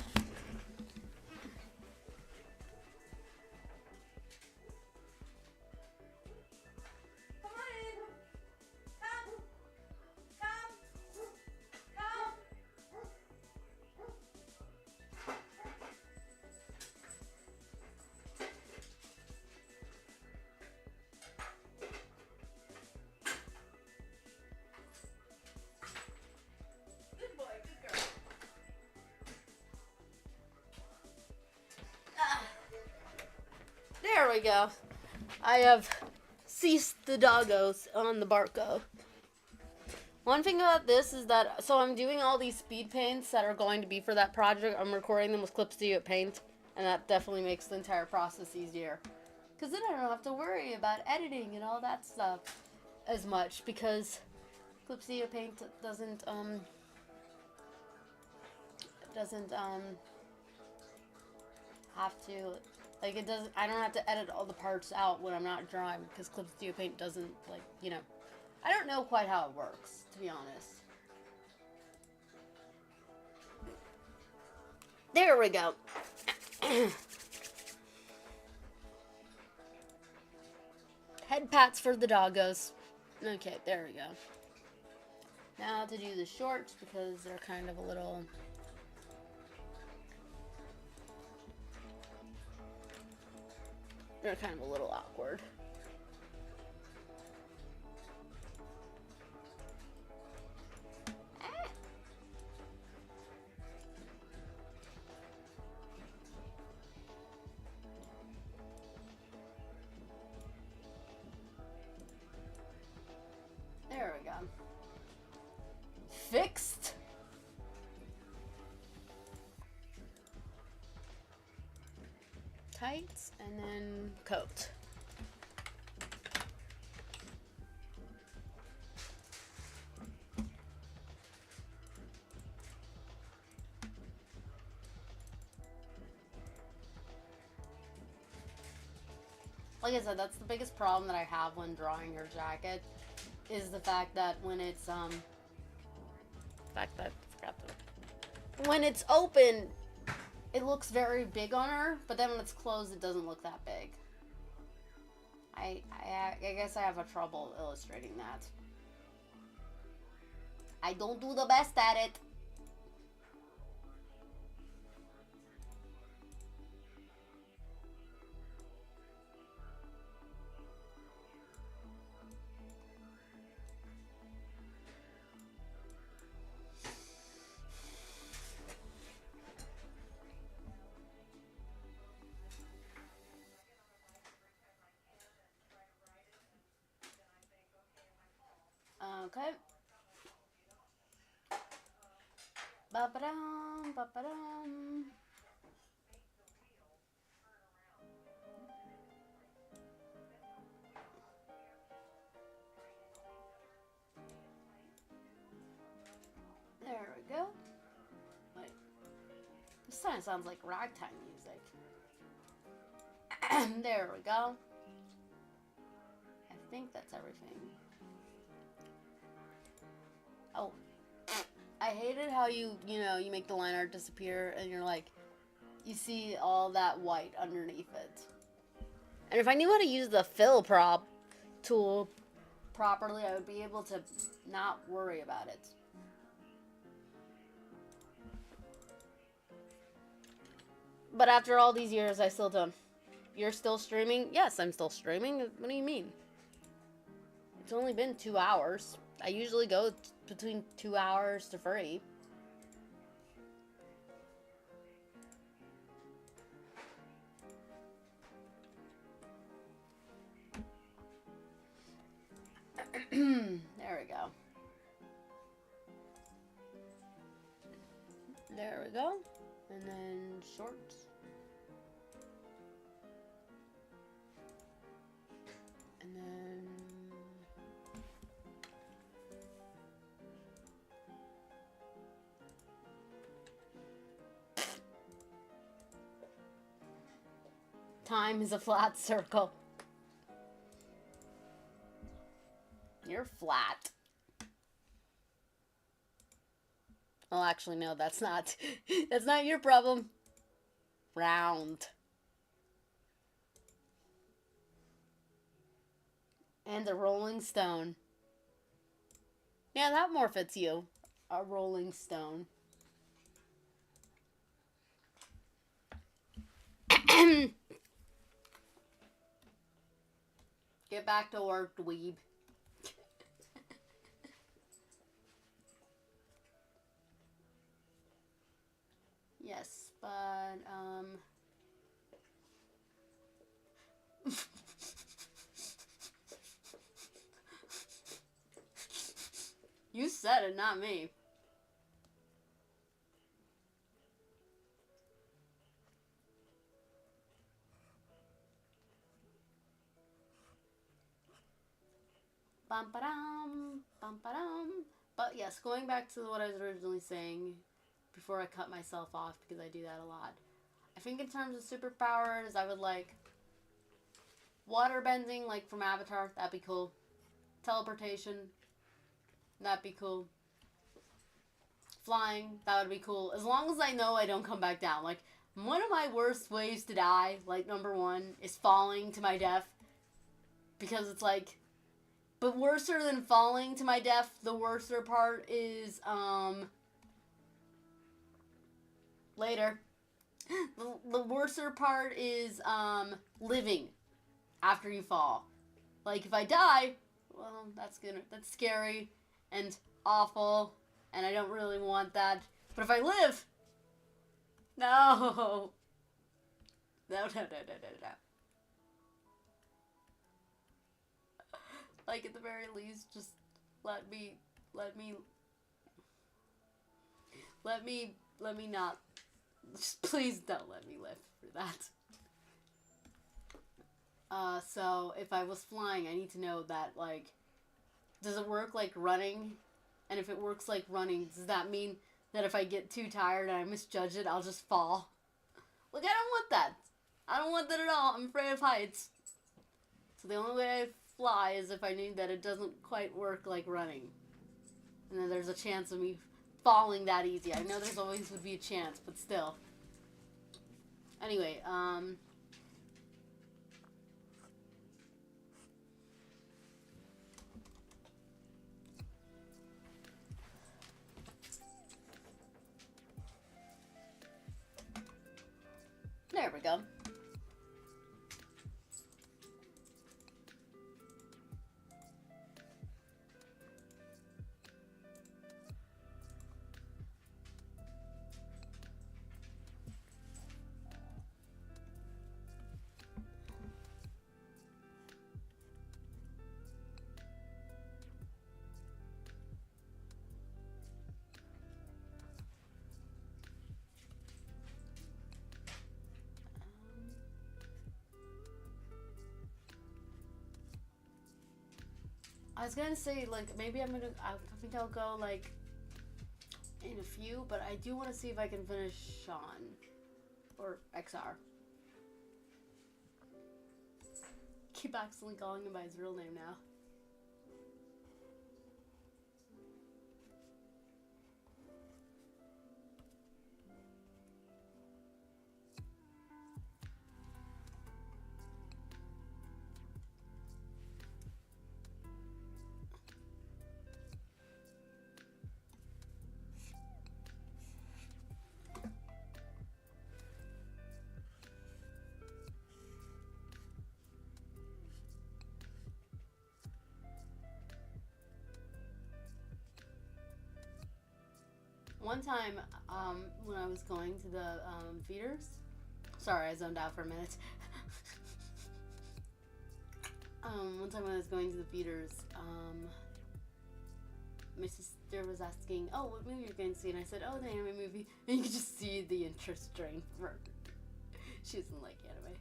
Good boy. we go. I have ceased the doggos on the Barco. One thing about this is that, so I'm doing all these speed paints that are going to be for that project. I'm recording them with clipstudiopaint, and that definitely makes the entire process easier. Because then I don't have to worry about editing and all that stuff as much, because clipstudiopaint doesn't have to, like, it doesn't, I don't have to edit all the parts out when I'm not drawing, because clipstudiopaint doesn't, like, you know, I don't know quite how it works, to be honest. There we go. Head pats for the doggos. Okay, there we go. Now to do the shorts, because they're kind of a little... They're kind of a little awkward. There we go. Fixed. Tights and then coat. Like I said, that's the biggest problem that I have when drawing your jacket, is the fact that when it's when it's open, it looks very big on her, but then when it's closed, it doesn't look that big. I guess I have a trouble illustrating that. I don't do the best at it. Okay. Ba-ba-dum, ba-ba-dum. There we go. Wait. This kind of sounds like ragtime music. There we go. I think that's everything. Oh. I hated how you make the line art disappear and you're like, you see all that white underneath it. And if I knew how to use the fill prop tool properly, I would be able to not worry about it. But after all these years, I still don't. You're still streaming? Yes, I'm still streaming. What do you mean? It's only been 2 hours. I usually go between 2 hours to 3. There we go. There we go. And then shorts. And then... Time is a flat circle. You're flat. Oh, actually, no, that's not. That's not your problem. Round. And a rolling stone. Yeah, that more fits you. A rolling stone. Get back to work, dweeb. Yes, but, You said it, not me. Bum ba-dum, bum ba-dum. But yes, going back to what I was originally saying before I cut myself off, because I do that a lot. I think in terms of superpowers, I would like water bending, like from Avatar. That'd be cool. Teleportation. That'd be cool. Flying. That would be cool. As long as I know I don't come back down. Like, one of my worst ways to die, like number one, is falling to my death. Because it's like... But worser than falling to my death, the worser part is, later. The worser part is, living after you fall. Like, if I die, well, that's scary and awful, and I don't really want that. But if I live, no. No. Like, at the very least, just let me not, just please don't let me live for that. So if I was flying, I need to know that, like, does it work like running? And if it works like running, does that mean that if I get too tired and I misjudge it, I'll just fall? Like, I don't want that. I don't want that at all. I'm afraid of heights. So the only way I fly is if I knew that it doesn't quite work like running. And then there's a chance of me falling that easy. I know there's always would be a chance, but still. Anyway, there we go. I was gonna say, like, maybe I think I'll go, like, in a few, but I do want to see if I can finish Sean. Or XR. Keep accidentally calling him by his real name now. One time, when I was going to the feeders, sorry, I zoned out for a minute. One time when I was going to the feeders, my sister was asking, "Oh, what movie are you going to see?" And I said, "Oh, the anime movie." And you could just see the interest drain for her. She doesn't like anime,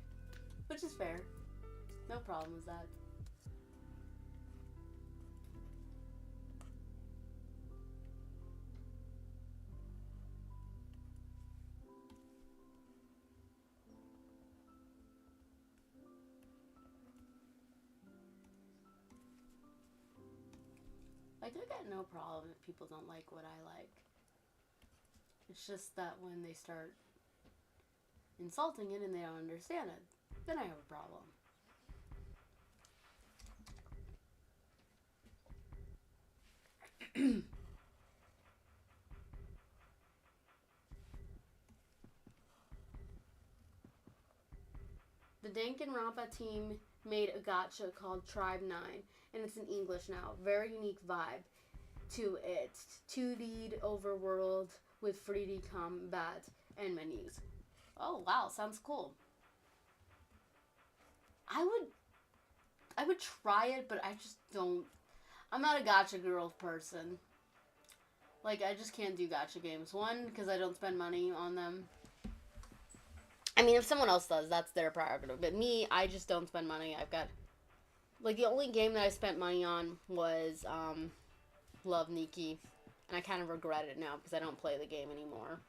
which is fair. No problem with that. Like, I got no problem if people don't like what I like. It's just that when they start insulting it and they don't understand it, then I have a problem. The Danganronpa team made a gacha called Tribe 9, and it's in English now. Very unique vibe to it. 2D overworld with 3D combat and menus. Oh wow, sounds cool. I would try it, but I just don't. I'm not a gacha girl person. Like, I just can't do gacha games. One, because I don't spend money on them. I mean, if someone else does, that's their prerogative. But me, I just don't spend money. I've got, like, the only game that I spent money on was Love Nikki. And I kind of regret it now because I don't play the game anymore.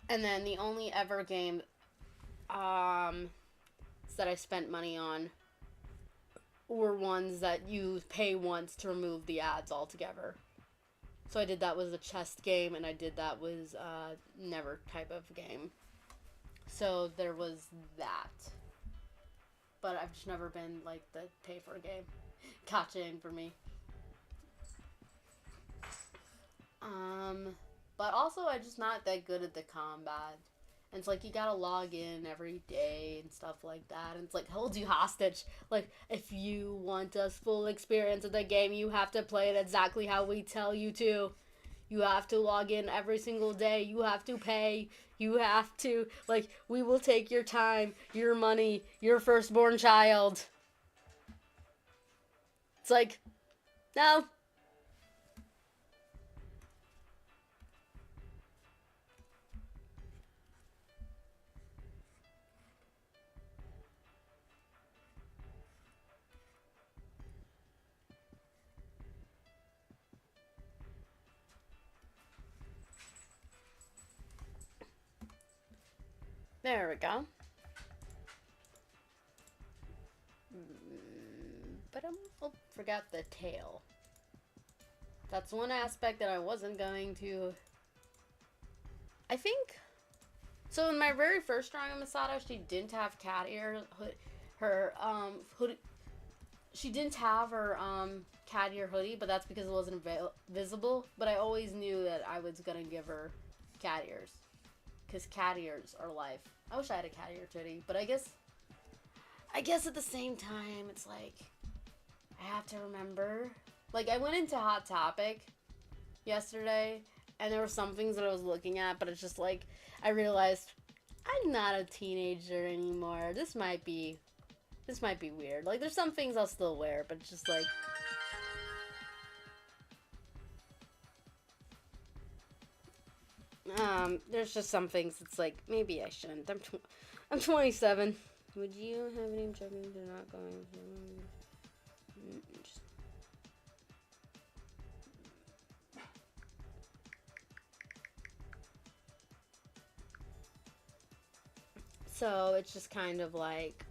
And then the only ever game that I spent money on were ones that you pay once to remove the ads altogether. So I did that with a chest game, and I did that with never type of game. So there was that. But I've just never been like the pay for a game. Gotcha in for me. But also I'm just not that good at the combat. And it's like you gotta log in every day and stuff like that. And it's like holds you hostage. Like, if you want a full experience of the game, you have to play it exactly how we tell you to. You have to log in every single day. You have to pay. You have to, like, we will take your time, your money, your firstborn child. It's like, no. There we go. But oh, forgot the tail. That's one aspect that I wasn't going to. I think. So in my very first drawing of Misato, she didn't have cat ear. Her hoodie. She didn't have her cat ear hoodie, but that's because it wasn't visible. But I always knew that I was gonna give her cat ears. Because cat ears are life. I wish I had a cat ear hoodie, but I guess at the same time, it's like, I have to remember. Like, I went into Hot Topic yesterday, and there were some things that I was looking at, but it's just like, I realized, I'm not a teenager anymore. This might be weird. Like, there's some things I'll still wear, but it's just like, there's just some things it's like, maybe I shouldn't. I'm 27. Would you have any objection to not going to... So, it's just kind of like,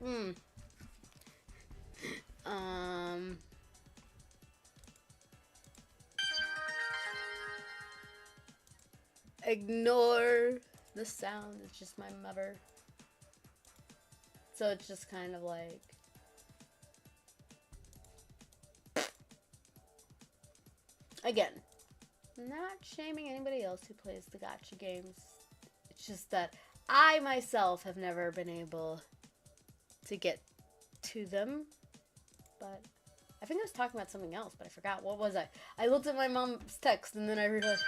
ignore the sound, it's just my mother. So it's just kind of like, again, not shaming anybody else who plays the gacha games. It's just that I myself have never been able to get to them. But I think I was talking about something else, but I forgot. What was I? I looked at my mom's text and then I realized,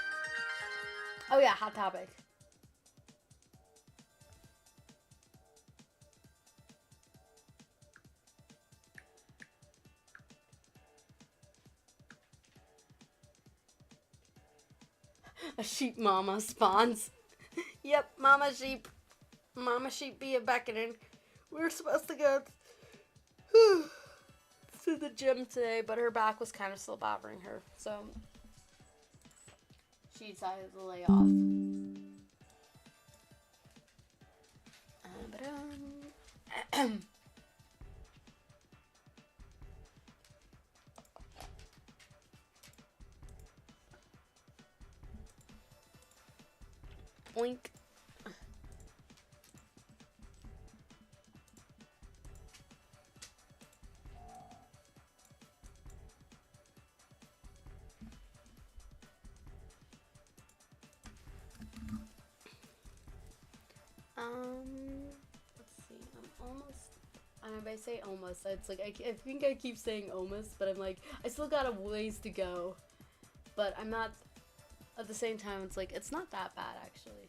oh yeah, Hot Topic. A sheep mama spawns. Yep, mama sheep. Mama sheep be a beckoning. We were supposed to go to the gym today, but her back was kind of still bothering her, so she decided to lay off. Oink. Let's see, I'm almost, and if I say almost, it's like, I think I keep saying almost, but I'm like, I still got a ways to go, but I'm not, at the same time, it's like, it's not that bad, actually.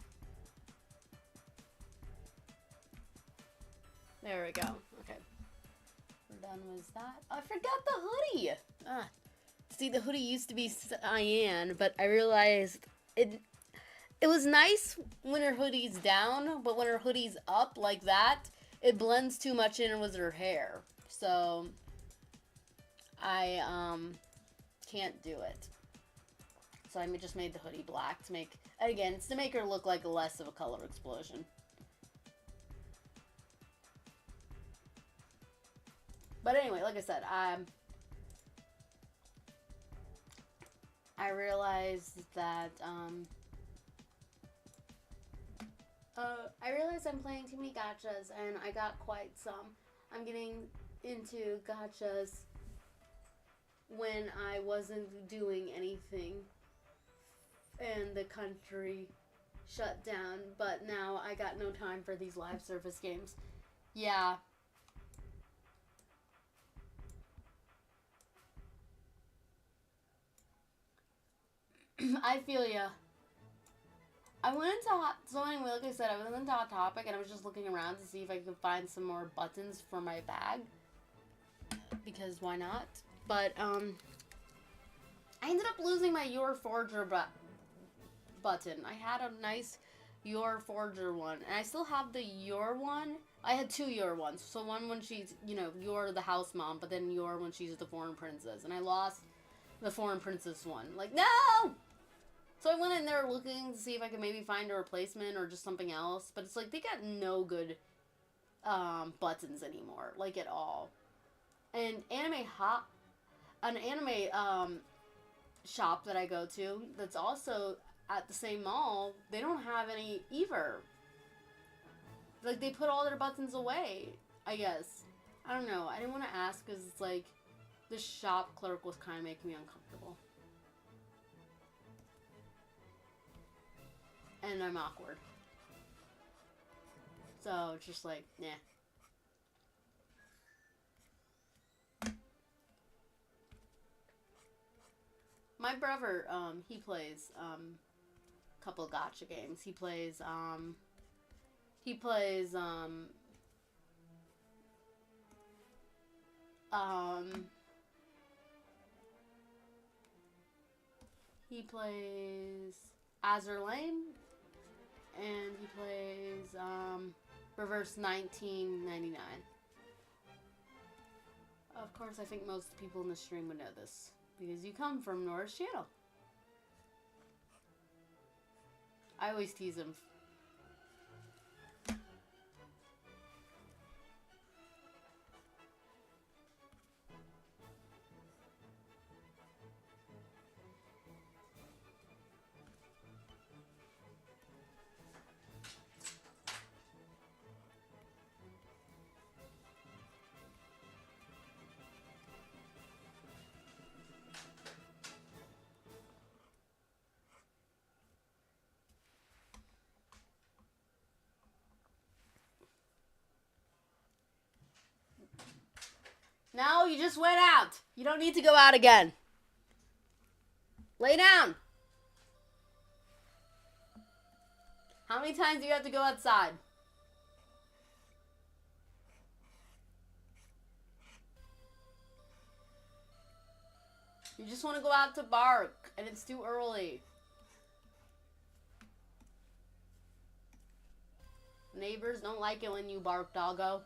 There we go, okay. We're done with that. I forgot the hoodie! Ah, it's See, the hoodie used to be cyan, but I realized it was nice when her hoodie's down, but when her hoodie's up like that, it blends too much in with her hair. So I can't do it. So I just made the hoodie black to make, and again, it's to make her look like less of a color explosion. But anyway, like I said, I realized that I realized I'm playing too many gachas, and I got quite some. I'm getting into gachas when I wasn't doing anything and the country shut down, but now I got no time for these live service games. Yeah. I feel ya. I went into so anyway, like I said, I went into Hot Topic and I was just looking around to see if I could find some more buttons for my bag. Because why not? But, I ended up losing my Your Forger button. I had a nice Your Forger one. And I still have the Your one. I had two Your ones. So one when she's, you know, Your the house mom, but then Your when she's the foreign princess. And I lost the foreign princess one. Like, no! So I went in there looking to see if I could maybe find a replacement or just something else. But it's like, they got no good buttons anymore. Like, at all. And an anime shop that I go to that's also at the same mall, they don't have any either. Like, they put all their buttons away, I guess. I don't know. I didn't want to ask because it's like, the shop clerk was kind of making me uncomfortable. And I'm awkward. So, it's just like, nah. My brother, he plays, a couple gacha games. He plays, he plays Azur Lane, and he plays, Reverse 1999. Of course, I think most people in the stream would know this, because you come from Nora's channel. I always tease him. No, you just went out. You don't need to go out again. Lay down. How many times do you have to go outside? You just want to go out to bark, and it's too early. Neighbors don't like it when you bark, doggo.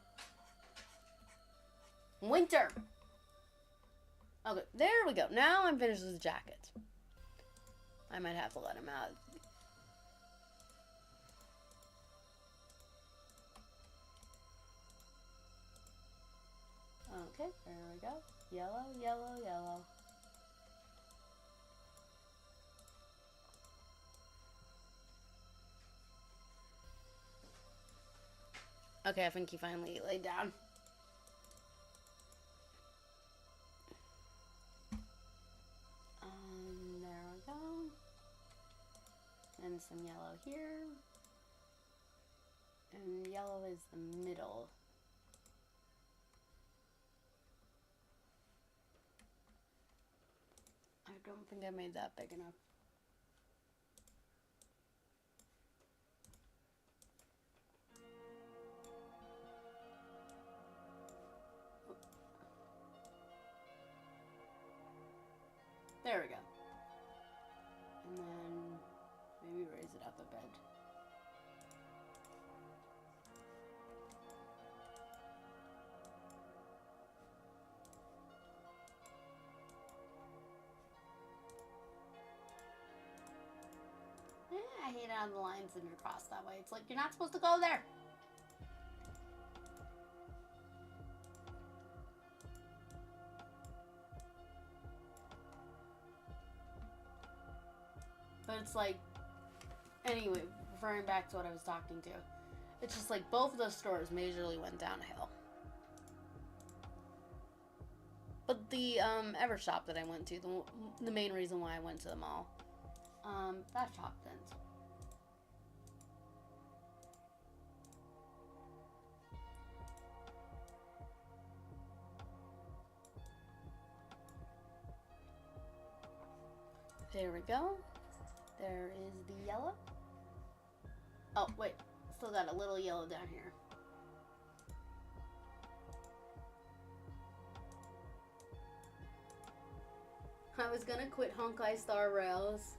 Winter. Okay, there we go. Now I'm finished with the jacket. I might have to let him out. Okay, there we go. Yellow, yellow, yellow. Okay, I think he finally laid down. There we go. And some yellow here. And yellow is the middle. I don't think I made that big enough. get out of the lines and you're crossed that way. It's like, you're not supposed to go there. But it's like, anyway, referring back to what I was talking to, it's just like both of those stores majorly went downhill. But the Ever shop that I went to, the main reason why I went to the mall, that shop didn't. There we go. There is the yellow. Oh, wait. Still got a little yellow down here. I was gonna quit Honkai Star Rails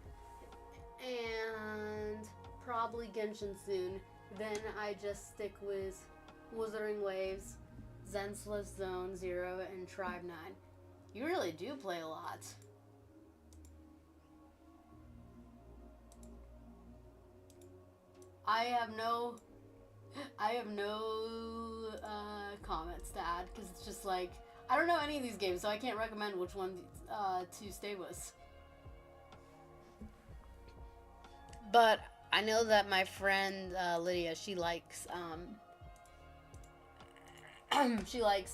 and probably Genshin soon. Then I just stick with Wuthering Waves, Zensless Zone 0, and Tribe 9. You really do play a lot. I have no comments to add, because it's just like, I don't know any of these games, so I can't recommend which one to stay with. But I know that my friend Lydia, she likes Honkai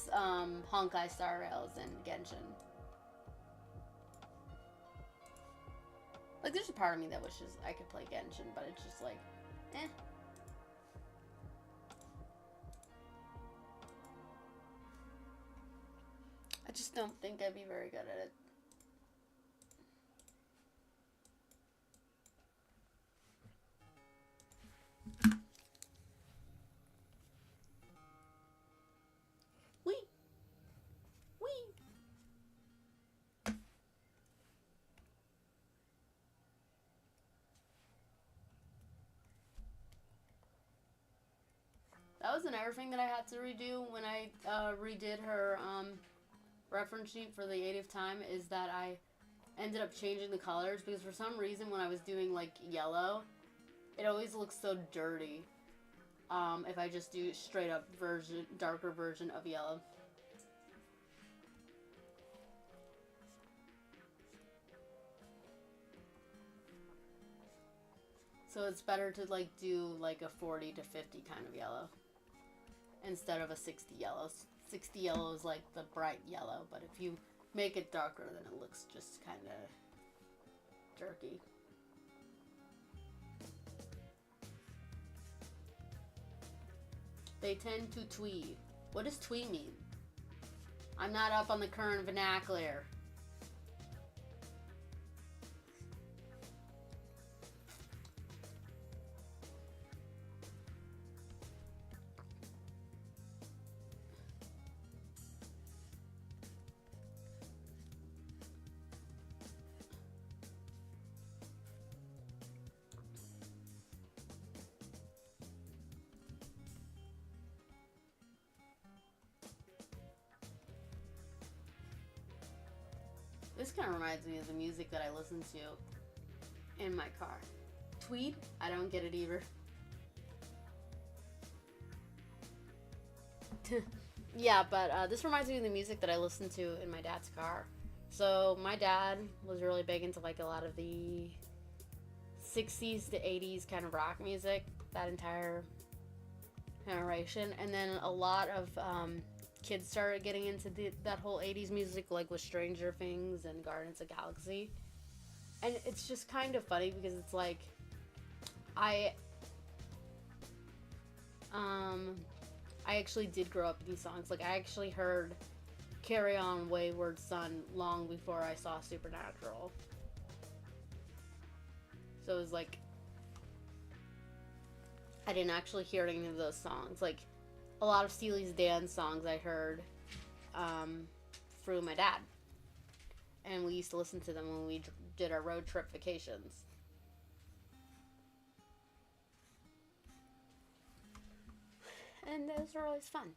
Star Rails and Genshin. Like, there's a part of me that wishes I could play Genshin, but it's just like, eh. I just don't think I'd be very good at it. Wee! Wee! That was another thing that I had to redo when I redid her reference sheet for the 80th time, is that I ended up changing the colors, because for some reason when I was doing like yellow, it always looks so dirty if I just do straight up darker version of yellow. So it's better to like do like a 40 to 50 kind of yellow instead of a 60 yellow. 60 yellow is like the bright yellow, but if you make it darker, then it looks just kind of jerky. They tend to twee. What does twee mean? I'm not up on the current vernacular. This kind of reminds me of the music that I listen to in my car. Tweed? I don't get it either. Yeah, but this reminds me of the music that I listen to in my dad's car. So my dad was really big into like a lot of the 60s to 80s kind of rock music, that entire generation. And then a lot of kids started getting into that whole 80s music, like with Stranger Things and Guardians of the Galaxy. And it's just kind of funny because it's like, I actually did grow up with these songs. Like, I actually heard Carry On Wayward Son long before I saw Supernatural. So it was like, I didn't actually hear any of those songs. Like, a lot of Steely's Dan songs I heard through my dad. And we used to listen to them when we did our road trip vacations. And those were always fun.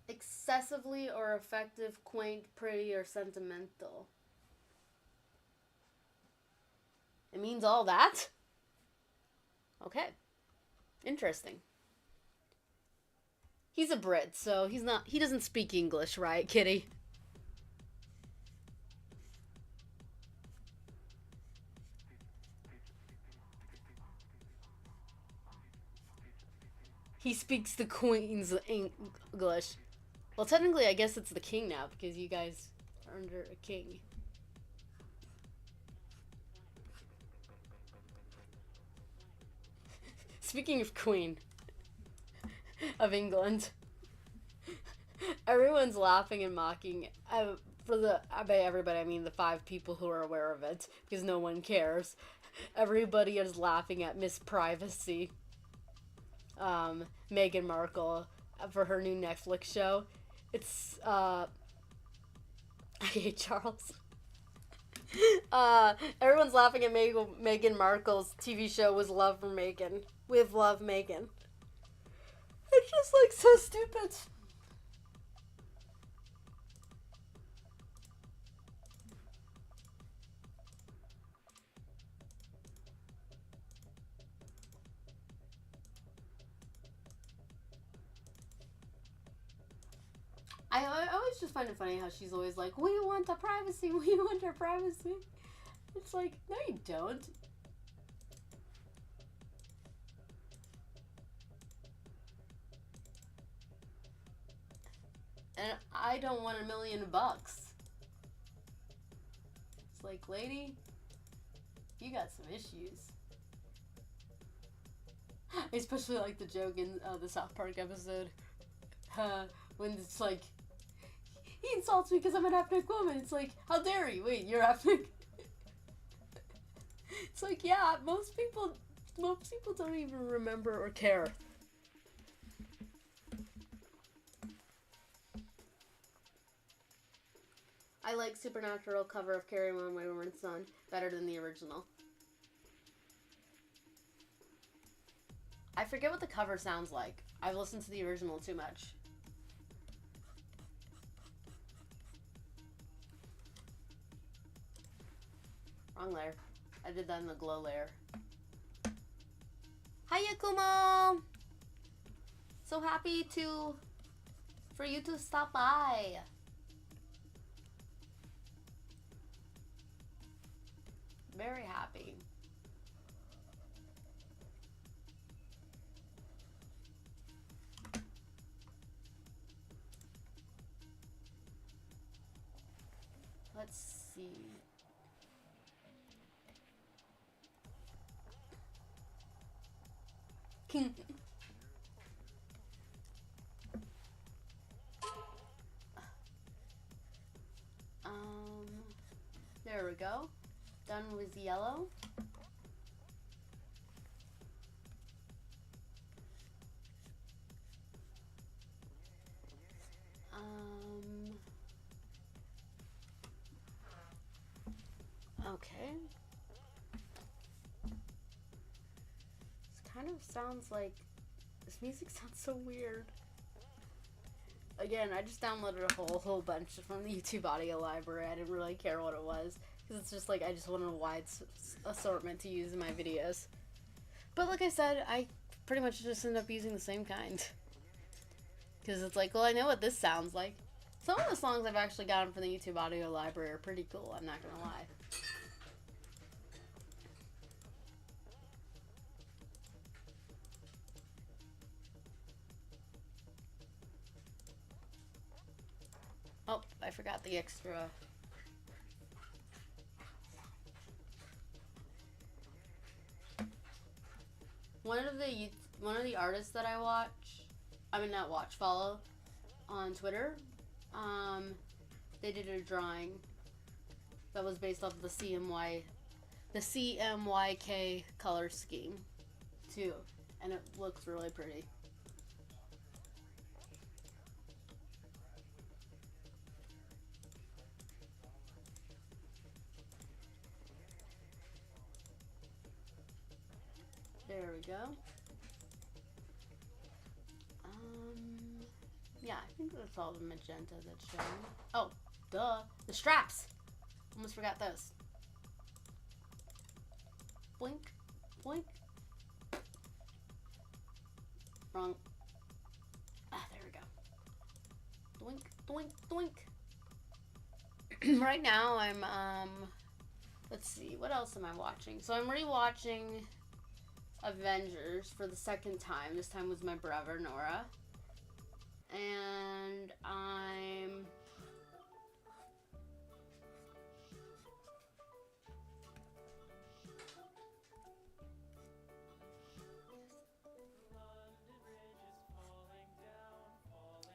Excessively or effective, quaint, pretty, or sentimental. It means all that? Okay. Interesting. He's a Brit, so he doesn't speak English, right, Kitty? He speaks the Queen's English. Well, technically, I guess it's the king now, because you guys are under a king. Speaking of Queen of England, everyone's laughing and mocking. By everybody, I mean the 5 people who are aware of it, because no one cares. Everybody is laughing at Miss Privacy, Meghan Markle, for her new Netflix show. It's, I hate Charles. Everyone's laughing at Meghan Markle's TV show was Love for Meghan. With Love Meghan. It's just like so stupid. I always just find it funny how she's always like, we want our privacy, we want our privacy. It's like, no you don't. And I don't want $1 million. It's like, lady, you got some issues. I especially like the joke in the South Park episode. When it's like, he insults me because I'm an ethnic woman. It's like, how dare you? Wait, you're ethnic? It's like, yeah, most people don't even remember or care. I like Supernatural cover of Carrie On My Woman's Son better than the original. I forget what the cover sounds like. I've listened to the original too much. Wrong layer. I did that in the glow layer. Hiya, Kumo! So happy for you to stop by. Very happy. Let's see. There we go. Done with yellow. Okay. This kind of sounds like, this music sounds so weird. Again, I just downloaded a whole bunch from the YouTube audio library. I didn't really care what it was, because it's just like, I just wanted a wide assortment to use in my videos. But like I said, I pretty much just end up using the same kind. Because it's like, well, I know what this sounds like. Some of the songs I've actually gotten from the YouTube audio library are pretty cool, I'm not gonna lie. Oh, I forgot the extra. One of the artists that I follow on Twitter, they did a drawing that was based off of the CMYK color scheme too, and it looks really pretty. There we go. Yeah, I think that's all the magenta that's showing. Oh, duh. The straps! Almost forgot those. Blink. Blink. Wrong. Ah, there we go. Doink, doink, doink. Right now I'm, let's see, what else am I watching? So I'm rewatching Avengers for the second time. This time was my brother, Nora. And I'm...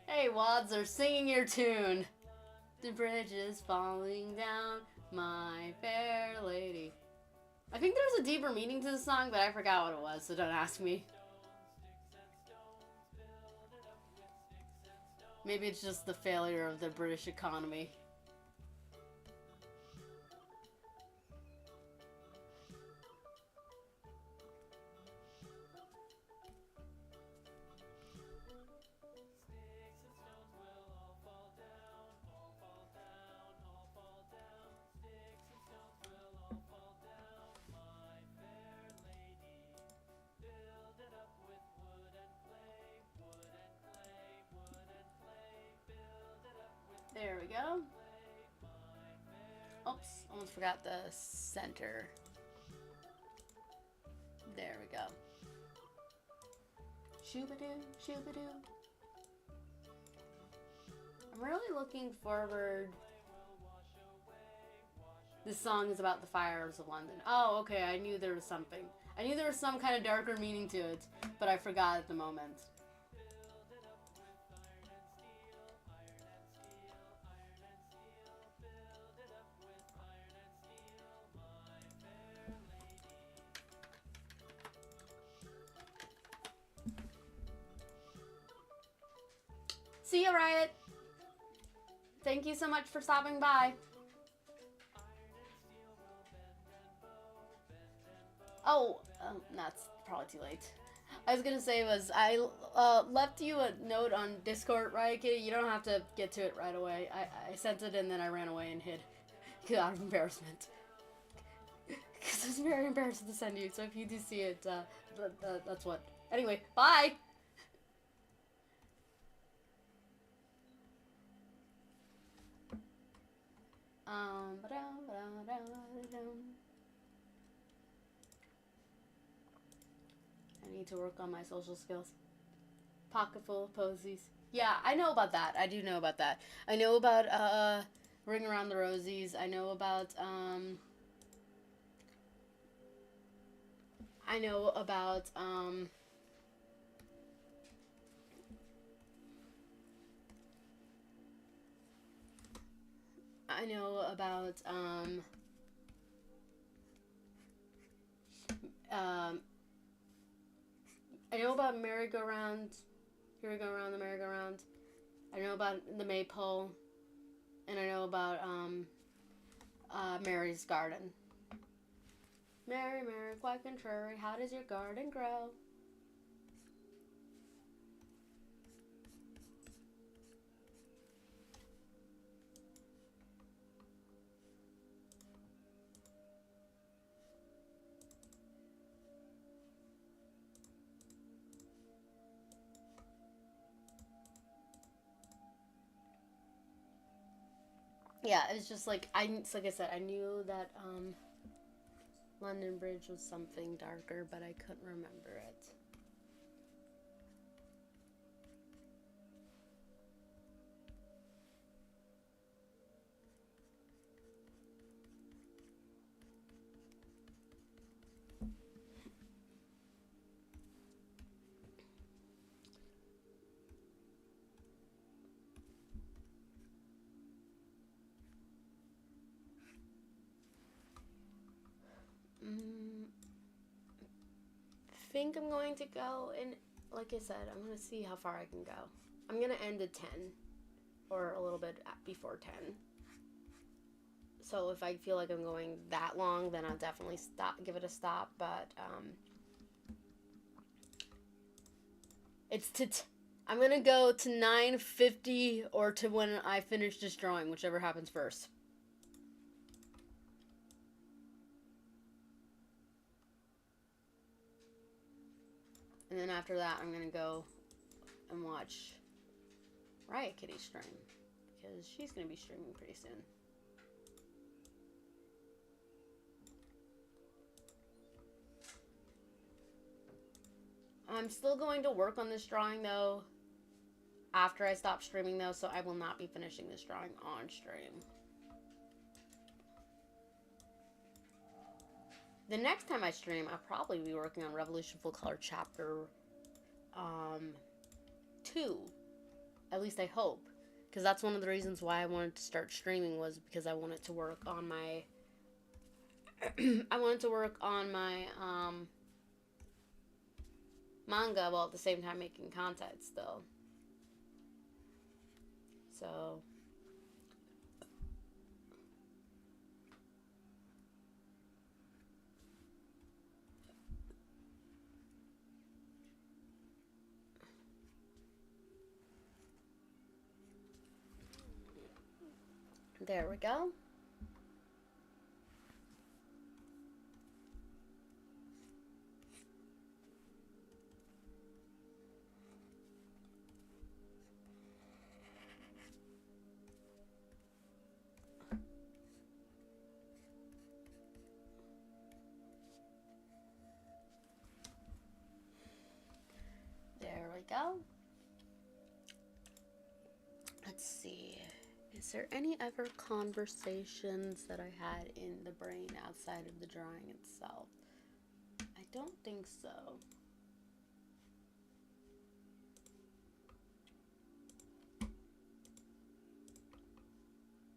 Hey, Wads are singing your tune. The bridge is falling down, my fair lady. I think there's a deeper meaning to the song, but I forgot what it was, so don't ask me. Maybe it's just the failure of the British economy. There we go. Oops, almost forgot the center. There we go. Shoobadoo, shoobadoo. I'm really looking forward. This song is about the fires of London. Oh, okay, I knew there was something. I knew there was some kind of darker meaning to it, but I forgot at the moment. See ya, Riot. Thank you so much for stopping by. Oh, that's probably too late. I was gonna say was I left you a note on Discord, Riot Kitty. You don't have to get to it right away. I sent it and then I ran away and hid out of embarrassment. Because it's very embarrassing to send you. So if you do see it, that's what. Anyway, bye. I need to work on my social skills. Pocket full of posies. Yeah, I know about that. I do know about that. I know about Ring Around the Rosies. I know about I know about I know about I know about merry-go-round. Here we go around the merry-go-round. I know about the maypole, and I know about Mary's garden. Mary, Mary, quite contrary, how does your garden grow? Yeah, it's just like like I said, I knew that London Bridge was something darker, but I couldn't remember it. I think I'm going to go, and like I said, I'm going to see how far I can go. I'm going to end at 10, or a little bit before 10. So if I feel like I'm going that long, then I'll definitely give it a stop, but I'm going to go to 9:50 or to when I finish this drawing, whichever happens first. And then after that, I'm gonna go and watch Riot Kitty stream, because she's gonna be streaming pretty soon. I'm still going to work on this drawing though after I stop streaming though, so I will not be finishing this drawing on stream. The next time I stream, I'll probably be working on Revolution Full Color Chapter 2. At least I hope. Because that's one of the reasons why I wanted to start streaming, was because I wanted to work on my I wanted to work on my manga while at the same time making content still. So there we go. There we go. Let's see. Is there any other conversations that I had in the brain outside of the drawing itself? I don't think so.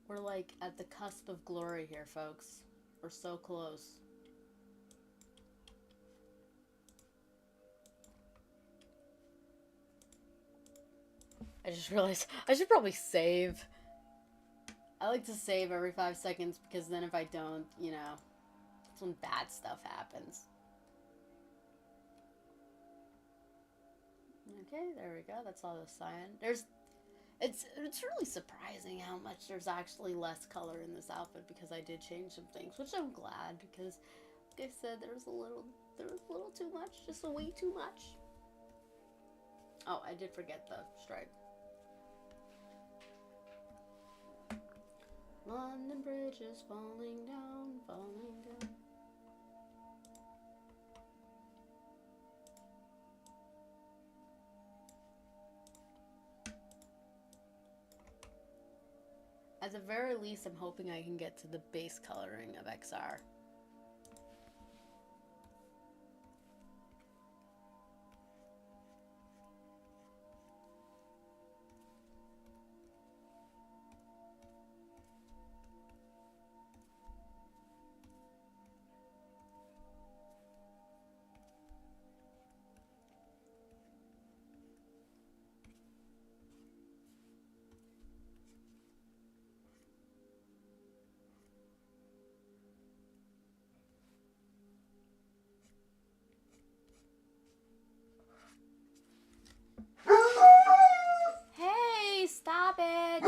We're like at the cusp of glory here, folks. We're so close. I just realized I should probably save. I like to save every 5 seconds, because then if I don't, you know, that's when bad stuff happens. Okay, there we go. That's all the cyan. It's really surprising how much there's actually less color in this outfit, because I did change some things, which I'm glad, because like I said, there was a little too much, just a way too much. Oh, I did forget the stripe. London Bridge is falling down, falling down. At the very least, I'm hoping I can get to the base coloring of XR. Hey, stop it!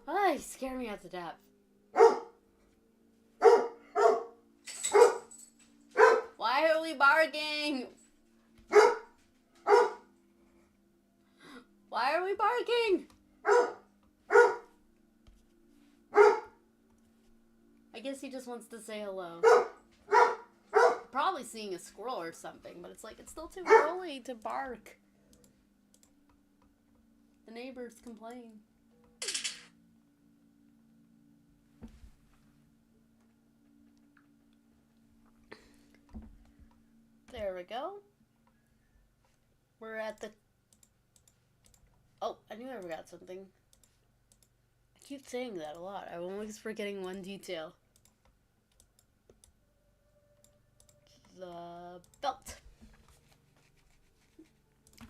Oh, you scared me out to death. Why are we barking? Why are we barking? I guess he just wants to say hello. Probably seeing a squirrel or something, but it's like, it's still too early to bark. The neighbors complain. There we go. We're at the... Oh, I knew I forgot something. I keep saying that a lot. I'm always forgetting one detail. The belt.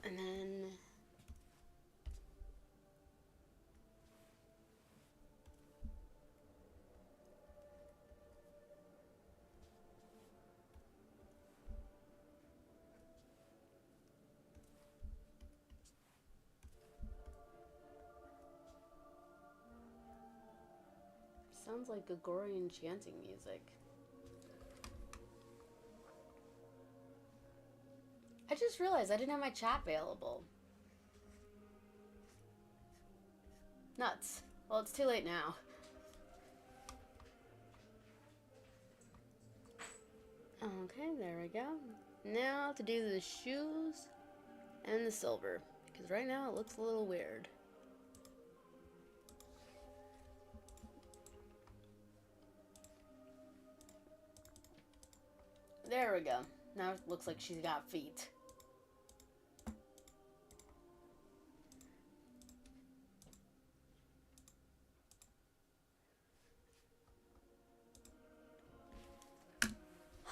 And then... sounds like Gregorian chanting music. just realized I didn't have my chat available. Nuts. Well, it's too late now. Okay, there we go. Now to do the shoes and the silver, because right now it looks a little weird. There we go. Now it looks like she's got feet.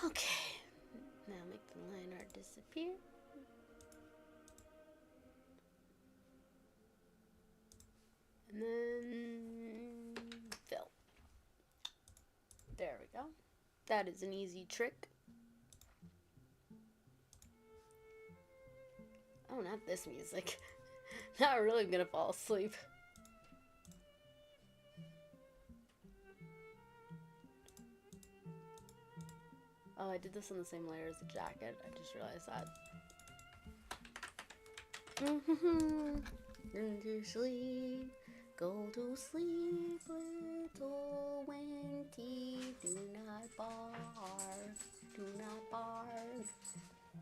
Okay. Now make the line art disappear. And then fill. There we go. That is an easy trick. Oh, not this music. Now I'm really gonna fall asleep. Oh, I did this on the same layer as the jacket. I just realized that. Go to sleep, little Wendy. Do not bark, do not bark.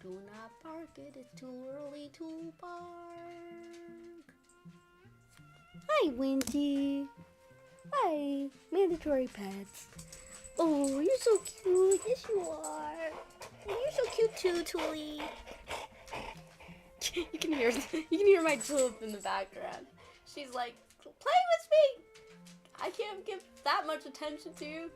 Do not bark, it is too early to bark. Hi, Wendy. Hi, mandatory pets. Oh, you're so cute. Yes, you are. You're so cute too, Tuli. You can hear my tulip in the background. She's like, play with me. I can't give that much attention to you.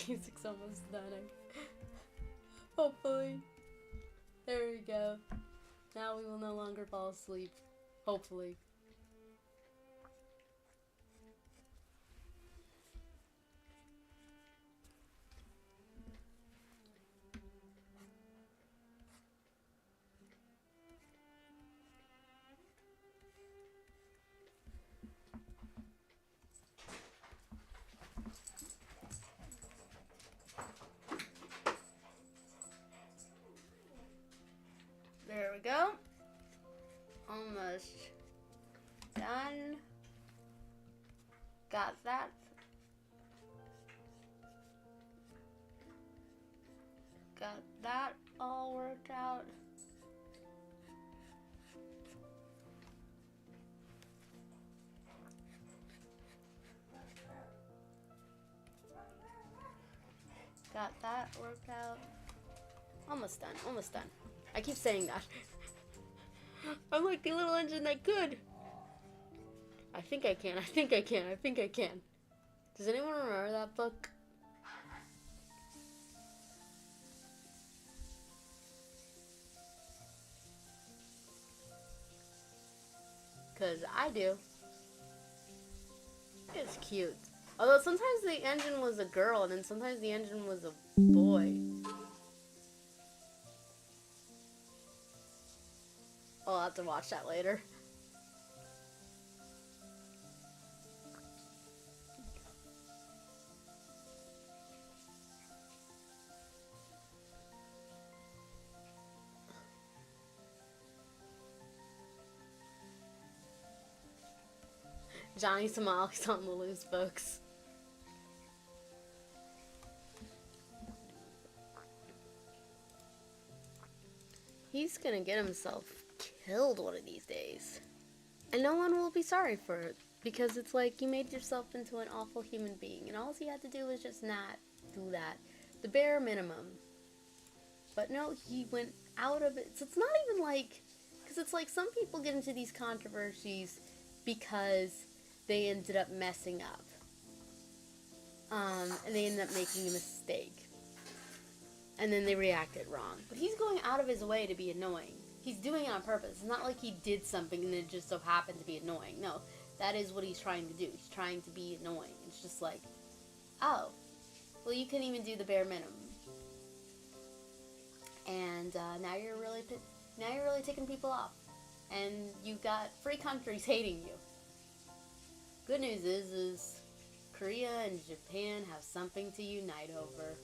Music's almost done. Hopefully. There we go. Now we will no longer fall asleep. Hopefully. There we go. Almost done. Got that. Got that all worked out. Got that worked out. Almost done. Almost done. I keep saying that. I'm like the little engine that could. I think I can. I think I can. I think I can. Does anyone remember that book? Because I do. It's cute. Although sometimes the engine was a girl and then sometimes the engine was a boy. I'll have to watch that later. Johnny Somali's on the loose, folks. He's gonna get himself killed one of these days. And no one will be sorry for it. Because it's like you made yourself into an awful human being. And all he had to do was just not do that. The bare minimum. But no, he went out of it. So it's not even like... Because it's like some people get into these controversies because they ended up messing up. And they ended up making a mistake. And then they reacted wrong. But he's going out of his way to be annoying. He's doing it on purpose. It's not like he did something and it just so happened to be annoying. No, that is what he's trying to do. He's trying to be annoying. It's just like, oh, well, you couldn't even do the bare minimum. And now you're really ticking people off. And you've got free countries hating you. Good news is Korea and Japan have something to unite over.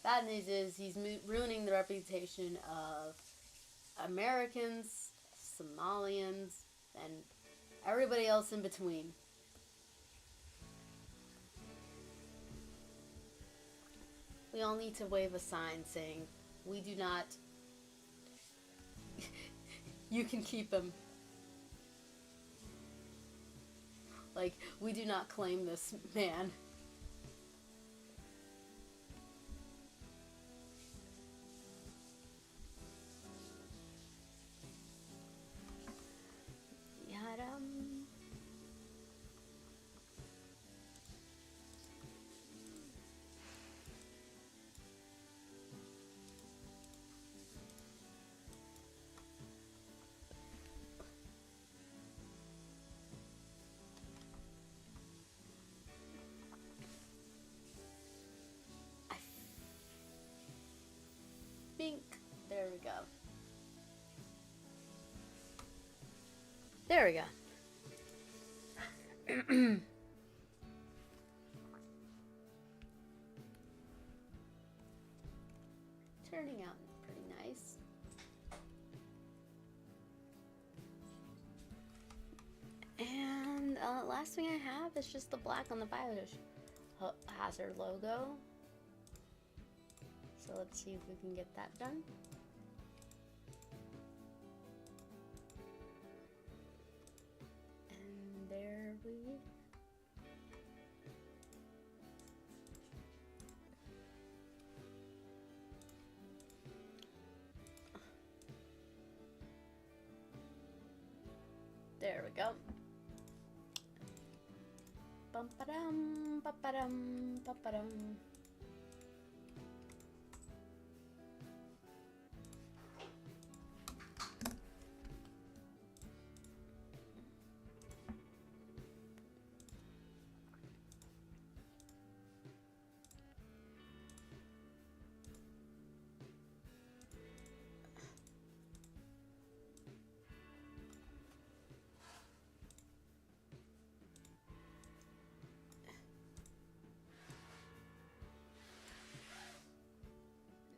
Bad news is he's ruining the reputation of Americans, Somalians, and everybody else in between. We all need to wave a sign saying, we do not... You can keep him. Like, we do not claim this man. There we go. There we go. Turning out pretty nice. And last thing I have is just the black on the biohazard logo. So let's see if we can get that done. And there we go. There we go. Bum ba dum, ba ba dum, ba ba dum.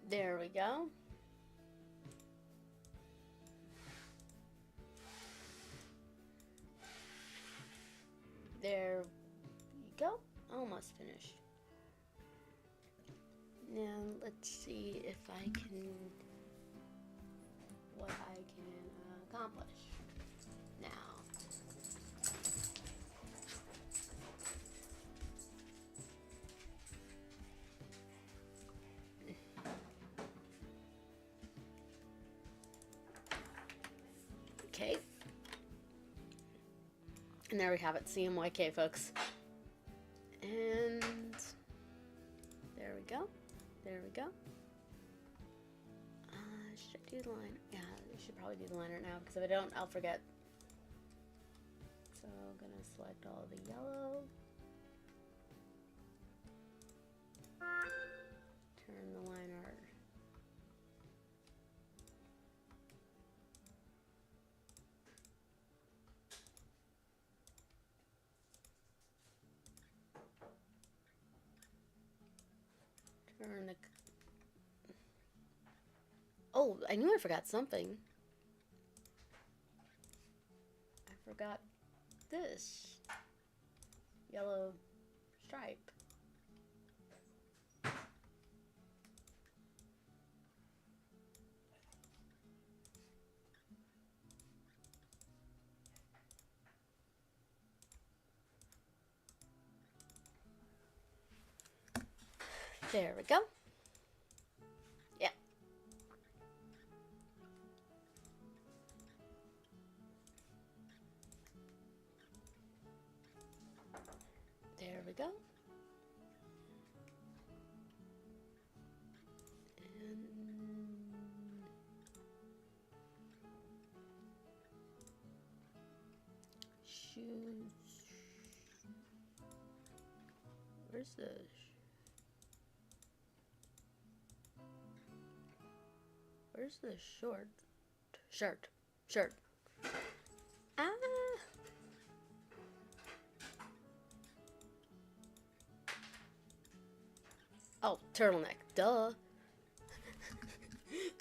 There we go. There you go. Almost finished. Now let's see if I can, what I can accomplish now. Okay. And there we have it, CMYK, folks. And there we go. There we go. Should I do the liner? Yeah, I should probably do the liner now, because if I don't, I'll forget. So I'm going to select all the yellow. Turn the liner. Turn the... Oh, I knew I forgot something. I forgot this yellow stripe. There we go. Yeah. go. And shoes. Where's the shirt? Ah. Oh, turtleneck. Duh.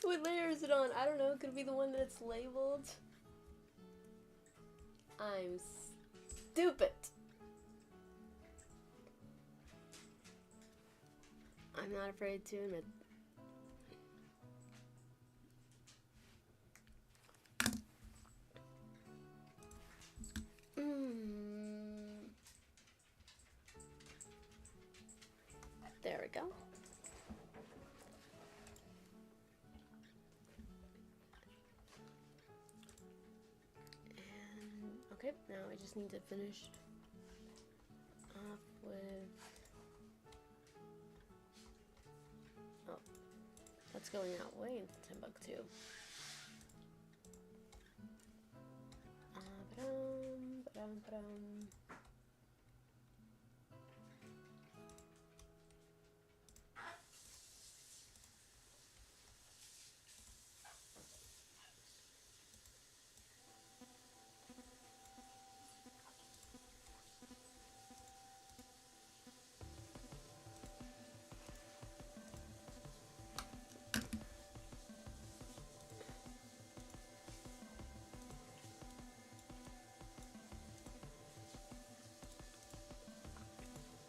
What layer is it on? I don't know. Could it be the one that's labeled? I'm stupid. I'm not afraid to admit. There we go. And okay, now I just need to finish off with. Oh, that's going out way in Timbuktu. Ba-dum.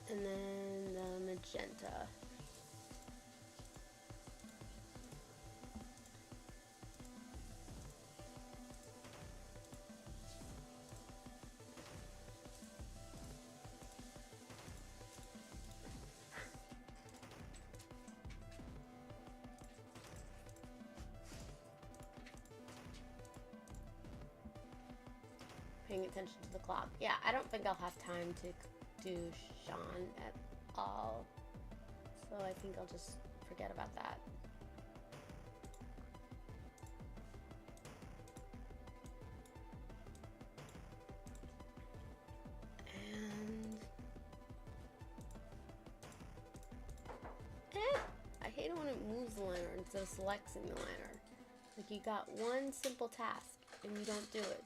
And then the magenta. Paying attention to the clock. Yeah, I don't think I'll have time to do Sean at all. So I think I'll just forget about that. And I hate it when it moves the liner instead of selecting the liner. Like you got one simple task and you don't do it.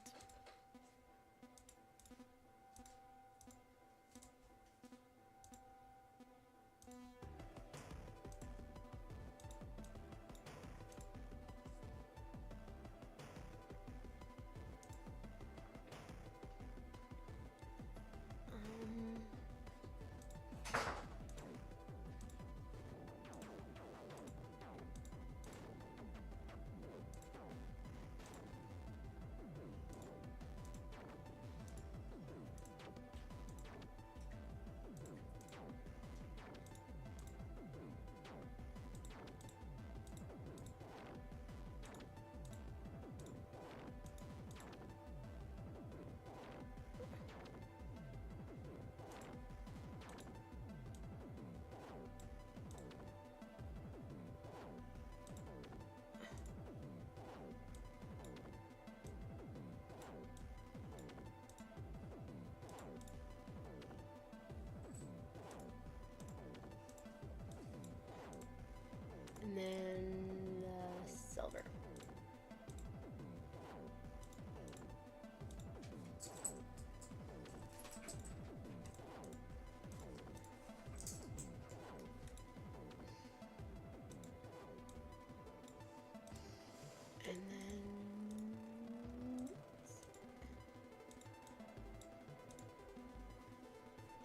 And then silver.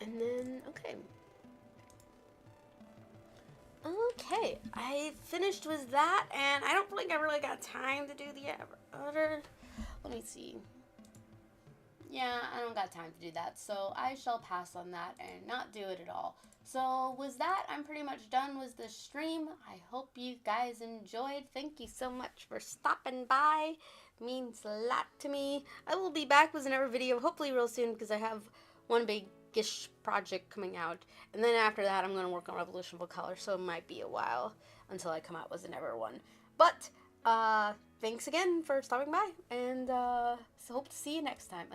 And then, okay. Okay, I finished with that, and I don't think I really got time to do the other. Let me see. Yeah, I don't got time to do that, so I shall pass on that and not do it at all. So with that, I'm pretty much done with the stream. I hope you guys enjoyed. Thank you so much for stopping by. It means a lot to me. I will be back with another video hopefully real soon because I have one big ish project coming out, and then after that I'm going to work on Revolution of Color, so it might be a while until I come out with another one. But thanks again for stopping by, and so hope to see you next time.